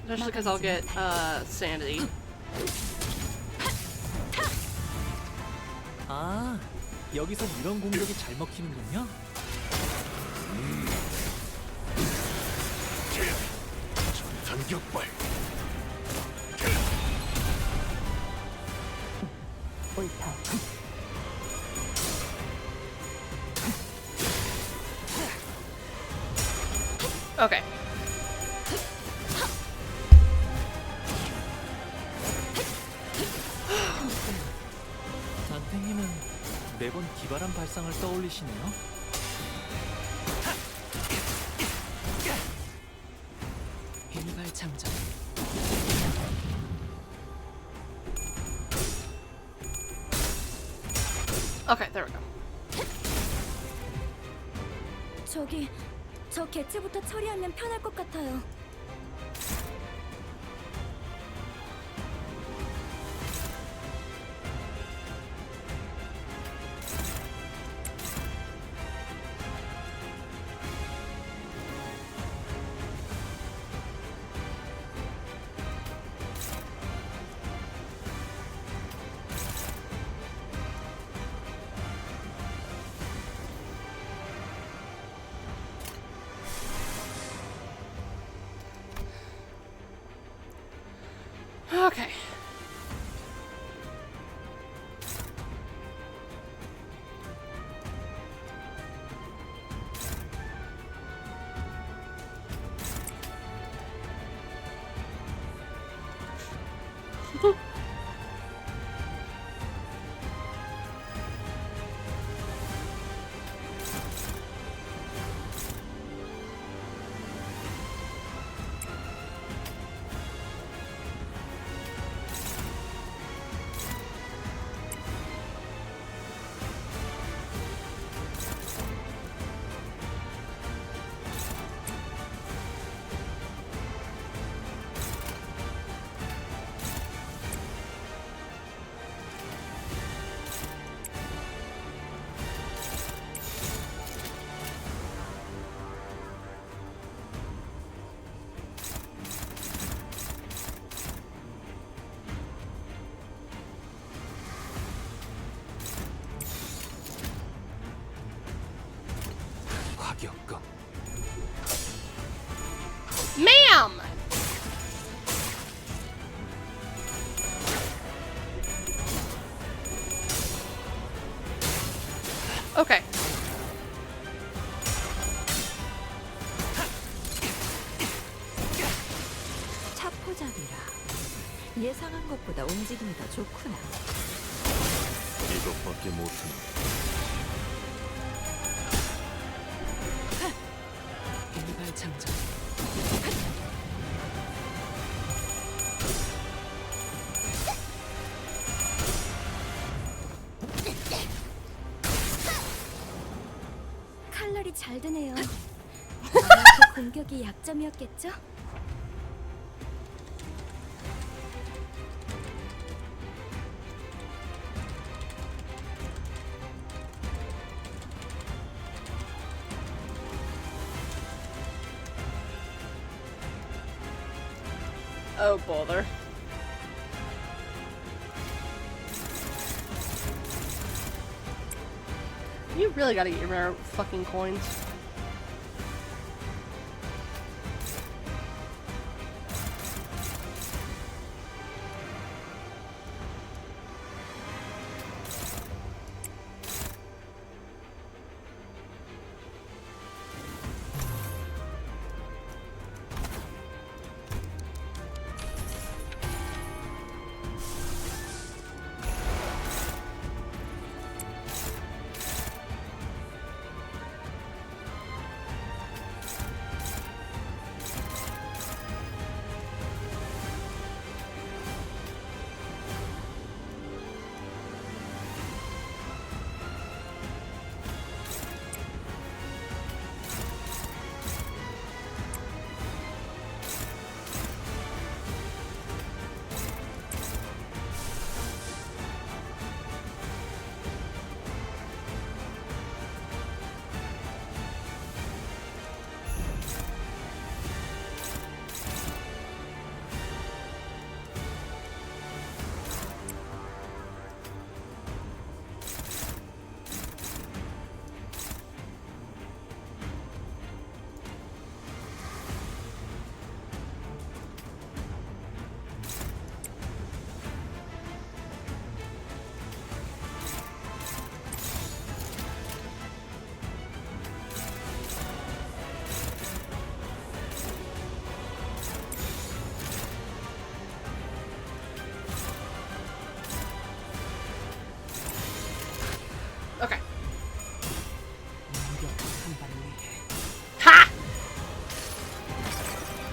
Speaker 1: Especially because I'll get sanity.
Speaker 3: 아, 여기서 이런 공격이 잘 먹히는군요.
Speaker 4: 전격발.
Speaker 8: 옳다.
Speaker 1: Okay.
Speaker 3: 단탱님은 매번 기발한 발상을 떠올리시네요.
Speaker 6: 일발장전.
Speaker 1: Okay, there we go.
Speaker 7: 저 개체부터 처리하면 편할 것 같아요.
Speaker 1: Okay.
Speaker 5: 화격검.
Speaker 1: Ma'am! Okay.
Speaker 2: 차포잡이라. 예상한 것보다 움직임이 더 좋구나.
Speaker 4: 이것밖에 못하는.
Speaker 6: 일발장전.
Speaker 7: 칼날이 잘 드네요. 그 공격이 약점이었겠죠?
Speaker 1: Oh, bother. You really gotta get your rare fucking coins.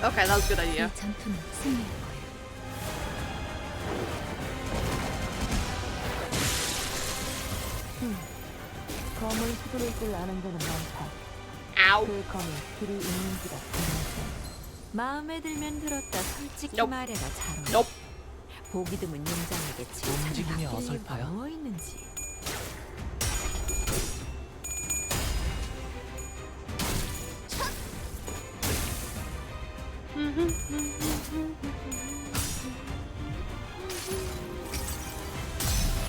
Speaker 1: Okay, that was a good idea.
Speaker 2: 이 전투는 승리할 거야.
Speaker 8: 검을 휘두를 줄 아는 자는 많다.
Speaker 1: Ow.
Speaker 8: 그 검이 길이 있는지가 중요해.
Speaker 2: 마음에 들면 들었다. 솔직히
Speaker 1: Nope.
Speaker 2: 말해라 잘.
Speaker 1: Nope.
Speaker 2: 보기 드문 용장에게
Speaker 3: 움직임이
Speaker 2: 칭찬을 아낄
Speaker 3: 어설퍼요.
Speaker 2: 이유가 뭐 있는지.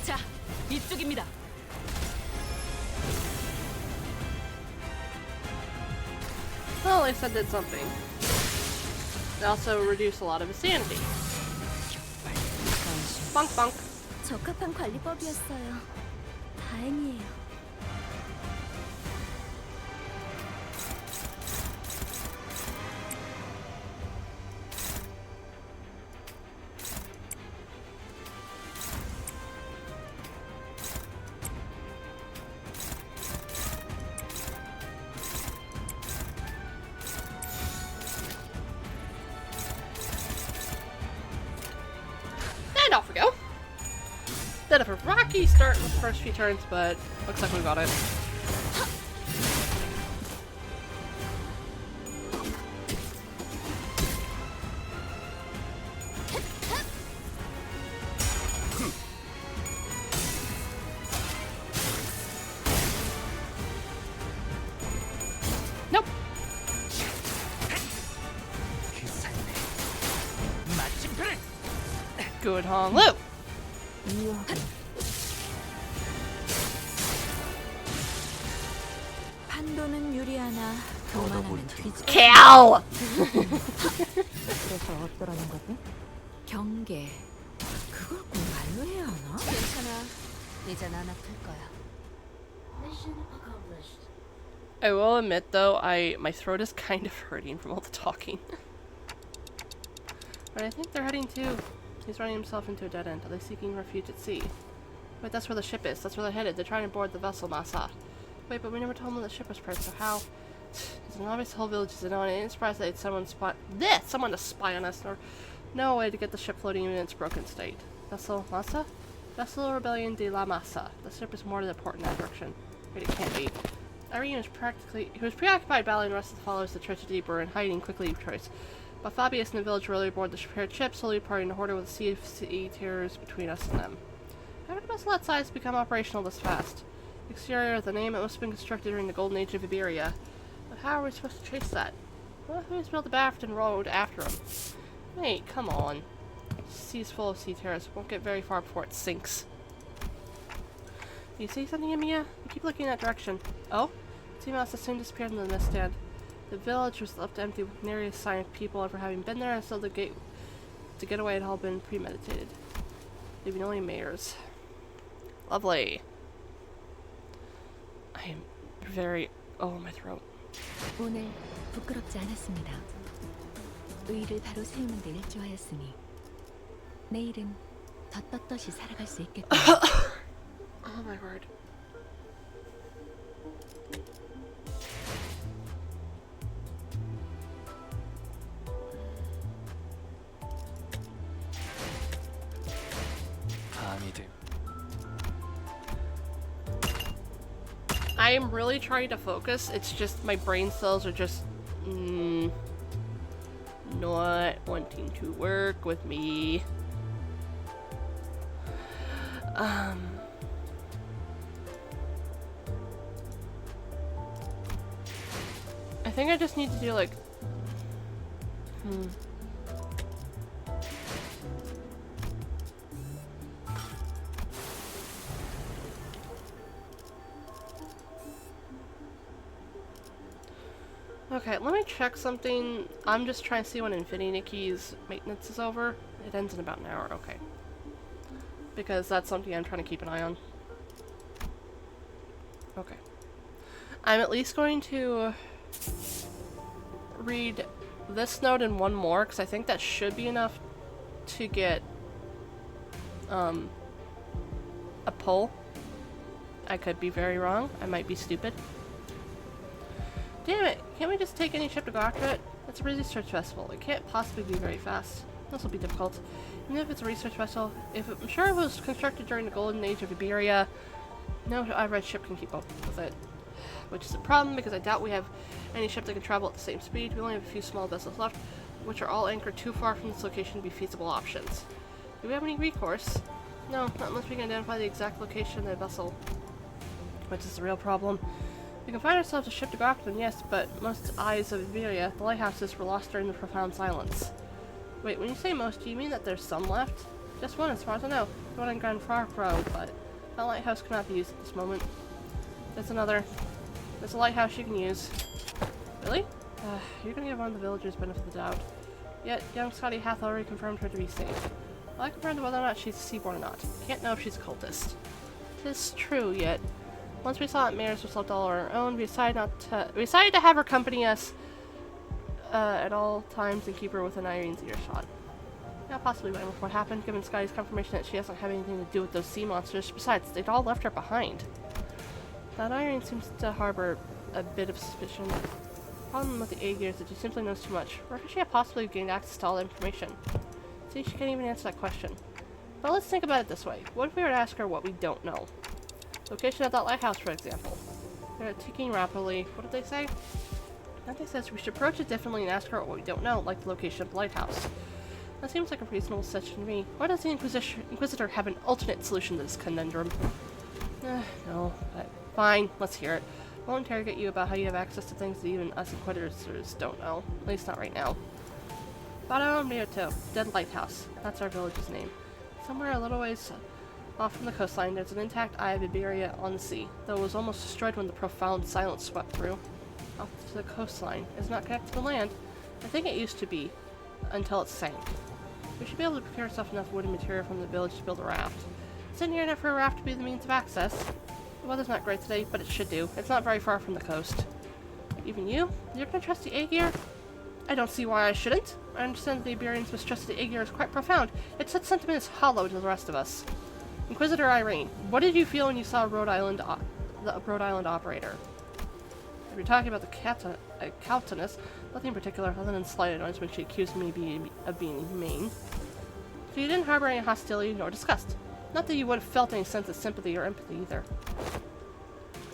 Speaker 2: 자, 이쪽입니다.
Speaker 1: Well, at least I did something. It also reduced a lot of his sanity. Bonk bonk.
Speaker 7: 적합한 관리법이었어요. 다행이에요.
Speaker 1: And off we go. Bit of a rocky start with the first few turns, but looks like we got it. Nope.
Speaker 5: 그 삶의 마침표를
Speaker 1: Good Hong Lu.
Speaker 8: 이유하고
Speaker 2: 판도는 유리하나 교만하는 뒤지.
Speaker 1: Cow.
Speaker 8: 그래서 어쩌라는 거지?
Speaker 2: 경계. 그걸 꼭 말로 해야 하나? 괜찮아. 이젠 안 아플 거야.
Speaker 1: I will admit though, my throat is kind of hurting from all the talking. But I think they're heading to. He's running himself into a dead end. Are they seeking refuge at sea? Wait, that's where the ship is. That's where they're headed. They're trying to board the vessel, Masa. Wait, but we never told them the ship was prepped, so how? There's an obvious whole village is in on it. I ain't surprised that it's someone to spy on us, or no way to get the ship floating even in its broken state. Vessel Masa? Vessel Rebellion de la Masa. The ship is more to the port in that direction. Wait, it can't be. Irene was preoccupied battling the rest of the followers of the Church of Deeper and hiding quickly choice. But Fabius and the village were early aboard the prepared ship, slowly parting the horde with a sea of sea terrors between us and them. How did a vessel that size become operational this fast? Exterior, the name, it must have been constructed during the golden age of Iberia. But how are we supposed to trace that? Well, who's built the Bafton Road after him? Wait, come on. The sea's full of sea terrors. Won't get very far before it sinks. Do you see something, Emiya? You keep looking in that direction. Oh? Sea mouse has soon disappeared in the mist stand. The village was left empty with nary a sign of people ever having been there, and so the getaway had all been premeditated. Leaving only mares. Lovely. I am very... Oh, my throat.
Speaker 2: 오늘 부끄럽지 않았습니다. 의의를 바로 세우는 데 일조하였으니 내일은 더 떳떳이 살아갈 수 있겠다.
Speaker 1: Oh my word.
Speaker 3: 밤이 됨.
Speaker 1: I am really trying to focus. It's just my brain cells are just not wanting to work with me. I think I just need to do like Okay, let me check something. I'm just trying to see when Infinity Nikki's maintenance is over. It ends in about an hour, okay. Because that's something I'm trying to keep an eye on. Okay. I'm at least going to read this note and one more, because I think that should be enough to get a pull. I could be very wrong. I might be stupid. Damn it! Can't we just take any ship to go after it? It's a research vessel. It can't possibly be very fast. This will be difficult. Even if it's a research vessel, I'm sure it was constructed during the golden age of Iberia, no Irish ship can keep up with it. Which is a problem because I doubt we have any ship that can travel at the same speed. We only have a few small vessels left, which are all anchored too far from this location to be feasible options. Do we have any recourse? No, not unless we can identify the exact location of the vessel. Which is the real problem. We can find ourselves a ship to go after them, yes, but most eyes of Iberia, the lighthouses, were lost during the profound silence. Wait, when you say most, do you mean that there's some left? Just one, as far as I know. The one in Grand Road, but that lighthouse cannot be used at this moment. There's another. There's a lighthouse you can use. Really? You're gonna give one of the villagers benefit of the doubt. Yet, young Scotty hath already confirmed her to be safe. Well, I confirmed whether or not she's a seaborn or not. Can't know if she's a cultist. Tis true, yet once we saw that Mares was left all on her own, we decided to have her accompany us at all times and keep her within Irene's earshot. Yeah, possibly blame her for what happened, given Scotty's confirmation that she doesn't have anything to do with those sea monsters. Besides, they'd all left her behind. That Irene seems to harbor a bit of suspicion. The problem with the Aegir is that she simply knows too much. Where could she have possibly gained access to all the information? See, she can't even answer that question. But let's think about it this way. What if we were to ask her what we don't know? Location of that lighthouse, for example. They're ticking rapidly. What did they say? Dante says we should approach it differently and ask her what we don't know, like the location of the lighthouse. That seems like a reasonable suggestion to me. Why does the Inquisitor have an alternate solution to this conundrum? No, but fine, let's hear it. I won't interrogate you about how you have access to things that even us Inquisitors don't know. At least not right now. Bado Mioto, Dead Lighthouse. That's our village's name. Somewhere a little ways off from the coastline, there's an intact eye of Iberia on the sea, though it was almost destroyed when the profound silence swept through. Off to the coastline. It's not connected to the land. I think it used to be, until it sank. We should be able to procure ourselves enough wood and material from the village to build a raft. Sitting here enough for a raft to be the means of access. The weather's not great today, but it should do. It's not very far from the coast. Even you? You're gonna trust the Aegir? I don't see why I shouldn't. I understand that the Iberians' mistrust of the Aegir is quite profound, yet such sentiment is hollow to the rest of us. Inquisitor Irene, what did you feel when you saw the Rhode Island operator? If you're talking about the Countess, nothing in particular other than slight annoyance when she accused me of being inhumane. So you didn't harbor any hostility nor disgust. Not that you would have felt any sense of sympathy or empathy either.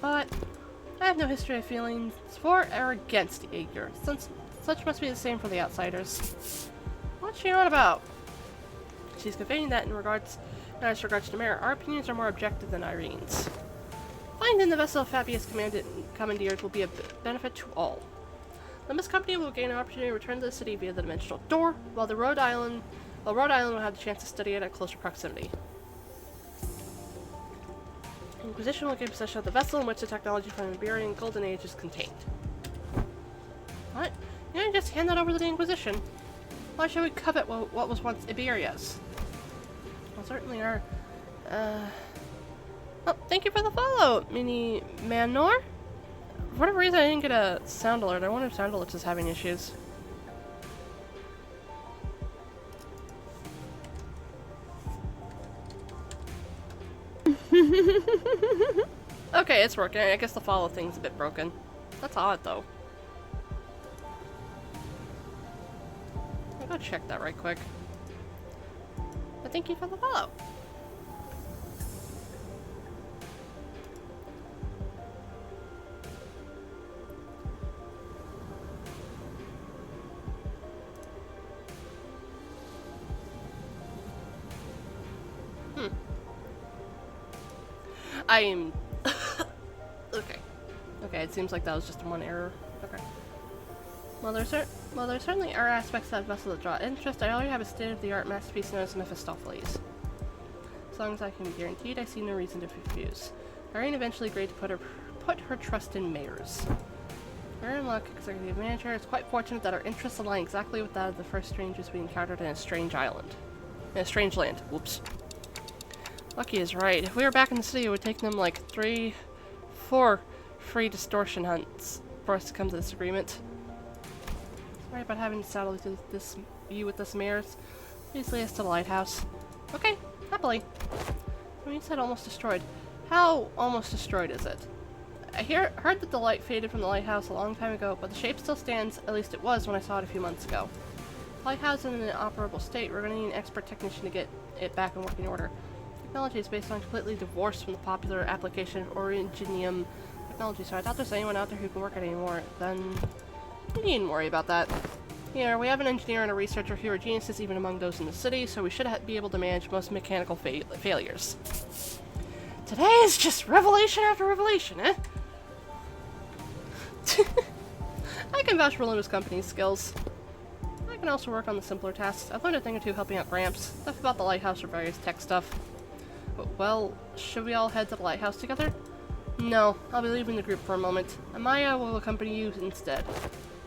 Speaker 1: But I have no history of feelings for or against the Aegir, since such must be the same for the outsiders. What's she on about? She's conveying that as regards to Mare, our opinions are more objective than Irene's. Finding the vessel Fabius commandeered will be a benefit to all. The Mist Company will gain an opportunity to return to the city via the dimensional door, while Rhode Island will have the chance to study it at closer proximity. The Inquisition will gain possession of the vessel in which the technology from the Iberian Golden Age is contained. What? You didn't just hand that over to the Inquisition? Why should we covet what was once Iberia's? Well, certainly our, Oh, thank you for the follow, Mini Manor. For whatever reason, I didn't get a sound alert. I wonder if sound alerts is having issues. Okay, it's working. I guess the follow thing's a bit broken. That's odd, though. I'll go check that right quick. But thank you for the follow. I'm okay. Okay, it seems like that was just one error. Okay. Well, there certainly are aspects of that vessel that draw interest. I already have a state-of-the-art masterpiece known as Mephistopheles. As long as I can be guaranteed, I see no reason to refuse. Irene eventually agreed to put her trust in Mayors. We're in luck, executive manager. It's quite fortunate that our interests align exactly with that of the first strangers we encountered in a strange island. In a strange land. Whoops. Lucky is right. If we were back in the city, it would take them like 3-4 free distortion hunts for us to come to this agreement. Sorry about having to saddle you with this Mares. Please lead us to the lighthouse. Okay, happily. When you said almost destroyed, how almost destroyed is it? heard that the light faded from the lighthouse a long time ago, but the shape still stands, at least it was when I saw it a few months ago. The lighthouse is in an operable state. We're going to need an expert technician to get it back in working order. Technology is based on completely divorced from the popular application of Originium technology, so I doubt there's anyone out there who can work it anymore. Then you needn't worry about that. Here, we have an engineer and a researcher who are geniuses even among those in the city, so we should be able to manage most mechanical failures. Today is just revelation after revelation, eh? I can vouch for Luna's company's skills. I can also work on the simpler tasks. I've learned a thing or two helping out Gramps. Stuff about the lighthouse or various tech stuff. But, well, should we all head to the lighthouse together? No, I'll be leaving the group for a moment. Amaya will accompany you instead.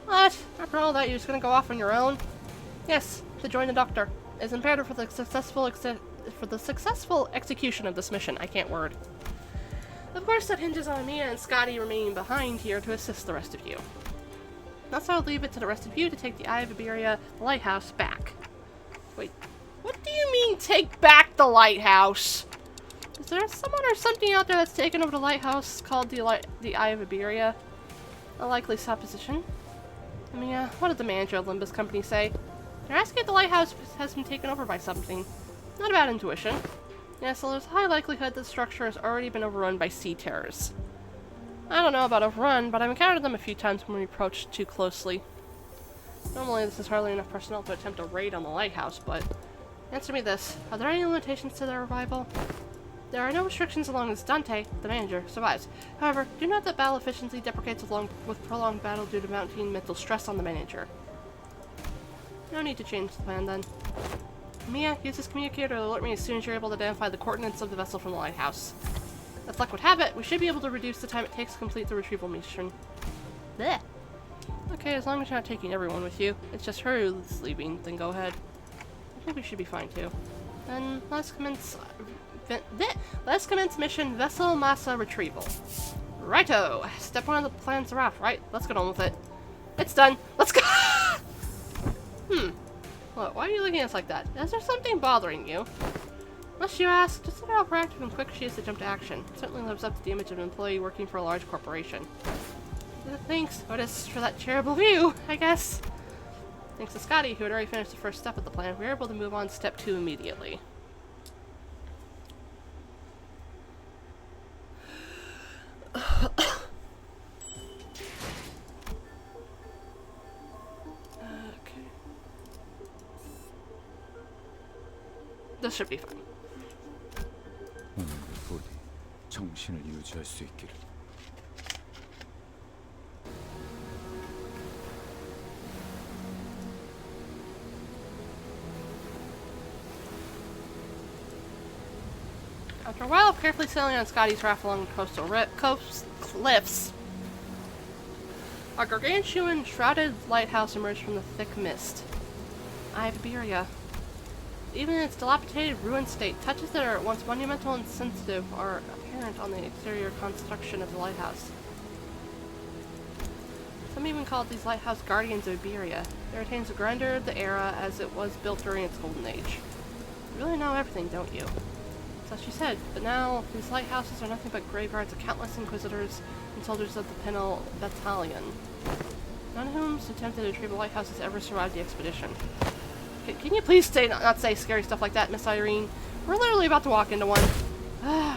Speaker 1: What? After all that, you're just gonna go off on your own? Yes, to join the doctor. It's imperative for the successful execution of this mission. I can't word. Of course, that hinges on Mia and Scotty remaining behind here to assist the rest of you. Thus, I'll leave it to the rest of you to take the Eye of Iberia, the lighthouse, back. Wait, what do you mean, take back the lighthouse? Is there someone or something out there that's taken over the lighthouse called the Eye of Iberia? A likely supposition. Mia, what did the manager of Limbus Company say? They're asking if the lighthouse has been taken over by something. Not a bad intuition. Yeah, so there's a high likelihood that the structure has already been overrun by sea terrors. I don't know about overrun, but I've encountered them a few times when we approached too closely. Normally this is hardly enough personnel to attempt a raid on the lighthouse, but answer me this. Are there any limitations to their arrival? There are no restrictions as long as Dante, the manager, survives. However, do note that battle efficiency deprecates along with prolonged battle due to mounting mental stress on the manager. No need to change the plan then. Mia, use this communicator to alert me as soon as you're able to identify the coordinates of the vessel from the lighthouse. If luck would have it, we should be able to reduce the time it takes to complete the retrieval mission. Blech. Okay, as long as you're not taking everyone with you. It's just her who's leaving, then go ahead. I think we should be fine too. Then let's commence mission Vessel Massa Retrieval. Righto! Step 1 of the plans are off, right? Let's get on with it. It's done! Let's go! What, why are you looking at us like that? Is there something bothering you? Unless you ask, just look at how proactive and quick she is to jump to action. It certainly lives up to the image of an employee working for a large corporation. Thanks, Otis, for that charitable view, I guess. Thanks to Scotty, who had already finished the first step of the plan, we were able to move on to step 2 immediately. This should be fine.
Speaker 4: 오늘 부디 정신을 유지할 수 있기를.
Speaker 1: After a while of carefully sailing on Scotty's raft along the coastal cliffs, a gargantuan, shrouded lighthouse emerged from the thick mist. Eye of Iberia. Even in its dilapidated, ruined state, touches that are at once monumental and sensitive are apparent on the exterior construction of the lighthouse. Some even call these lighthouse guardians of Iberia. It retains the grandeur of the era as it was built during its golden age. You really know everything, don't you? So she said, but now these lighthouses are nothing but graveyards of countless inquisitors and soldiers of the Penal Battalion. None of whom's attempted to retrieve a lighthouse has ever survived the expedition. Can you please not say scary stuff like that, Miss Irene? We're literally about to walk into one.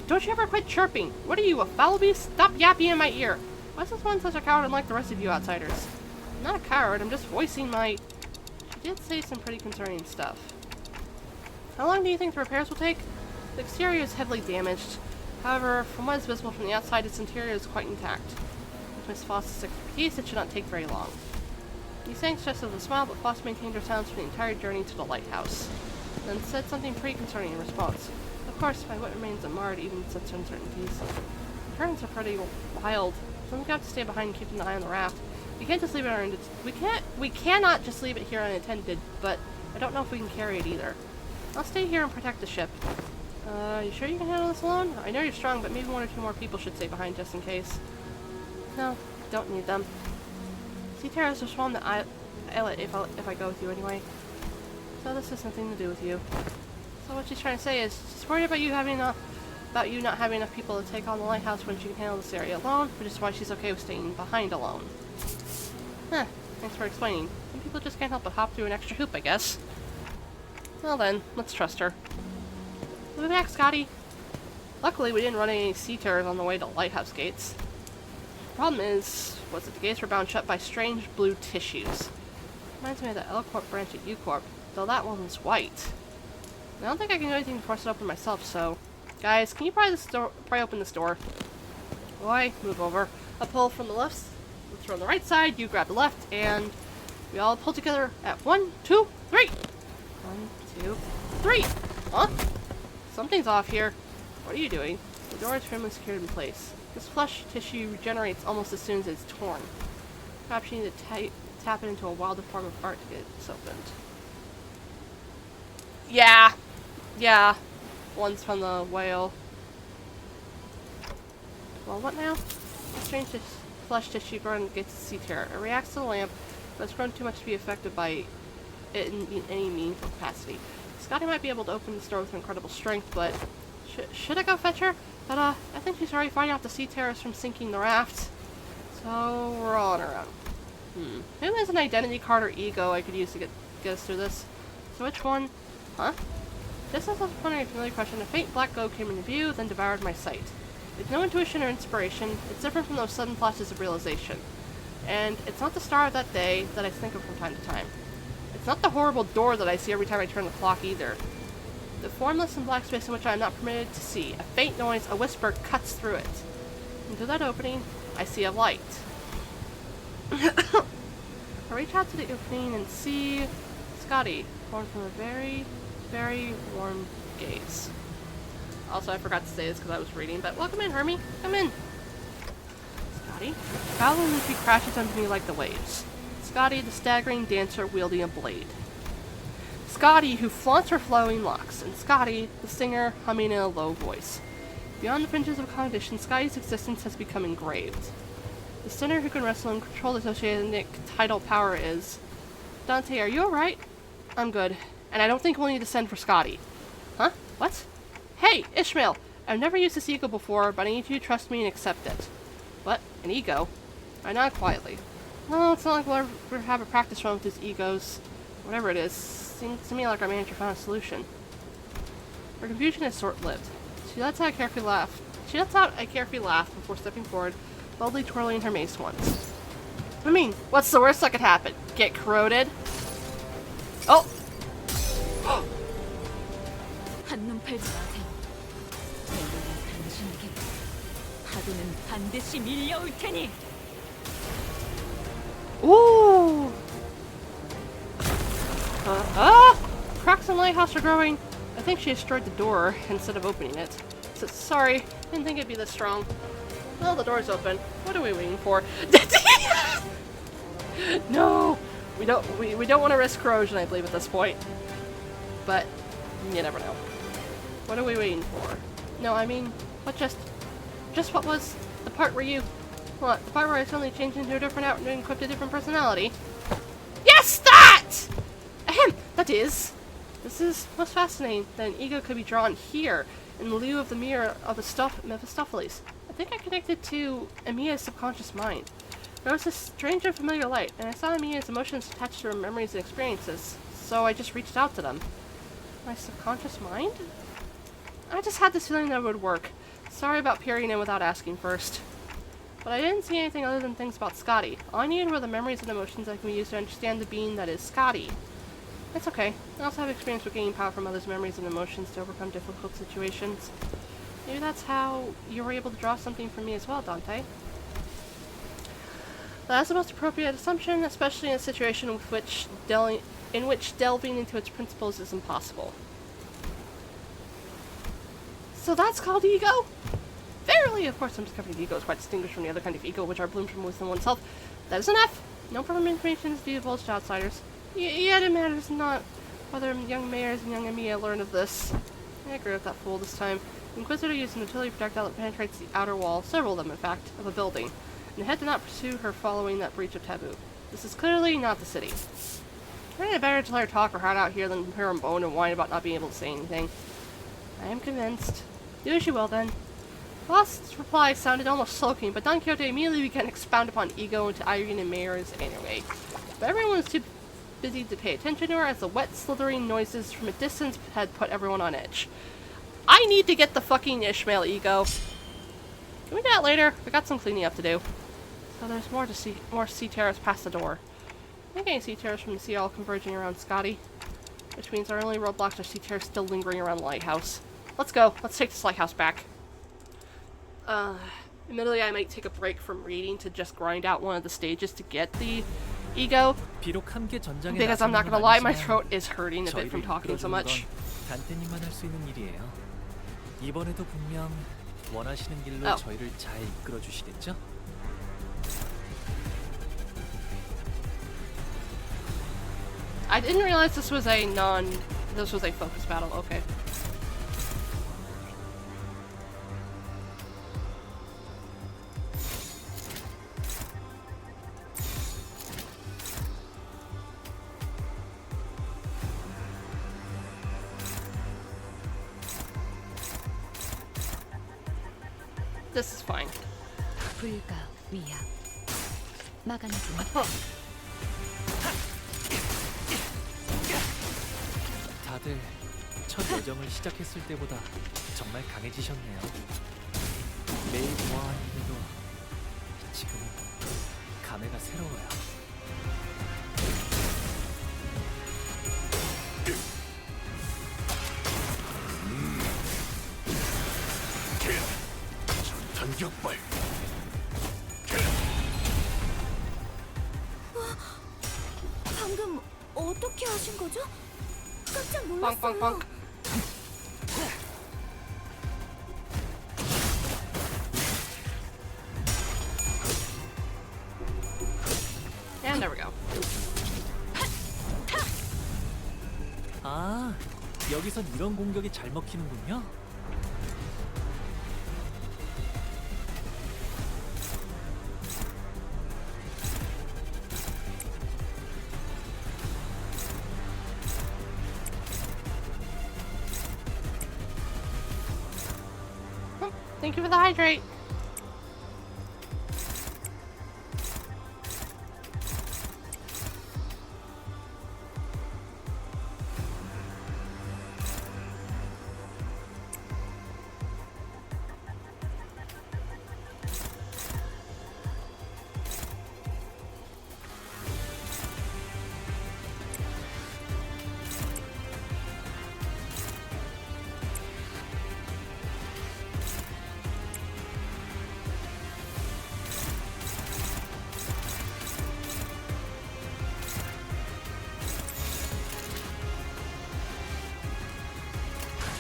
Speaker 1: Don't you ever quit chirping. What are you, a foul beast? Stop yapping in my ear. Why is this one such a coward unlike the rest of you outsiders? I'm not a coward, I'm just voicing my... She did say some pretty concerning stuff. How long do you think the repairs will take? The exterior is heavily damaged. However, from what is visible from the outside, its interior is quite intact. With Miss Foss's expertise, it should not take very long. He sank just with a smile, but Foss maintained her silence for the entire journey to the lighthouse, then said something pretty concerning in response. Of course, my wit remains unmarred even with such uncertainties. The currents are pretty wild. Someone's got to stay behind and keep an eye on the raft. We can't just leave it unattended. We cannot just leave it here unattended, but I don't know if we can carry it either. I'll stay here and protect the ship. You sure you can handle this alone? I know you're strong, but maybe 1 or 2 more people should stay behind just in case. No, don't need them. Sea terrors will swarm the islet if I go with you anyway. So this has nothing to do with you. So what she's trying to say is, she's worried about you having about you not having enough people to take on the lighthouse when she can handle this area alone, which is why she's okay with staying behind alone. Huh, thanks for explaining. Some people just can't help but hop through an extra hoop, I guess. Well then, let's trust her. We'll be back, Scotty. Luckily, we didn't run any sea terrors on the way to lighthouse gates. The problem was that the gates were bound shut by strange blue tissues. Reminds me of the L Corp branch at U Corp, though that one was white. I don't think I can do anything to force it open myself, so... Guys, can you pry open this door? Boy, move over. A pull from the left, from the right side, you grab the left, and we all pull together at 1, 2, 3! 1, 2, 3! Huh? Something's off here. What are you doing? The door is firmly secured in place. This flesh tissue regenerates almost as soon as it's torn. Perhaps you need to tap it into a wilder form of art to get this opened. Yeah. Yeah. One's from the whale. Well, what now? A strange flesh tissue grown gets a sea tear. It reacts to the lamp, but it's grown too much to be affected by it in any meaningful capacity. Scotty might be able to open this door with incredible strength, but should I go fetch her? But I think she's already fighting off the sea terrors from sinking the raft. So we're all on our own. Who has an identity card or ego I could use to get us through this? So which one? Huh? Just as I was pondering a familiar question, a faint black glow came into view, then devoured my sight. It's no intuition or inspiration. It's different from those sudden flashes of realization. And it's not the star of that day that I think of from time to time. It's not the horrible door that I see every time I turn the clock either. The formless and black space in which I am not permitted to see. A faint noise, a whisper, cuts through it. And through that opening, I see a light. I reach out to the opening and see Scotty, born from a very, very warm gaze. Also, I forgot to say this because I was reading, but welcome in, Hermie. Come in. Scotty. Valiantly crashes under me like the waves. Scotty, the staggering dancer wielding a blade. Scotty, who flaunts her flowing locks, and Scotty, the singer, humming in a low voice. Beyond the fringes of cognition, Scotty's existence has become engraved. The sinner who can wrestle and control the oceanic tidal power is... Dante, are you alright? I'm good, and I don't think we'll need to send for Scotty. Huh? What? Hey, Ishmael! I've never used this ego before, but I need you to trust me and accept it. What? An ego? I nod quietly. Well, it's not like we'll ever have a practice run with these egos. Whatever it is, seems to me like our manager found a solution. Her confusion is short-lived. She lets out a carefree laugh before stepping forward, boldly twirling her mace once. I mean, what's the worst that could happen? Get corroded? Oh!
Speaker 6: 한눈 팔지 마세요. 내가 당신에게 파도는 반드시 밀려올 테니.
Speaker 1: Ooh! Cracks in the lighthouse are growing. I think she destroyed the door instead of opening it. So, sorry, didn't think it'd be this strong. Well, the door's open. What are we waiting for? No! We don't want to risk corrosion, I believe, at this point. But you never know. What are we waiting for? No, I mean, what just what was the part where you... What, the part where I suddenly changed into a different outfit and equipped a different personality? Yes, that! Ahem, that is. This is most fascinating that an ego could be drawn here, in lieu of the mirror of Mephistopheles. I think I connected to Emiya's subconscious mind. There was this strange and familiar light, and I saw Emiya's emotions attached to her memories and experiences, so I just reached out to them. My subconscious mind? I just had this feeling that it would work. Sorry about peering in without asking first. But I didn't see anything other than things about Scotty. All I needed were the memories and emotions I can use to understand the being that is Scotty. It's okay. I also have experience with gaining power from others' memories and emotions to overcome difficult situations. Maybe that's how you were able to draw something from me as well, Dante. That's the most appropriate assumption, especially in a situation in which delving into its principles is impossible. So that's called ego? Verily, of course, I'm discovering the ego is quite distinguished from the other kind of ego which are bloomed from within oneself. That is enough. No further information is to be divulged to outsiders. Yet it matters not whether young mayors and young Emiya learn of this. I agree with that fool this time. The Inquisitor used an utility projectile that penetrates the outer wall, several of them in fact, of a building, and the head did not pursue her following that breach of taboo. This is clearly not the city. I think I'd better to let her talk or hide out here than hear him bone and whine about not being able to say anything. I am convinced. Do as you will then. The last reply sounded almost sulking, but Don Quixote immediately began to expound upon ego into Irene and Mayor's anyway. But everyone was too busy to pay attention to her, as the wet, slithering noises from a distance had put everyone on edge. I need to get the fucking Ishmael ego. Can we do that later? I got some cleaning up to do. So there's more to see. More sea terrors past the door. I'm getting sea terrors from the sea all converging around Scotty, which means our only roadblocks are sea terrors still lingering around the lighthouse. Let's go. Let's take this lighthouse back. Admittedly, I might take a break from reading to just grind out one of the stages to get the ego.
Speaker 3: 비록 함께 전장에
Speaker 1: Because I'm not
Speaker 3: 나서는
Speaker 1: gonna
Speaker 3: 건
Speaker 1: lie, my
Speaker 3: 아니지만
Speaker 1: throat is hurting a bit from
Speaker 3: 저희를
Speaker 1: talking so
Speaker 3: 이끌어주는
Speaker 1: much.
Speaker 3: 건 단테님만 할 수 있는 일이에요. 이번에도 분명 원하시는 길로
Speaker 1: Oh.
Speaker 3: 저희를 잘 이끌어 주시겠죠?
Speaker 1: I didn't realize this was a focus battle. Okay. This is fine.
Speaker 2: 불가 위야. 막아내지 마.
Speaker 3: 다들 첫 여정을 시작했을 때보다 정말 강해지셨네요. 매일 보아하는 일도 지금은 감회가 새로워요.
Speaker 4: 전탄격발.
Speaker 7: 방금 어떻게 하신 거죠? 깜짝 놀랐어요.
Speaker 1: Bonk. And there we go.
Speaker 3: 아, 여기선 이런 공격이 잘 먹히는군요.
Speaker 1: Thank you for the hydrate.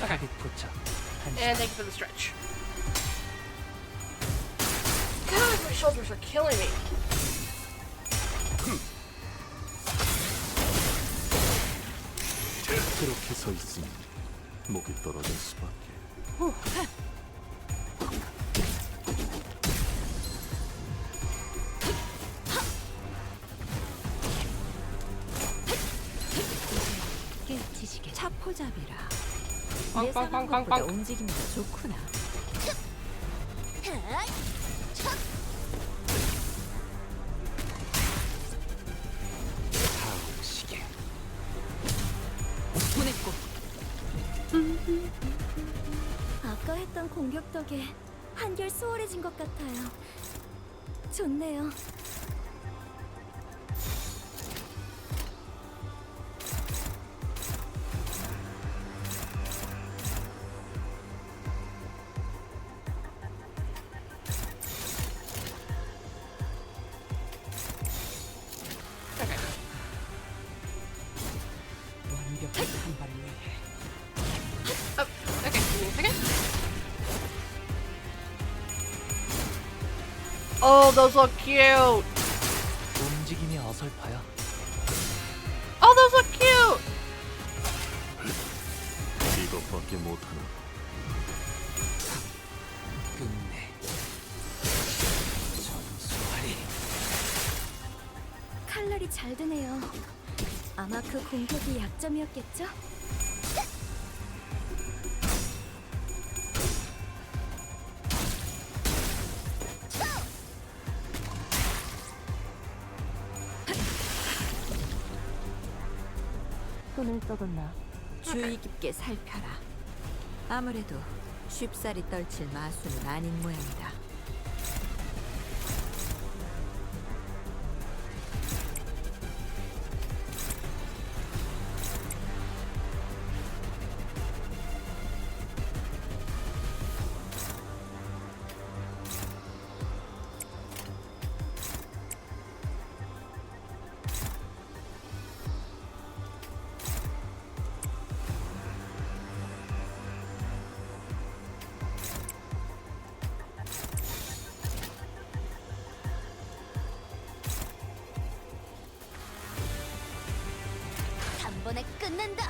Speaker 3: 타겟 포착.
Speaker 1: And thank you for the stretch. God, my shoulders are killing me.
Speaker 4: 그렇게 서 있으니 목이 떨어질 수밖에.
Speaker 2: 깨치시게.
Speaker 7: 차포잡이라.
Speaker 1: 빵,
Speaker 7: 내
Speaker 1: 빵, 빵,
Speaker 7: 사는
Speaker 1: 빵,
Speaker 7: 것보다
Speaker 1: 빵.
Speaker 7: 움직임이 더 좋구나.
Speaker 5: 다음시계.
Speaker 6: 보냈고.
Speaker 7: 아까 했던 공격 덕에 한결 수월해진 것 같아요. 좋네요.
Speaker 6: 완벽한 한 발을 위해.
Speaker 1: Oh, okay, give me a second. Oh, those look cute.
Speaker 3: 움직임이 어설퍼요.
Speaker 1: Oh, those look cute.
Speaker 4: 이것밖에 못하나.
Speaker 5: 끝내. 전수하리.
Speaker 7: 칼날이 잘 드네요. 아마 그 공격이 약점이었겠죠?
Speaker 8: 손을 써뒀나?
Speaker 2: 주의 깊게 살펴라. 아무래도 쉽사리 떨칠 마술은 아닌 모양이다.
Speaker 7: 한 번에 끝낸다.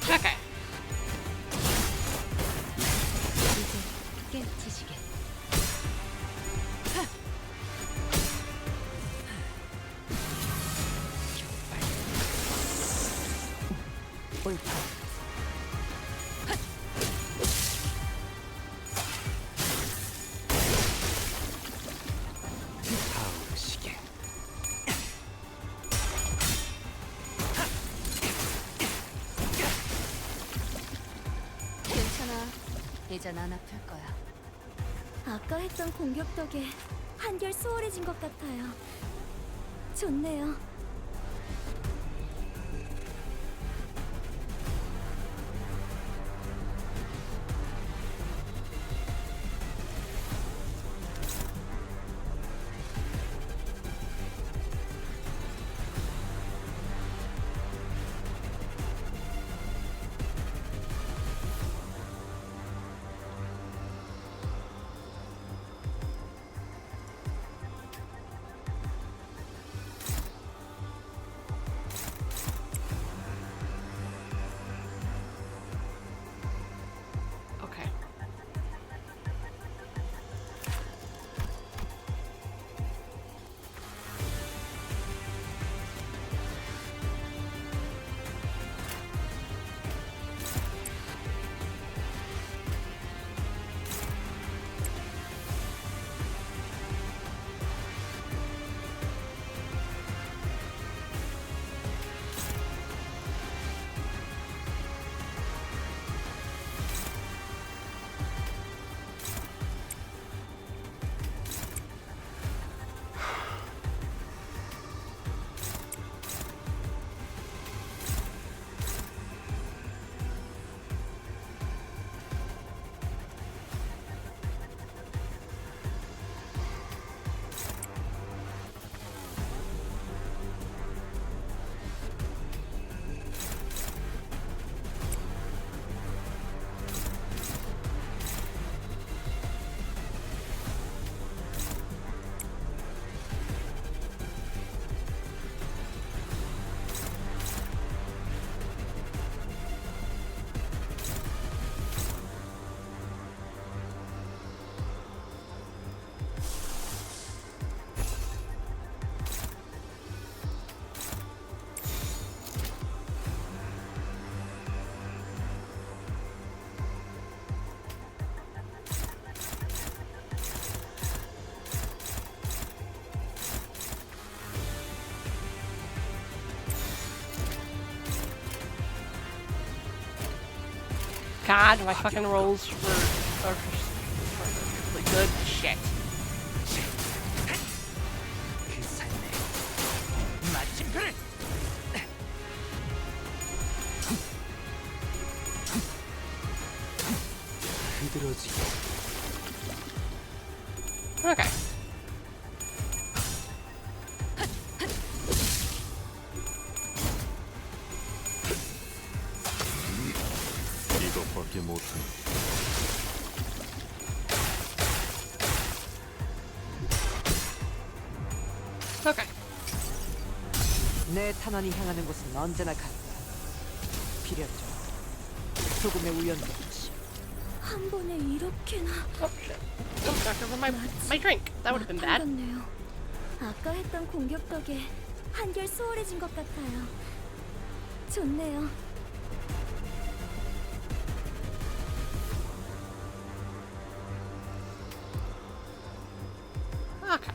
Speaker 1: Okay.
Speaker 2: 이제 깨우치시게.
Speaker 8: 옳다.
Speaker 5: 타오르시게.
Speaker 6: 괜찮아. 이젠 안 아플 거야.
Speaker 7: 아까 했던 공격 덕에 한결 수월해진 것 같아요. 좋네요.
Speaker 1: Okay. God, my fucking rolls were really good. Shit.
Speaker 5: 그 삶의 마침표를. 흐드러지게.
Speaker 1: Okay.
Speaker 4: 이것밖에 못해.
Speaker 1: Okay.
Speaker 9: 내 탄환이 향하는 곳은 언제나 같다. 필연적 소금의 우연도 없이.
Speaker 7: 한 번에 이렇게나
Speaker 1: Oh shit. Oh, knocked over my drink. That would have been bad.
Speaker 7: 같네요. 아까 했던 공격 덕에 한결 수월해진 것 같아요. 좋네요.
Speaker 1: Okay.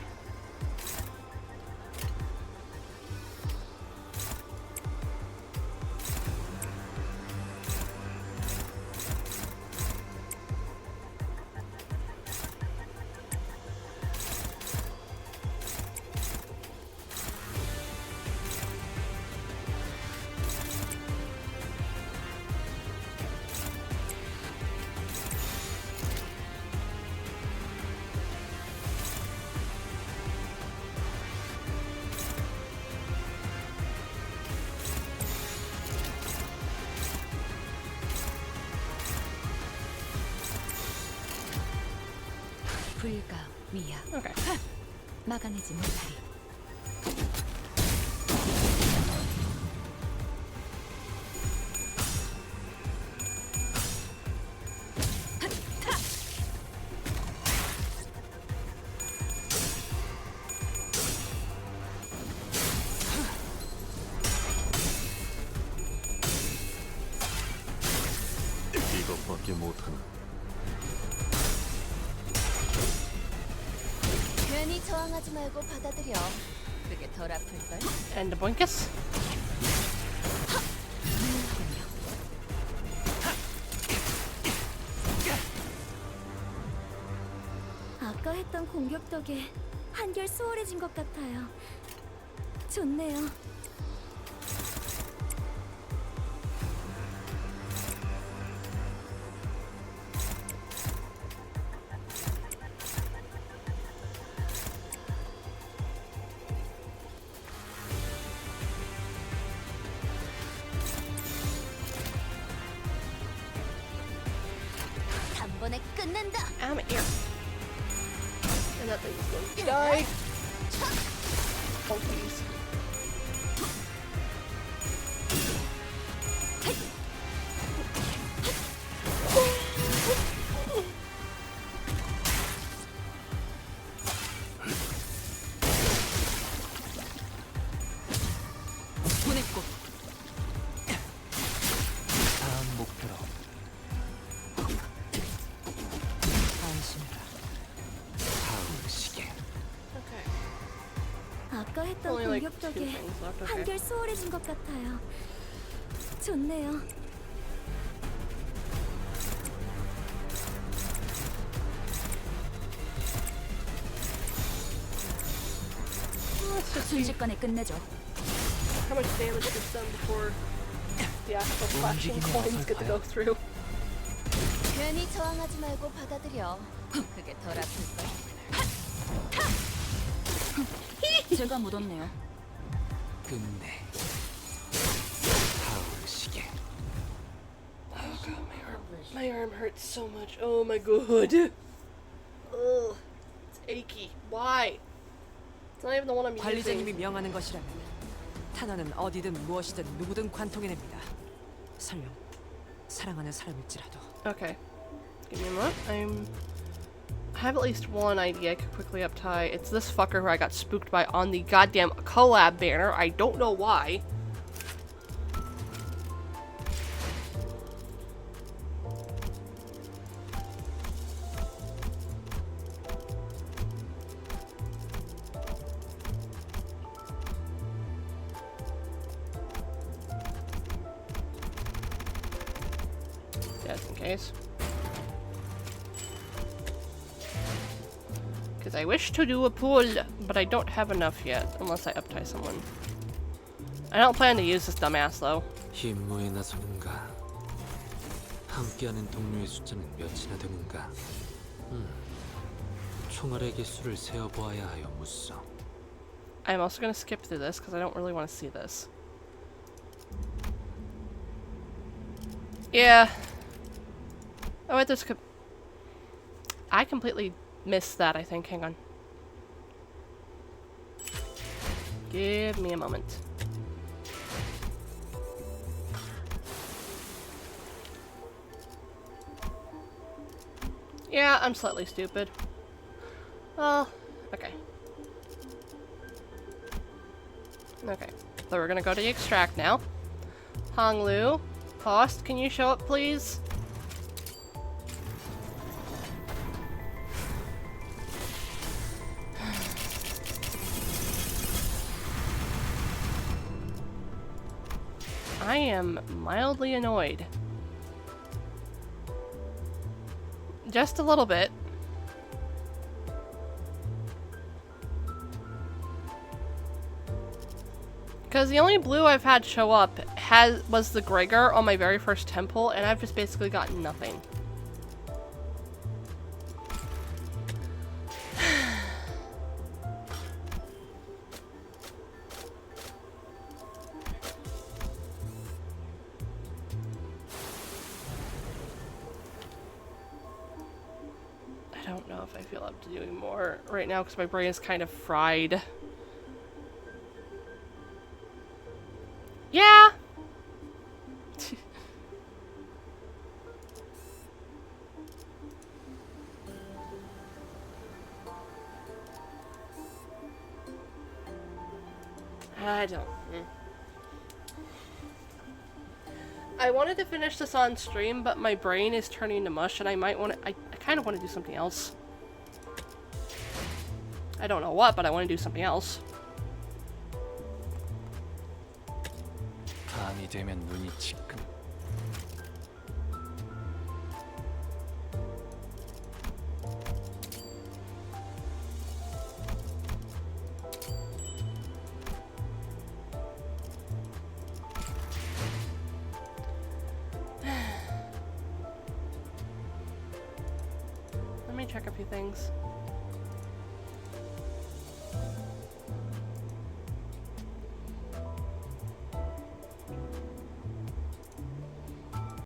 Speaker 2: 위야.
Speaker 1: Okay.
Speaker 2: 막아내지 못하리.
Speaker 4: 이것밖에 못하나.
Speaker 6: 괜히 저항하지 말고 받아들여. 그게 덜 아플걸?
Speaker 1: And boinkus.
Speaker 7: 아까 했던 공격 덕에 한결 수월해진 것 같아요. 좋네요.
Speaker 6: 단번에 끝낸다.
Speaker 1: I'm here. And that thing's going to die. Oh, please.
Speaker 6: 보냈고.
Speaker 3: 다음 목표로.
Speaker 9: 안심해라. 다음 시계.
Speaker 1: Okay.
Speaker 7: 아까 했던
Speaker 1: Only like
Speaker 7: 공격
Speaker 1: two
Speaker 7: 덕에
Speaker 1: things left. Okay.
Speaker 7: 한결 수월해진 것 같아요. 좋네요.
Speaker 1: Let's just see
Speaker 2: 순식간에 끝내죠.
Speaker 1: how much damage gets done before the actual flashing
Speaker 3: 움직임이
Speaker 1: coins get to go through.
Speaker 6: 괜히 저항하지 말고 받아들여. 그게 덜 아플걸?
Speaker 2: 제가 묻었네요.
Speaker 5: 끝내. 다음 시계.
Speaker 1: Oh god, my arm hurts so much. Oh my god. Ugh. It's achy. Why? It's not even the one I'm
Speaker 9: 관리자님이
Speaker 1: using.
Speaker 9: 명하는 것이라면 타나는 어디든 무엇이든 누구든 관통해냅니다. 설령 사랑하는 사람일지라도.
Speaker 1: Okay. Give me a moment. I have at least one idea I could quickly uptie. It's this fucker who I got spooked by on the goddamn Collab banner. I don't know why. Just in case. Because I wish to do a pull, but I don't have enough yet, unless I uptie someone. I don't plan to use this dumbass, though.
Speaker 5: 임무에 나서는가? 함께하는 동료의 숫자는 몇이나 되는가? 총알의 개수를 세어보아야 하여 묻소.
Speaker 1: I'm also going to skip through this, because I don't really want to see this. Yeah. Oh, wait, there's... I completely missed that, I think. Hang on. Give me a moment. Yeah, I'm slightly stupid. Well, okay. Okay, so we're gonna go to the extract now. Honglu, host, can you show up, please? I am mildly annoyed. Just a little bit. Because the only blue I've had show up was the Gregor on my very first temple, and I've just basically gotten nothing. I don't know. know if I feel up to doing more right now because my brain is kind of fried. Yeah! I don't. I wanted to finish this on stream, but my brain is turning to mush, and I might want to. I kind of want to do something else. I don't know what, but I want to do something else.
Speaker 4: 밤이 되면 눈이 지금.
Speaker 1: Let me check a few things.